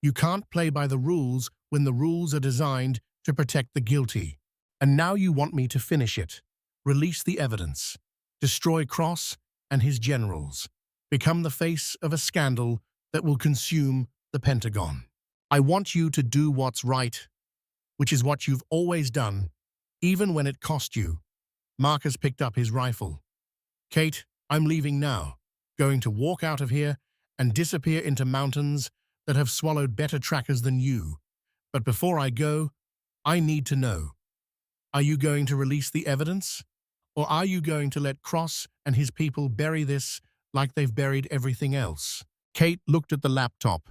You can't play by the rules when the rules are designed to protect the guilty. And now you want me to finish it, release the evidence, destroy Cross and his generals, become the face of a scandal that will consume the Pentagon. I want you to do what's right, which is what you've always done, even when it cost you. Marcus picked up his rifle. Kate, I'm leaving now, going to walk out of here and disappear into mountains that have swallowed better trackers than you. But before I go, I need to know. Are you going to release the evidence? Or are you going to let Cross and his people bury this like they've buried everything else? Kate looked at the laptop,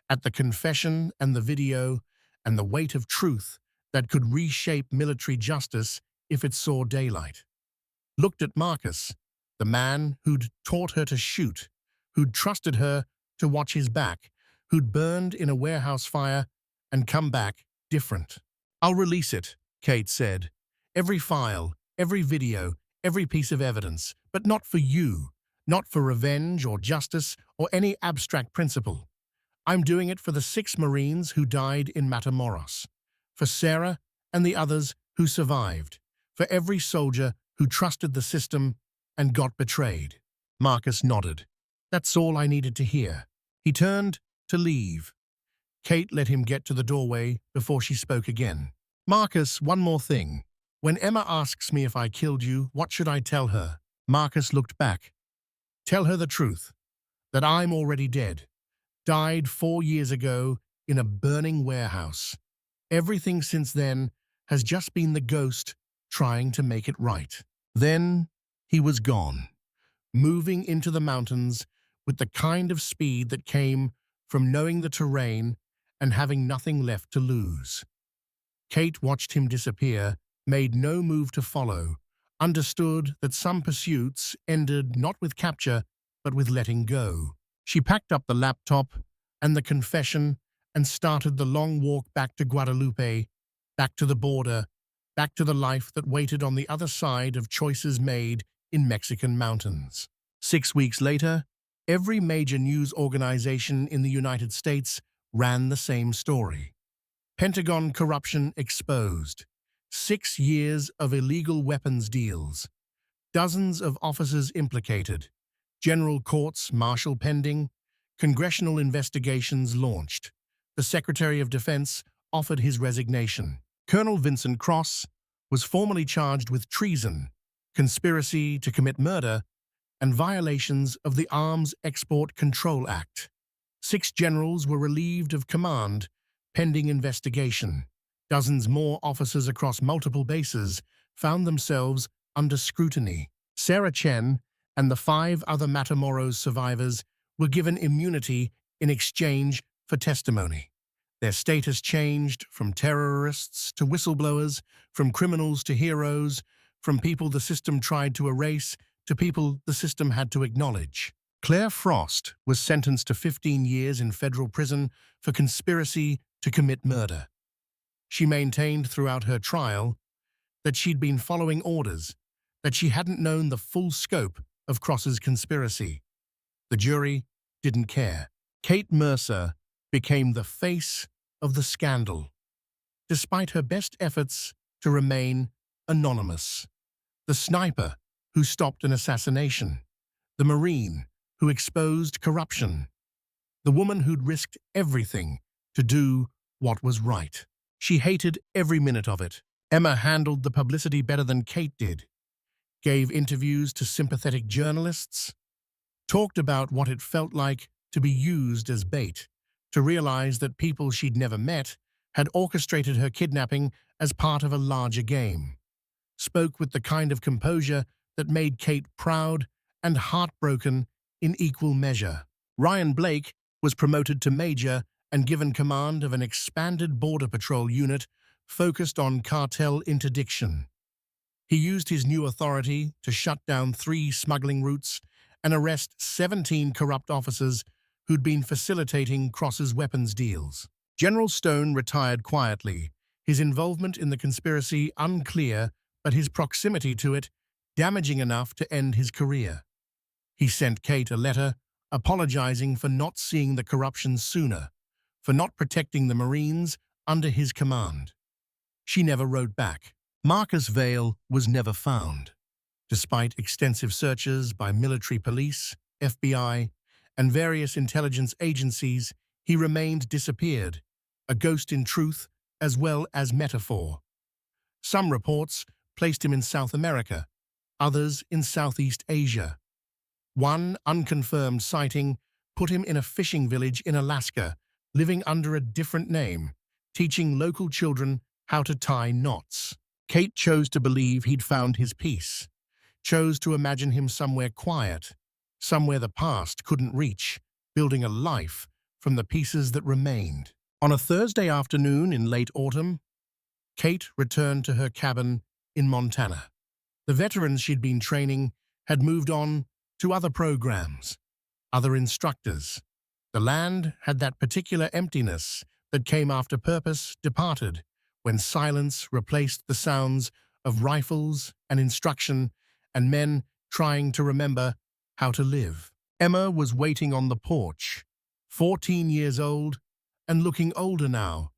at the confession and the video, and the weight of truth that could reshape military justice if it saw daylight. Looked at Marcus, the man who'd taught her to shoot, who'd trusted her to watch his back, who'd burned in a warehouse fire and come back different. I'll release it, Kate said. Every file, every video, every piece of evidence, but not for you, not for revenge or justice or any abstract principle. I'm doing it for the 6 Marines who died in Matamoros, for Sarah and the others who survived, for every soldier who trusted the system and got betrayed. Marcus nodded. That's all I needed to hear. He turned to leave. Kate let him get to the doorway before she spoke again. Marcus, one more thing. When Emma asks me if I killed you, what should I tell her? Marcus looked back. Tell her the truth, that I'm already dead. Died 4 years ago in a burning warehouse. Everything since then has just been the ghost trying to make it right. Then he was gone, moving into the mountains with the kind of speed that came from knowing the terrain and having nothing left to lose. Kate watched him disappear, made no move to follow, understood that some pursuits ended not with capture, but with letting go. She packed up the laptop and the confession and started the long walk back to Guadalupe, back to the border, back to the life that waited on the other side of choices made in Mexican mountains. 6 weeks later, every major news organization in the United States ran the same story. Pentagon corruption exposed. 6 years of illegal weapons deals. Dozens of officers implicated. General courts martial pending. Congressional investigations launched. The Secretary of Defense offered his resignation. Colonel Vincent Cross was formally charged with treason, conspiracy to commit murder, and violations of the Arms Export Control Act. 6 generals were relieved of command, pending investigation. Dozens more officers across multiple bases found themselves under scrutiny. Sarah Chen and the 5 other Matamoros survivors were given immunity in exchange for testimony. Their status changed from terrorists to whistleblowers, from criminals to heroes, from people the system tried to erase to people the system had to acknowledge. Claire Frost was sentenced to 15 years in federal prison for conspiracy to commit murder. She maintained throughout her trial that she'd been following orders, that she hadn't known the full scope of Cross's conspiracy. The jury didn't care. Kate Mercer became the face of the scandal, despite her best efforts to remain anonymous. The sniper who stopped an assassination, the Marine who exposed corruption, the woman who'd risked everything to do what was right. She hated every minute of it. Emma handled the publicity better than Kate did, gave interviews to sympathetic journalists, talked about what it felt like to be used as bait, to realize that people she'd never met had orchestrated her kidnapping as part of a larger game, spoke with the kind of composure that made Kate proud and heartbroken in equal measure. Ryan Blake was promoted to major and given command of an expanded Border Patrol unit focused on cartel interdiction. He used his new authority to shut down 3 smuggling routes and arrest 17 corrupt officers who'd been facilitating Cross's weapons deals. General Stone retired quietly, his involvement in the conspiracy unclear, but his proximity to it damaging enough to end his career. He sent Kate a letter apologizing for not seeing the corruption sooner, for not protecting the Marines under his command. She never wrote back. Marcus Vale was never found. Despite extensive searches by military police, FBI, and various intelligence agencies, he remained disappeared, a ghost in truth as well as metaphor. Some reports placed him in South America, others in Southeast Asia. One unconfirmed sighting put him in a fishing village in Alaska, living under a different name, teaching local children how to tie knots. Kate chose to believe he'd found his peace, chose to imagine him somewhere quiet, somewhere the past couldn't reach, building a life from the pieces that remained. On a Thursday afternoon in late autumn, Kate returned to her cabin in Montana. The veterans she'd been training had moved on to other programs, other instructors. The land had that particular emptiness that came after purpose departed, when silence replaced the sounds of rifles and instruction and men trying to remember how to live. Emma was waiting on the porch, 14 years old and looking older now,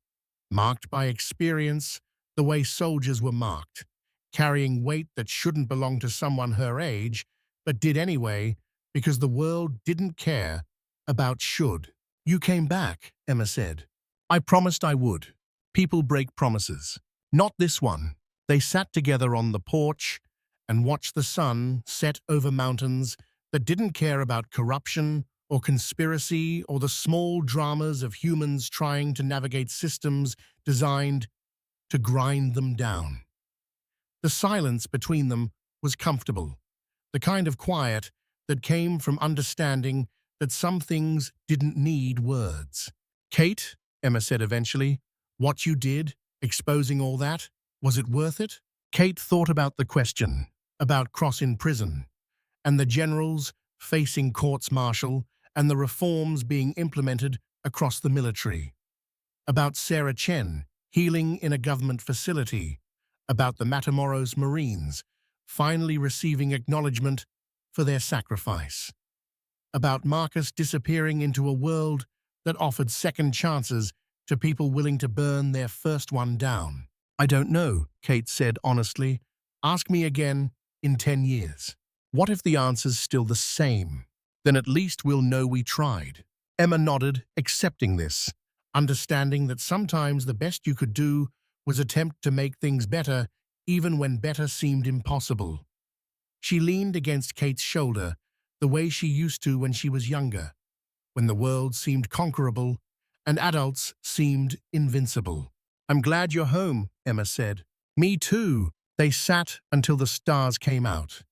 marked by experience the way soldiers were marked, carrying weight that shouldn't belong to someone her age, but did anyway because the world didn't care about should. "You came back," Emma said. "I promised I would. People break promises. Not this one." They sat together on the porch and watched the sun set over mountains that didn't care about corruption or conspiracy or the small dramas of humans trying to navigate systems designed to grind them down. The silence between them was comfortable, the kind of quiet that came from understanding that some things didn't need words. "Kate," Emma said eventually, "what you did, exposing all that, was it worth it?" Kate thought about the question, about Cross in prison, and the generals facing courts-martial, and the reforms being implemented across the military. About Sarah Chen healing in a government facility, about the Matamoros Marines finally receiving acknowledgement for their sacrifice, about Marcus disappearing into a world that offered second chances to people willing to burn their first one down. "I don't know," Kate said honestly. "Ask me again in 10 years. What if the answer's still the same? Then at least we'll know we tried." Emma nodded, accepting this, understanding that sometimes the best you could do was attempt to make things better even when better seemed impossible. She leaned against Kate's shoulder the way she used to when she was younger, when the world seemed conquerable and adults seemed invincible. "I'm glad you're home," Emma said. "Me too." They sat until the stars came out,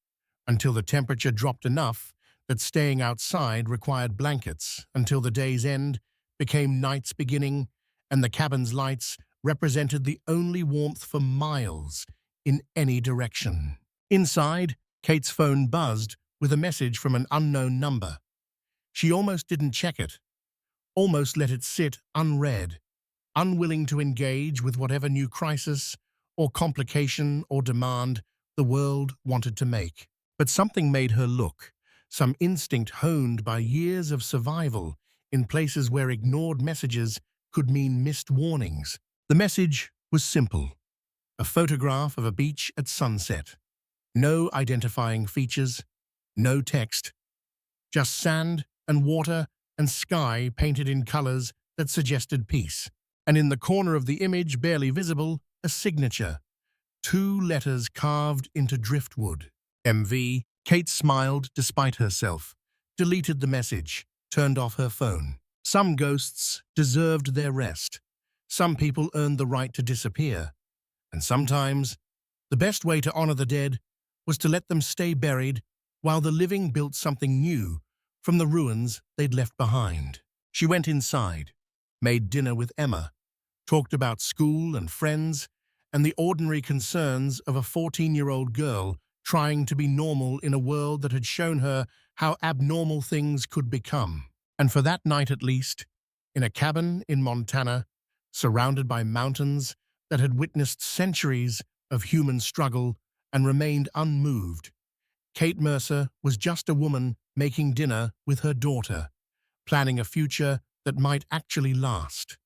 until the temperature dropped enough that staying outside required blankets until the day's end became night's beginning, and the cabin's lights represented the only warmth for miles in any direction. Inside, Kate's phone buzzed with a message from an unknown number. She almost didn't check it, almost let it sit unread, unwilling to engage with whatever new crisis or complication or demand the world wanted to make. But something made her look, some instinct honed by years of survival in places where ignored messages could mean missed warnings. The message was simple: a photograph of a beach at sunset. No identifying features, no text, just sand and water and sky painted in colors that suggested peace. And in the corner of the image, barely visible, a signature. 2 letters carved into driftwood. MV. Kate smiled despite herself, deleted the message, turned off her phone. Some ghosts deserved their rest. Some people earned the right to disappear. And sometimes, the best way to honor the dead was to let them stay buried while the living built something new from the ruins they'd left behind. She went inside, made dinner with Emma, talked about school and friends, and the ordinary concerns of a 14-year-old girl trying to be normal in a world that had shown her how abnormal things could become. And for that night at least, in a cabin in Montana, surrounded by mountains that had witnessed centuries of human struggle and remained unmoved, Kate Mercer was just a woman making dinner with her daughter, planning a future that might actually last,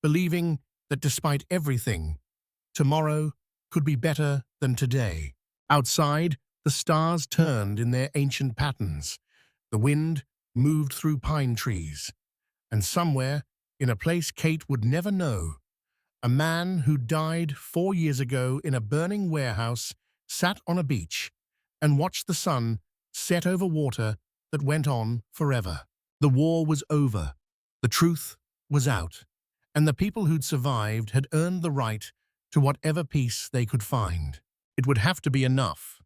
believing that despite everything, tomorrow could be better than today. Outside, the stars turned in their ancient patterns. The wind moved through pine trees. And somewhere, in a place Kate would never know, a man who died 4 years ago in a burning warehouse sat on a beach and watched the sun set over water that went on forever. The war was over. The truth was out. And the people who'd survived had earned the right to whatever peace they could find. It would have to be enough.